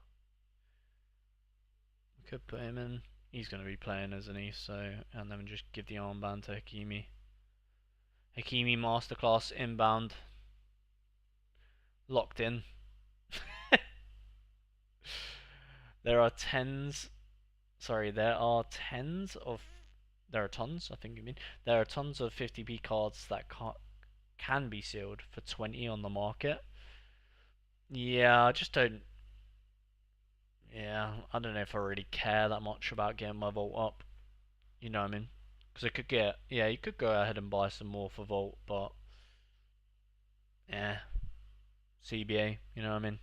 We could put him in. He's going to be playing, isn't he? So, and then just give the armband to Hakimi. Hakimi Masterclass inbound. Locked in. There are tens. Sorry, there are tens of. There are tons, I think you mean. There are tons of 50p cards that can be sealed for 20 on the market. Yeah, I just don't. Yeah, I don't know if I really care that much about getting my vault up. You know what I mean? Because I could get. Yeah, you could go ahead and buy some more for vault, but. Yeah, CBA, you know what I mean?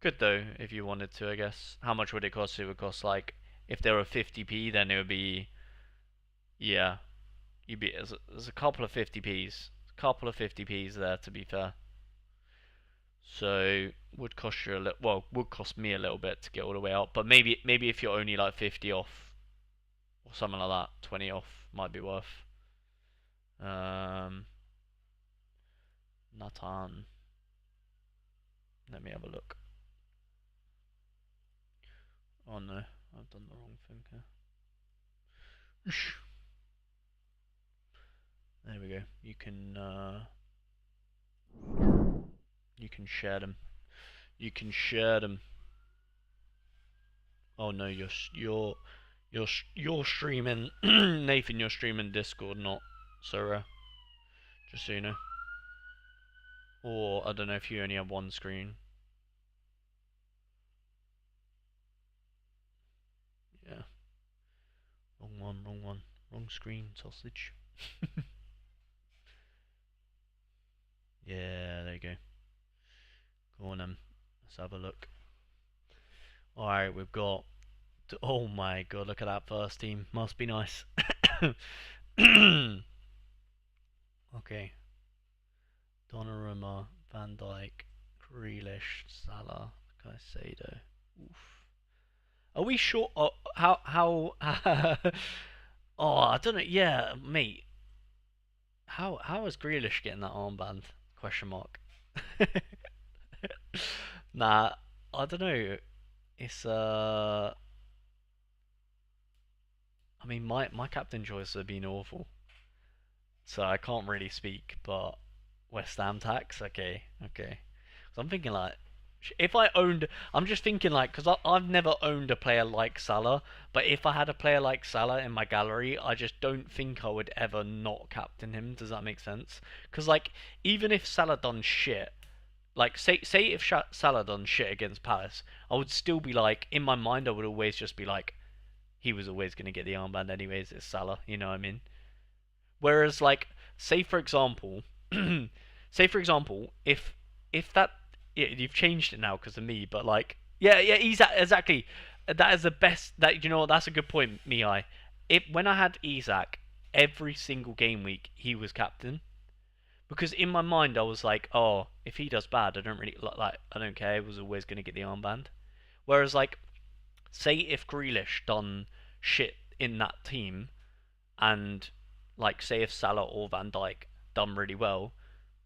Could though, if you wanted to, I guess. How much would it cost? It would cost like. If there were 50p, then it would be. Yeah, you'd be. There's a couple of 50p's. A couple of 50p's there, to be fair. So would cost you a little. Well, would cost me a little bit to get all the way up. But maybe if you're only like 50 off or something like that, 20 off might be worth. Um, Natan. Let me have a look. Oh no, I've done the wrong thing here. There we go. You can share them. You can share them. Oh no, you're streaming Nathan. You're streaming Discord, not Sorare. Just so you know. Or I don't know if you only have one screen. Yeah. Wrong one. Wrong one. Wrong screen. Sausage. Yeah. There you go. Go on then. Let's have a look. All right, we've got. Oh my god! Look at that first team. Must be nice. Okay. Donnarumma, Van Dijk, Grealish, Salah, Caicedo. Oof. Are we sure? Oh, how? Oh, I don't know. Yeah, mate. How is Grealish getting that armband? Question mark. Nah, I don't know. It's I mean, my captain choices have been awful, so I can't really speak. But West Ham tax, okay, okay. So I'm thinking like, if I owned, I'm just thinking like, because I've never owned a player like Salah, but if I had a player like Salah in my gallery, I just don't think I would ever not captain him. Does that make sense? Because like, even if Salah done shit, like say if Salah done shit against Palace, I would still be like, in my mind, I would always just be like, he was always gonna get the armband anyways. It's Salah, you know what I mean? Whereas like, say for example, say for example, if that yeah, you've changed it now because of me, but like yeah, exactly. That is the best. That you know that's a good point, Mihai. If when I had Isak, every single game week he was captain because in my mind I was like, oh, if he does bad, I don't really like. I don't care. He was always going to get the armband. Whereas like, say if Grealish done shit in that team, and like say if Salah or Van Dijk done really well,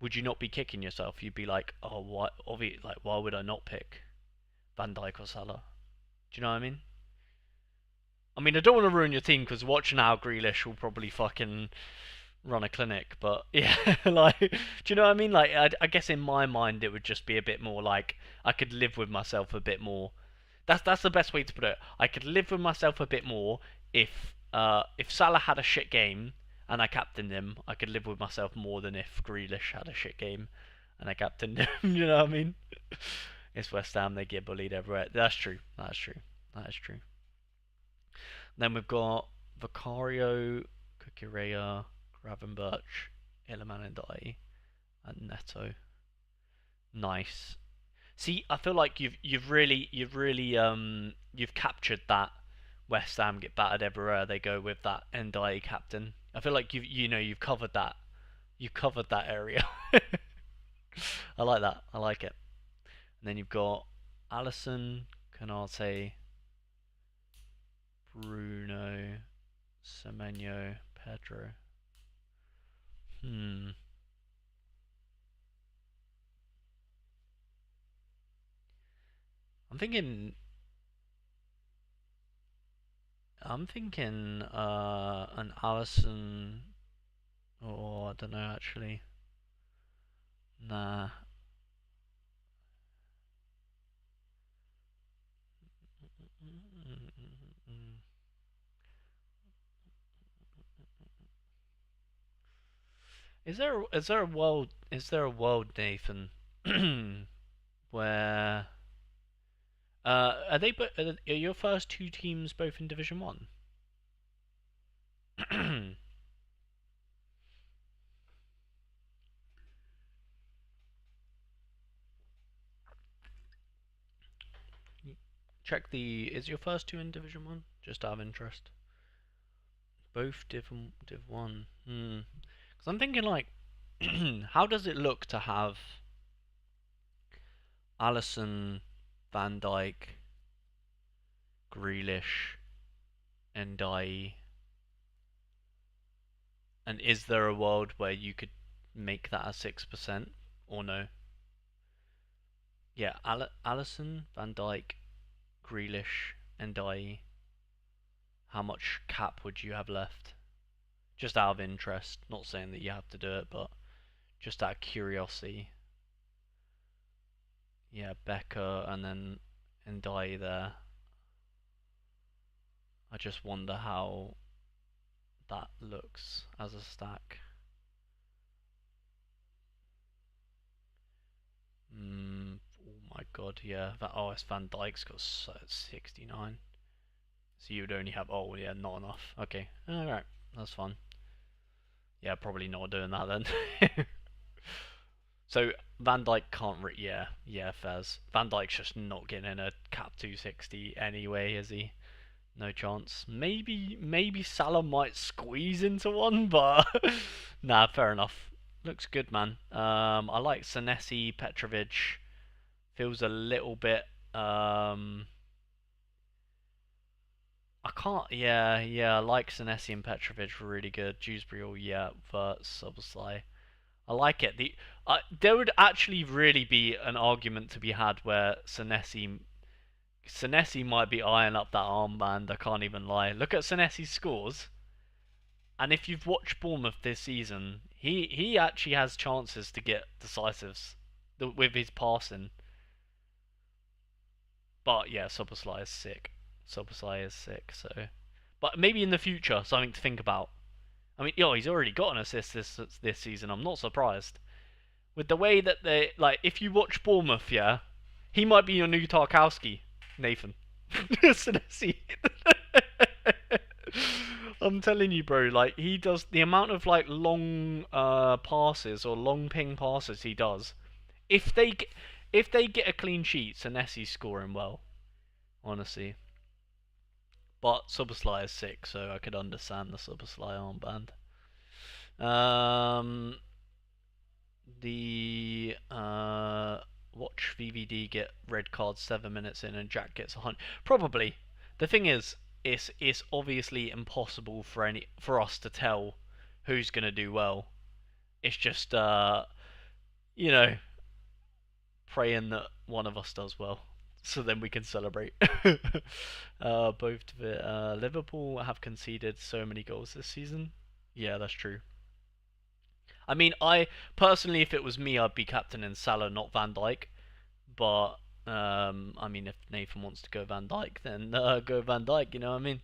would you not be kicking yourself? You'd be like, oh, what? Like, why would I not pick Van Dijk or Salah? Do you know what I mean? I mean, I don't want to ruin your team because watching how Grealish will probably fucking run a clinic, but yeah, like, do you know what I mean? Like, I guess in my mind it would just be a bit more like I could live with myself a bit more. That's the best way to put it. I could live with myself a bit more if Salah had a shit game and I captained him. I could live with myself more than if Grealish had a shit game and I captained him. You know what I mean? It's West Ham. They get bullied everywhere. That's true. That's true. That is true. Then we've got Vicario, Kukureya, Gravenberch, Iliman and Neto. Nice. See, I feel like you've captured that West Ham get battered everywhere they go with that Ndiaye captain. I feel like you've covered that. You've covered that area. I like that. I like it. And then you've got Allison, Canate, Bruno, Semenyo, Pedro. Hmm. I'm thinking. I'm thinking. An Allison. Oh, I don't know actually. Nah. Is there a world, Nathan, where are they are your first two teams both in Division One? Check the. Is your first two in Division One? Just out of interest. Both Div One. Because I'm thinking like, how does it look to have Allison, Van Dyke, Grealish, and Dye? And is there a world where you could make that a 6% or no? Yeah, Allison, Van Dyke, Grealish, and Dye. How much cap would you have left? Just out of interest. Not saying that you have to do it, but just out of curiosity. Yeah, Becker and then Ndai there. I just wonder how that looks as a stack. Oh my god, yeah. It's Van Dijk's got 69. So you would only have. Oh, yeah, not enough. Okay, alright, that's fine. Yeah, probably not doing that then. So Van Dijk can't. Yeah, Fez. Van Dijk's just not getting in a cap 260 anyway, is he? No chance. Maybe Salah might squeeze into one, but nah, fair enough. Looks good, man. I like Senesi, Petrovic. Feels a little bit. I can't. Yeah. I like Senesi and Petrovic really good. Dewsbury, yeah. Verts, obviously. I like it. There would actually really be an argument to be had where Senesi might be eyeing up that armband. I can't even lie. Look at Senesi's scores, and if you've watched Bournemouth this season, he actually has chances to get decisives with his passing. But yeah, Soboslai is sick. Soboslai is sick. So, but maybe in the future, something to think about. I mean, he's already got an assist this season. I'm not surprised with the way that they like. If you watch Bournemouth, yeah, he might be your new Tarkowski, Nathan. Senesi. I'm telling you, bro. Like he does the amount of like long passes or long ping passes he does. If they get, if they get a clean sheet, Senesi's scoring well. Honestly, but Subslai is sick, so I could understand the Subslai armband. Um, the watch VVD get red card 7 minutes in and Jack gets a hunt. Probably. The thing is, it's obviously impossible for us to tell who's gonna do well. It's just you know praying that one of us does well, so then we can celebrate. Both Liverpool have conceded so many goals this season. Yeah, that's true. I mean, I personally, if it was me, I'd be captain in Salah, not Van Dijk. But I mean, if Nathan wants to go Van Dijk, then go Van Dijk. You know what I mean?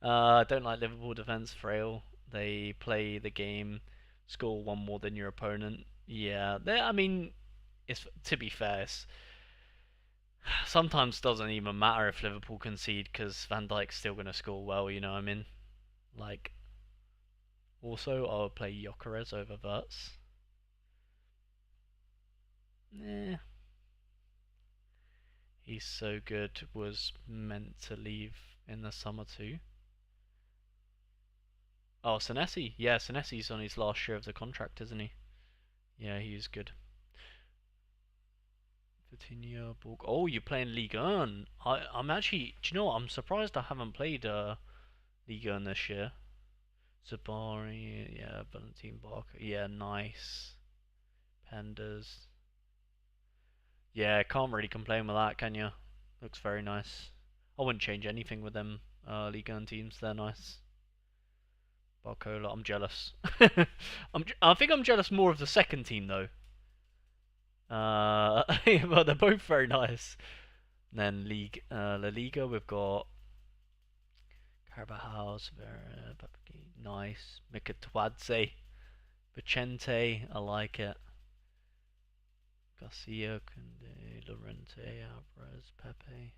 I don't like Liverpool defense frail. They play the game, score one more than your opponent. Yeah, I mean, it's to be fair, sometimes doesn't even matter if Liverpool concede because Van Dijk's still gonna score well. You know what I mean? Like, also, I would play Jokeres over Verts. Eh, he's so good. Was meant to leave in the summer too. Oh, Senesi. Yeah, Senesi's on his last year of the contract, isn't he? Yeah, he's good. Vitinha, Borg. Oh, you're playing Ligue 1. I'm actually. Do you know what? I'm surprised I haven't played Ligue 1 this year. Zabari, yeah, Valentin Barker. Yeah, nice. Penders. Yeah, can't really complain with that, can you? Looks very nice. I wouldn't change anything with them Ligue 1 teams. They're nice. Barcola, I'm jealous. I think I'm jealous more of the second team though. But they're both very nice. And then La Liga, we've got Carvajal, Severa, nice. Mikatwadze, Vicente, I like it. Garcia, Kunde, Lorente, Alvarez, Pepe.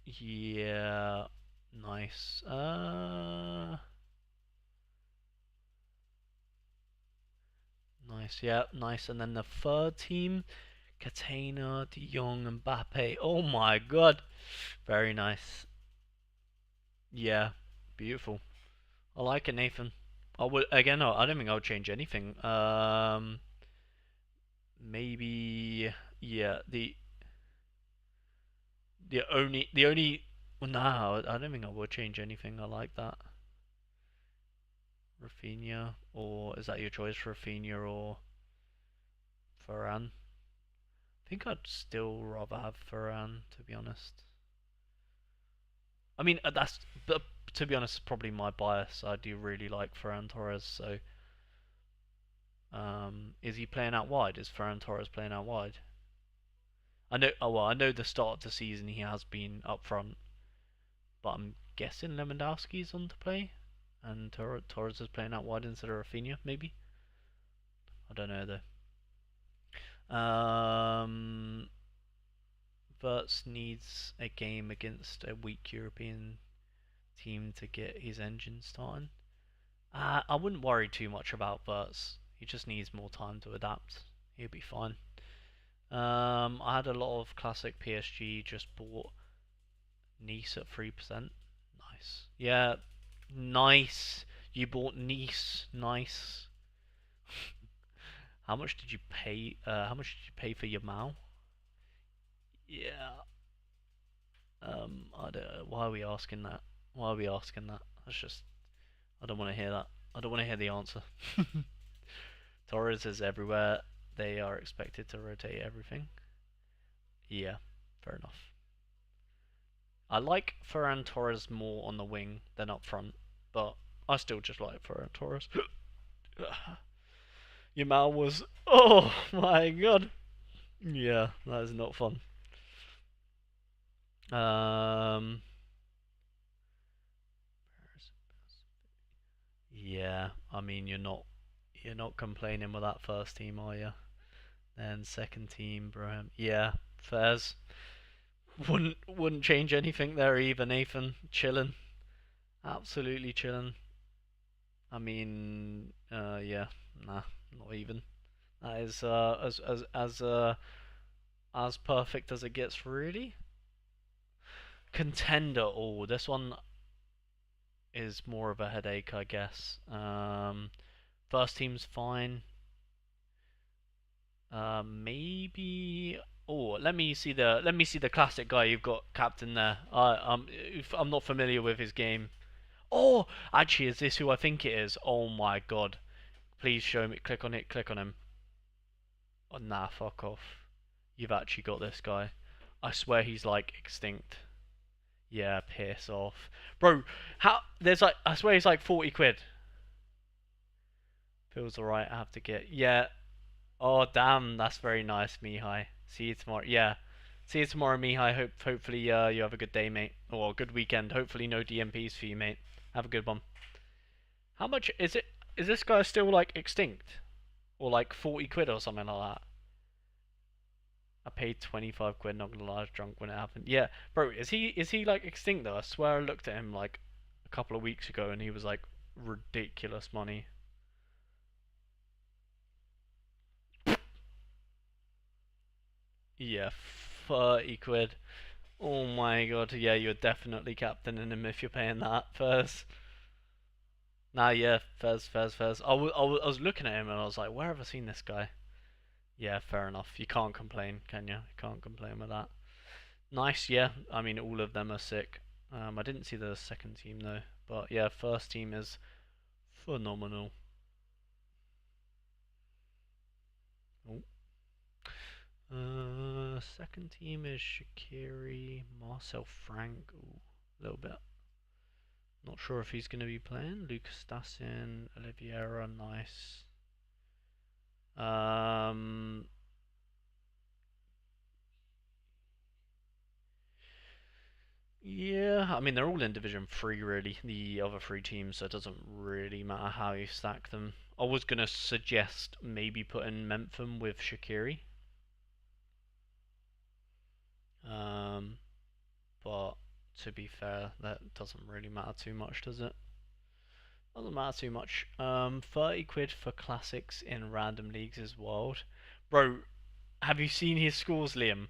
Yeah, nice. Nice, yeah, nice. And then the third team, Catena, De Jong, Mbappe. Oh my god, very nice. Yeah, beautiful. I like it, Nathan. I would again. No, I don't think I would change anything. Maybe yeah. The only. Well, no, I don't think I would change anything. I like that. Rafinha, or is that your choice, Rafinha or Varane? I think I'd still rather have Varane, to be honest. I mean, but to be honest, probably my bias. I do really like Ferran Torres. So, is he playing out wide? Is Ferran Torres playing out wide? I know. Oh well, I know the start of the season he has been up front, but I'm guessing Lewandowski's on to play, and Torres is playing out wide instead of Rafinha. Maybe I don't know though. Verts needs a game against a weak European team to get his engine starting. I wouldn't worry too much about Verts. He just needs more time to adapt. He'll be fine. I had a lot of classic PSG. Just bought Nice at 3%. Nice. Yeah, nice. You bought Nice. Nice. How much did you pay? How much did you pay for your Mao? Yeah. I don't. Why are we asking that? Why are we asking that? That's just. I don't want to hear that. I don't want to hear the answer. Torres is everywhere. They are expected to rotate everything. Yeah, fair enough. I like Ferran Torres more on the wing than up front, but I still just like Ferran Torres. Yamal was. Oh my god. Yeah, that is not fun. Um. Yeah, I mean you're not complaining with that first team, are you? Then second team, Brahim. Yeah, Fairs. Wouldn't change anything there either, Nathan. Chilling, absolutely chilling. I mean, yeah, nah, not even. That is as perfect as it gets, really. Contender. Oh, this one is more of a headache, I guess. First team's fine. Maybe. Oh, let me see the classic guy you've got captain there. I'm not familiar with his game. Oh, actually, is this who I think it is? Oh my god! Please show me. Click on it. Click on him. Oh nah, fuck off. You've actually got this guy. I swear he's like extinct. Yeah, piss off, bro. How? There's like I swear he's like 40 quid. Feels alright. I have to get. Yeah. Oh damn, that's very nice, Mihai. See you tomorrow. Yeah. See you tomorrow, Mihai. Hopefully you have a good day, mate. Or a good weekend. Hopefully no DMPs for you, mate. Have a good one. How much is it? Is this guy still like extinct? Or like 40 quid or something like that? I paid 25 quid, not gonna lie, I was drunk when it happened. Yeah, bro, is he like extinct though? I swear I looked at him like a couple of weeks ago and he was like ridiculous money. Yeah, 30 quid. Oh my god, yeah, you're definitely captaining him if you're paying that first. Nah, yeah, Fez, Fez, Fez. I was looking at him and I was like, where have I seen this guy? Yeah, fair enough. You can't complain, can you? You can't complain with that. Nice, yeah. I mean, all of them are sick. I didn't see the second team though, but yeah, first team is phenomenal. Oh. Second team is Shaqiri, Marcel Frank. Ooh, a little bit. Not sure if he's going to be playing. Lucas Stassin, Oliveira, nice. Um, yeah, I mean they're all in Division 3 really, the other three teams, so it doesn't really matter how you stack them. I was going to suggest maybe putting Memphis with Shaqiri. Um, but to be fair, that doesn't really matter too much, does it? Doesn't matter too much. 30 quid for classics in random leagues is wild. Bro, have you seen his scores, Liam?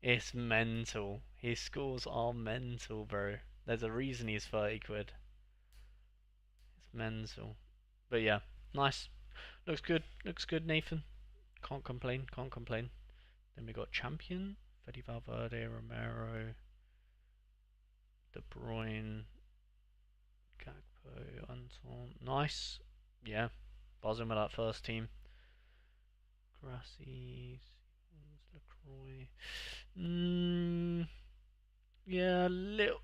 It's mental. His scores are mental, bro. There's a reason he's 30 quid. It's mental. But yeah, nice. Looks good. Looks good, Nathan. Can't complain. Can't complain. Then we got Champion. Fede Valverde, Romero, De Bruyne, Gakpo, Anton. Nice. Yeah. Buzzing with that first team. Grassi, LaCroix. Mm, yeah, little.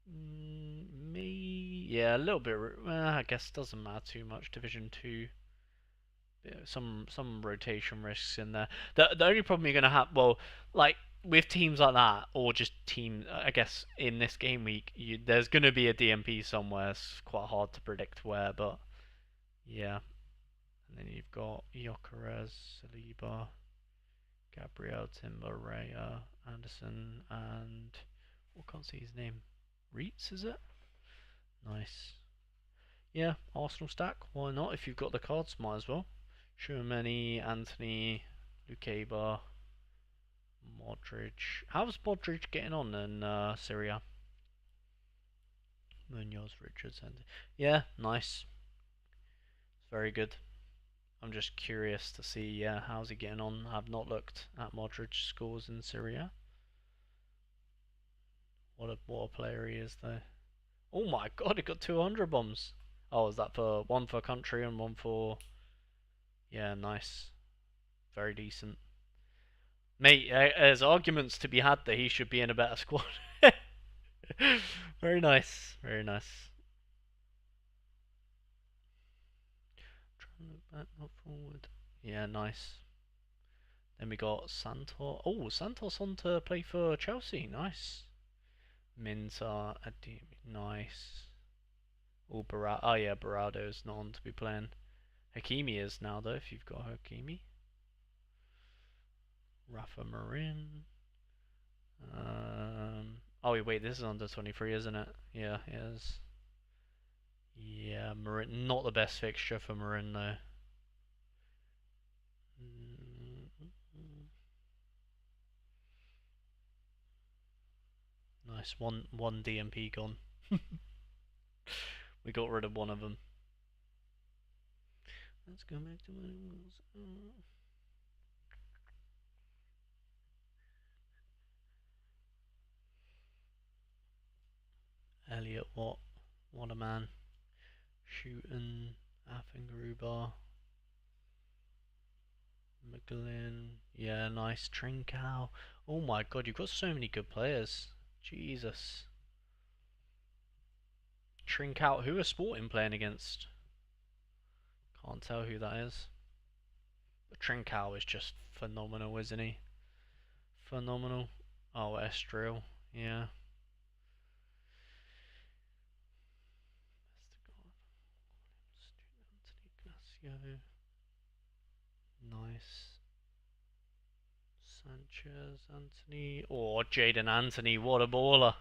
Me, yeah, a little bit. I guess doesn't matter too much. Division 2, yeah, some rotation risks in there. The only problem you're gonna have, well, like with teams like that, or just team, I guess in this game week, there's gonna be a DMP somewhere. It's quite hard to predict where, but yeah. And then you've got Jokeres, Saliba, Gabriel, Timber, Raya, Anderson, and I can't see his name. Reitz, is it? Nice. Yeah, Arsenal stack. Why not? If you've got the cards, might as well. Schumanni, Anthony, Lukeba, Modric. How's Modric getting on in Syria? Munoz, Richards, and yeah, nice. It's very good. I'm just curious to see, yeah, how's he getting on? I've not looked at Modric's scores in Syria. What a player he is, though. Oh my god, he got 200 bombs. Oh, is that for one for country and one for? Yeah, nice. Very decent. Mate, there's arguments to be had that he should be in a better squad. Very nice. Very nice. Trying to look back, not forward. Yeah, nice. Then we got Santos. Oh, Santos on to play for Chelsea. Nice. Minta, Ademi. Nice. Oh, oh yeah, Barado's not on to be playing. Hakimi is now, though, if you've got Hakimi. Rafa Marin. Oh wait, this is under 23, isn't it? Yeah, it is. Yeah, Marin, not the best fixture for Marin though. Nice, one DMP gone. We got rid of one of them. Let's go back to what it was. Elliot Watt, what a man. Shooting, Affengruber, McGlynn. Yeah, nice. Trincao. Oh my god, you've got so many good players. Jesus. Trincao, who are Sporting playing against? Can't tell who that is. But Trincao is just phenomenal, isn't he? Phenomenal. Oh, Estriel. Yeah. Nice. Sanchez, Anthony. Oh, Jaden Anthony. What a baller.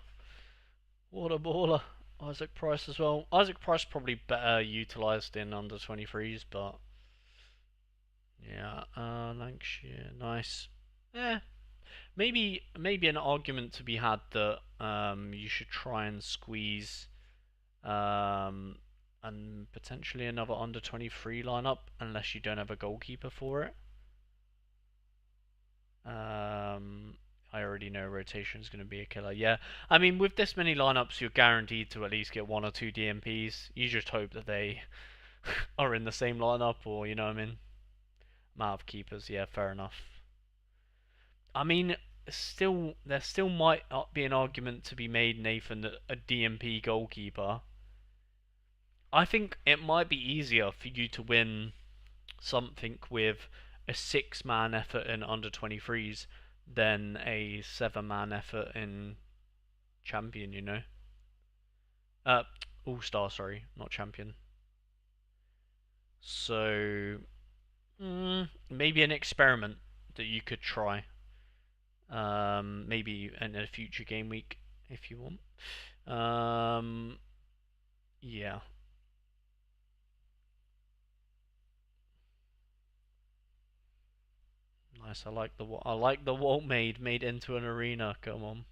What a baller. Isaac Price as well. Isaac Price probably better utilised in under 23s, but yeah. Lancashire. Nice. Yeah. Maybe an argument to be had that you should try and squeeze and potentially another under 23 lineup unless you don't have a goalkeeper for it. I already know rotation is going to be a killer. Yeah, I mean with this many lineups, you're guaranteed to at least get one or two DMPs. You just hope that they are in the same lineup, or you know what I mean. Amount of keepers, yeah, fair enough. I mean, there still might be an argument to be made, Nathan, that a DMP goalkeeper. I think it might be easier for you to win something with a six-man effort in under 23s than a seven-man effort in champion. Uh, All Star, sorry, not champion. So maybe an experiment that you could try. Maybe in a future game week if you want. Um, yeah, nice. I like the wall made into an arena. Come on,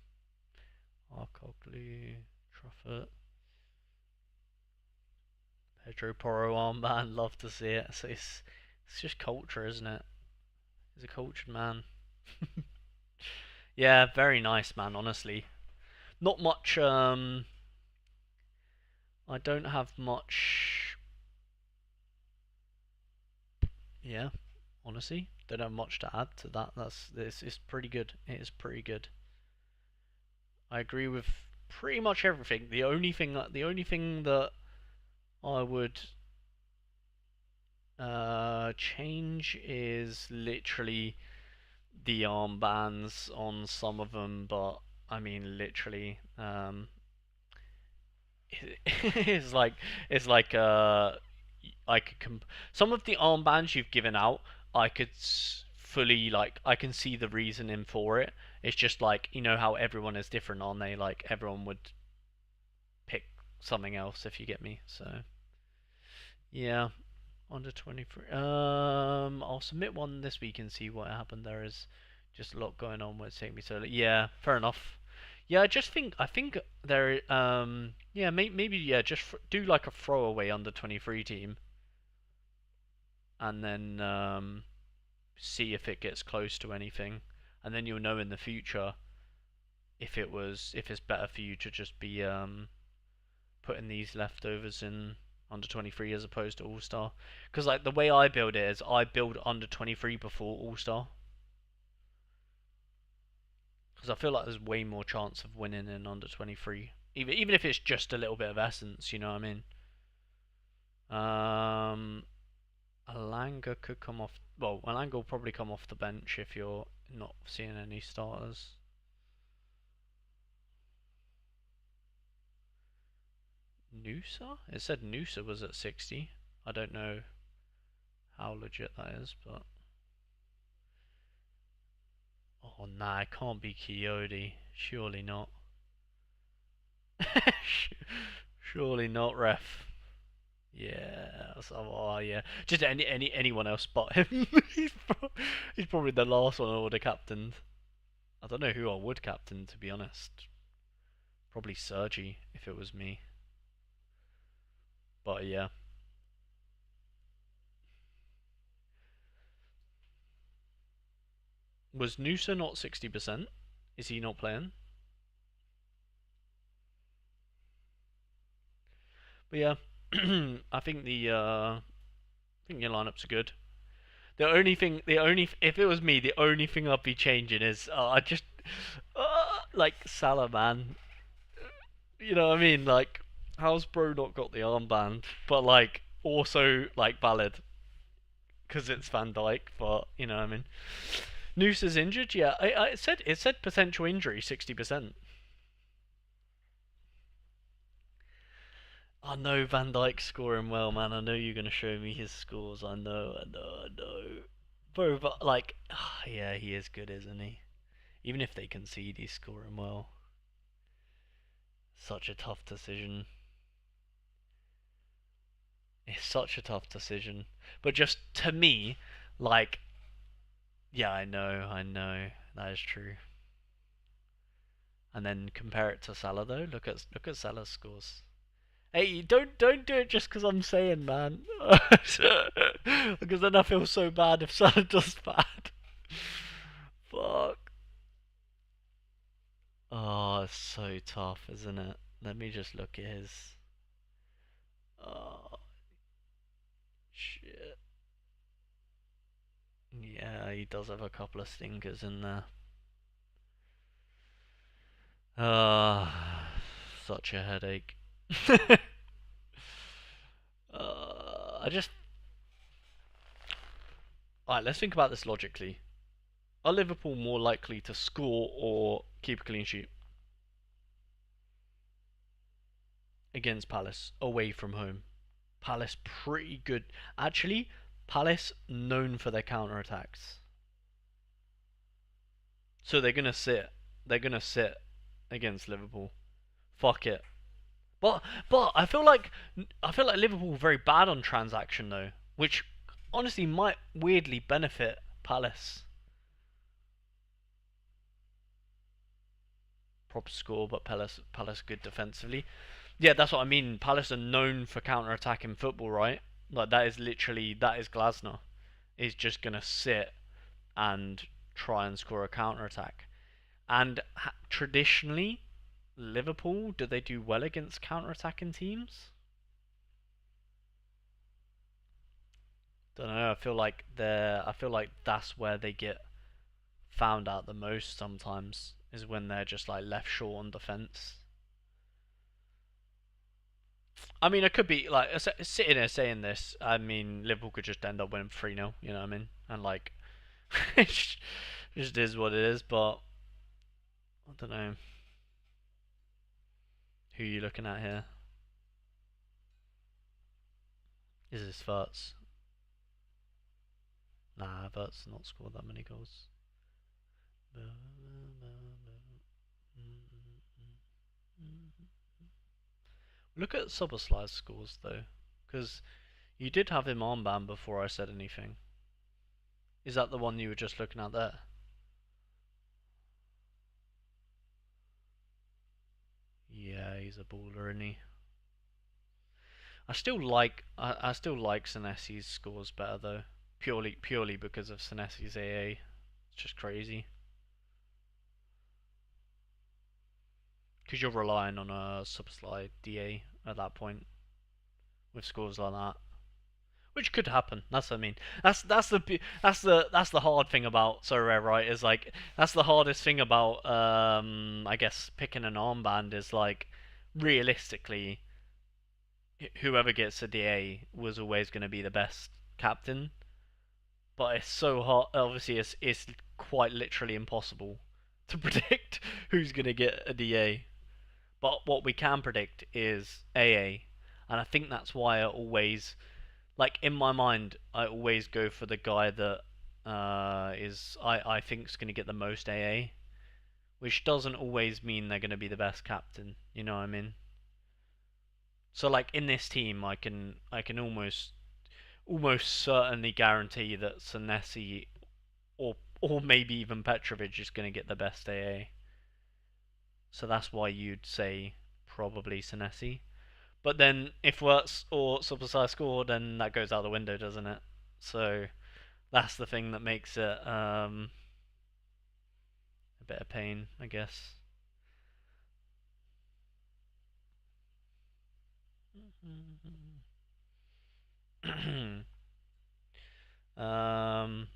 Arcoglu, Truffert, Pedro Porro armband. Love to see it. So it's just culture, isn't it? He's a cultured man. Yeah, very nice man. Honestly, not much. I don't have much. Yeah, honestly, don't have much to add to that. This is pretty good. It is pretty good. I agree with pretty much everything. The only thing that I would change is literally the armbands on some of them, but I mean literally, it's like it's like I could some of the armbands you've given out, I could fully like I can see the reasoning for it. It's just like how everyone is different, aren't they? Like everyone would pick something else if you get me. So yeah, under 23. I'll submit one this week and see what happened. There is just a lot going on with Take Me Solo. Yeah, fair enough. Yeah, I think there yeah maybe yeah just do like a throwaway under 23 team and then see if it gets close to anything, and then you'll know in the future if it's better for you to just be putting these leftovers in under 23 as opposed to All Star. Because like the way I build it is I build under 23 before All Star. Because I feel like there's way more chance of winning in under 23, even if it's just a little bit of essence. You know what I mean? Alanga could come off. Well, Alanga will probably come off the bench if you're not seeing any starters. Noosa? It said Noosa was at 60. I don't know how legit that is, but oh nah, it can't be Coyote. Surely not. Surely not, ref. Yeah, oh yeah. Just anyone else but him. He's probably the last one I would have captained. I don't know who I would captain to be honest. Probably Sergi if it was me. But yeah. Was Noosa not 60%? Is he not playing? But yeah, I think your lineups are good. If it was me, the only thing I'd be changing is I just like Salah, man. You know what I mean? Like, how's Bro not got the armband? But like, also like valid because it's Van Dyke. But you know what I mean? Noose is injured. Yeah, it said potential injury 60%. I know Van Dyke's scoring well, man. I know you're gonna show me his scores. I know. Bro, but like, yeah, he is good, isn't he? Even if they concede, he's scoring well. Such a tough decision. It's such a tough decision. But just to me, like, yeah, I know, that is true. And then compare it to Salah though. Look at Salah's scores. Hey, don't do it just because I'm saying, man. Because then I feel so bad if Salah does bad. Fuck. Oh, it's so tough, isn't it? Let me just look at his. Oh, shit. Yeah, he does have a couple of stinkers in there. Such a headache. I just. Alright, let's think about this logically. Are Liverpool more likely to score or keep a clean sheet against Palace away from home? Palace pretty good. Actually, Palace known for their counter attacks. So they're gonna sit. They're gonna sit against Liverpool. Fuck it. But I feel like Liverpool are very bad on transaction though, which honestly might weirdly benefit Palace. Proper score, but Palace good defensively. Yeah, that's what I mean. Palace are known for counter attacking football, right? Like that is Glasner. Is just gonna sit and try and score a counter attack. And traditionally, Liverpool, do they do well against counter attacking teams? Don't know. I feel like that's where they get found out the most sometimes is when they're just like left short on defense. I mean, I could be like sitting there saying this. I mean, Liverpool could just end up winning 3-0. You know what I mean? And like, it just is what it is. But I don't know who you looking at here. Is this Verts? Nah, Verts not scored that many goals. Look at Soboslai's scores though, because you did have him armband before I said anything. Is that the one you were just looking at there? Yeah, he's a baller, isn't he? I still like Senesi's scores better though. Purely because of Senesi's AA. It's just crazy. Because you're relying on a subslide DA at that point with scores like that. Which could happen. That's what I mean. That's the hard thing about Sorare, right? Is like that's the hardest thing about I guess picking an armband is like realistically whoever gets a DA was always going to be the best captain. But it's so hard. Obviously, it's quite literally impossible to predict who's going to get a DA. But what we can predict is AA, and I think that's why I always like in my mind I always go for the guy that I think's going to get the most AA, which doesn't always mean they're going to be the best captain. You know what I mean? So like in this team, I can almost certainly guarantee that Senesi or maybe even Petrovic is going to get the best AA. So that's why you'd say probably Senesi. But then if Wirtz or Superstar score, then that goes out the window, doesn't it? So that's the thing that makes it a bit of pain, I guess. um,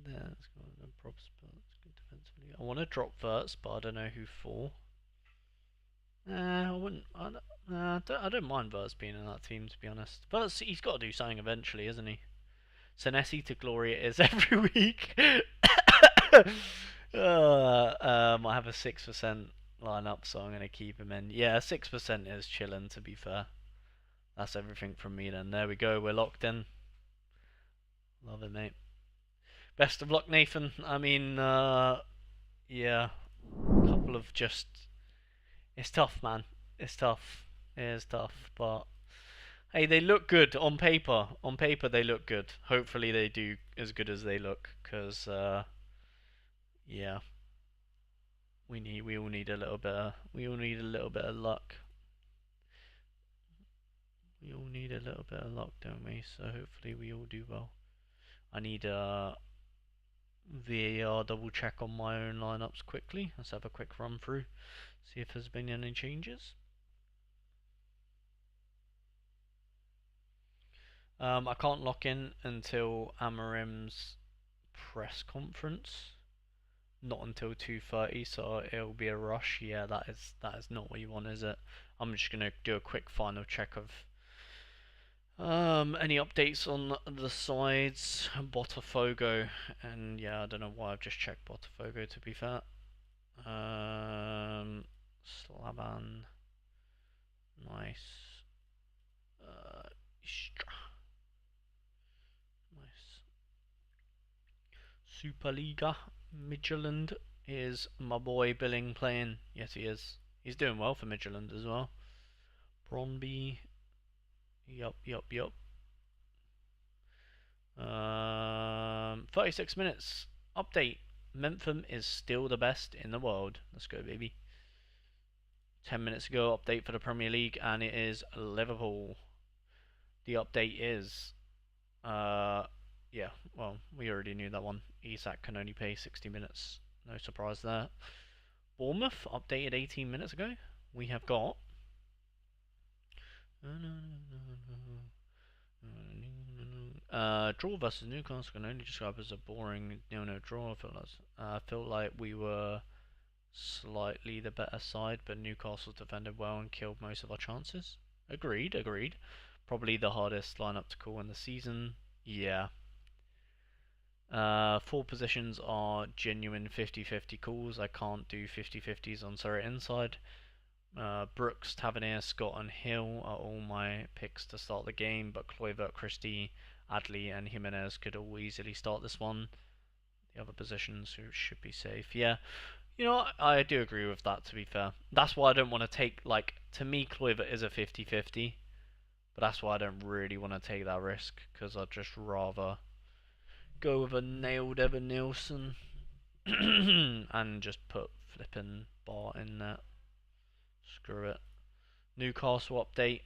that's got the props, but it's good defensively. I want to drop Verts, but I don't know who for. I wouldn't. I don't mind Verts being in that team, to be honest. Verts, he's got to do something eventually, isn't he? Senesi to glory it is every week. I have a 6% lineup, so I'm gonna keep him in. Yeah, 6% is chilling. To be fair, that's everything from me. Then there we go. We're locked in. Love it, mate. Best of luck, Nathan. I mean, yeah, couple of just. It's tough, man. It's tough. It is tough, but hey, they look good on paper. On paper, they look good. Hopefully, they do as good as they look. Cause yeah, we all need a little bit. We all need a little bit of luck. We all need a little bit of luck, don't we? So hopefully, we all do well. I need a VAR double check on my own lineups quickly. Let's have a quick run through, see if there's been any changes. I can't lock in until Amarim's press conference. not until 2:30, so it'll be a rush. Yeah, that is not what you want, is it? I'm just gonna do a quick final check of any updates on the sides, Botafogo, and yeah, I don't know why I've just checked Botafogo to be fair. Slavan, nice. Istra, nice. Superliga, Midtjylland is my boy Billing playing. Yes, he is. He's doing well for Midtjylland as well. Brondby, yup. 36 minutes. Update. Memphis is still the best in the world. Let's go, baby. 10 minutes ago, update for the Premier League, and it is Liverpool. The update is, yeah, well, we already knew that one. Isak can only pay 60 minutes. No surprise there. Bournemouth, updated 18 minutes ago. We have got. Draw versus Newcastle can only describe as a boring 0-0 draw. I felt like we were slightly the better side, but Newcastle defended well and killed most of our chances. Agreed. Probably the hardest lineup to call in the season. Yeah. Four positions are genuine 50-50 calls. I can't do 50-50s on Sorare inside. Brooks, Tavernier, Scott, and Hill are all my picks to start the game, but Kluivert, Christie, Adley, and Jimenez could all easily start this one. The other positions should be safe. Yeah, you know, I do agree with that, to be fair. That's why I don't want to take, like, to me, Kluivert is a 50-50, but that's why I don't really want to take that risk, because I'd just rather go with a nailed Evan Nielsen and just put flipping Bart in there. Screw it. Newcastle update.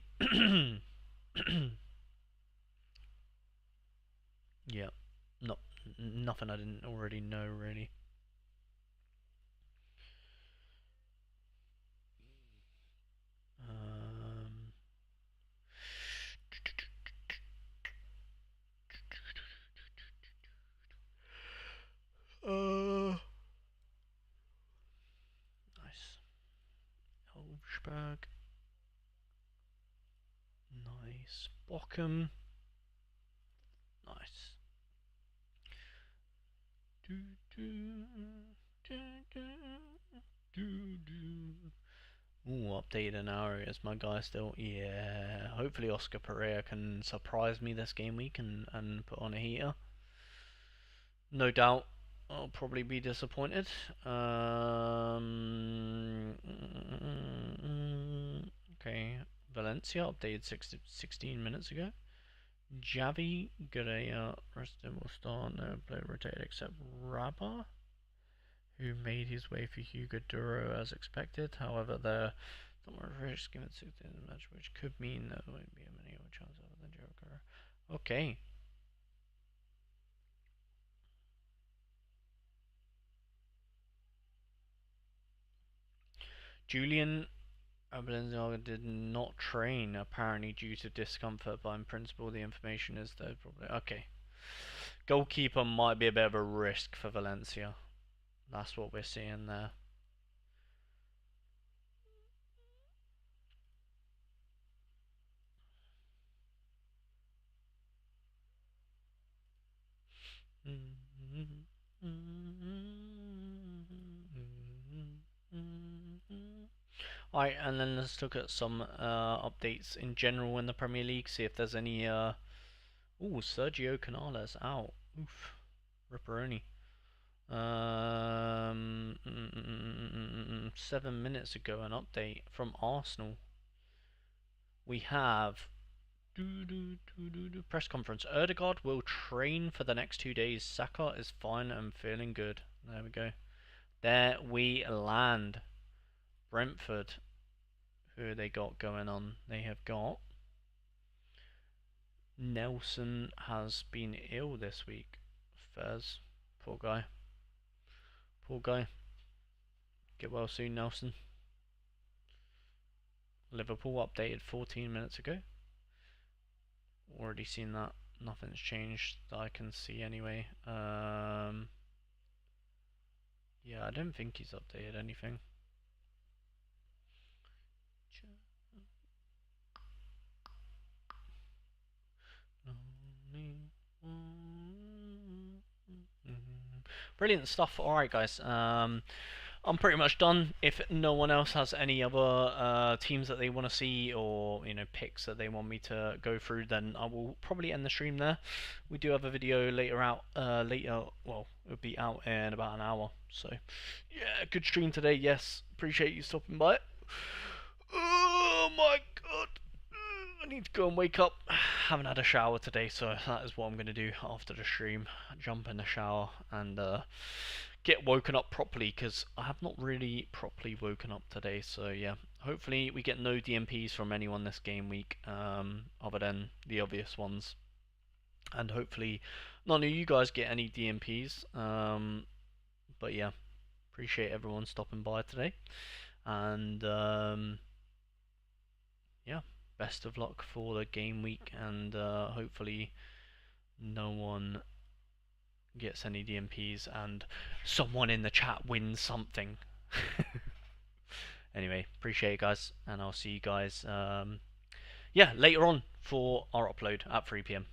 Yeah, no, nothing I didn't already know, really. Um, nice. Elfsberg. Nice. Bochum. Nice. Do, do, do, do, do, do. Ooh, updated an hour is my guy still. Yeah, hopefully Oscar Pereira can surprise me this game week and put on a heater. No doubt I'll probably be disappointed. Okay, Valencia updated 16 minutes ago. Javi Gurria rested will start. No player rotated except Rabba, who made his way for Hugo Duro as expected. However, there some more risk given 16 in the match, which could mean there won't be many more chances other than Jericho. Okay. Julian Balenciaga did not train, apparently due to discomfort, but in principle the information is that probably okay. Goalkeeper might be a bit of a risk for Valencia. That's what we're seeing there. Alright, and then let's look at some updates in general in the Premier League, see if there's any. Sergio Canales out. Oof. Ripperoni. 7 minutes ago, an update from Arsenal. We have press conference. Erdegaard will train for the next 2 days. Saka is fine and feeling good. There we go. There we land. Brentford. Who they got going on? They have got Nelson has been ill this week. Fez. Poor guy. Poor guy. Get well soon, Nelson. Liverpool updated 14 minutes ago. Already seen that. Nothing's changed that I can see anyway. Yeah, I don't think he's updated anything. Brilliant stuff. Alright, guys. I'm pretty much done. If no one else has any other teams that they want to see, or picks that they want me to go through, then I will probably end the stream there. We do have a video later out. Well, it'll be out in about an hour. So yeah, good stream today. Yes, appreciate you stopping by. Oh my god. I need to go and wake up. I haven't had a shower today, so that is what I'm going to do after the stream. Jump in the shower and get woken up properly, because I have not really properly woken up today. So yeah, hopefully we get no DMPs from anyone this game week, other than the obvious ones. And hopefully none of you guys get any DMPs. But yeah, appreciate everyone stopping by today. And yeah, best of luck for the game week, and hopefully no one gets any DMPs and someone in the chat wins something. Anyway, appreciate it, guys, and I'll see you guys yeah, later on for our upload at 3 p.m.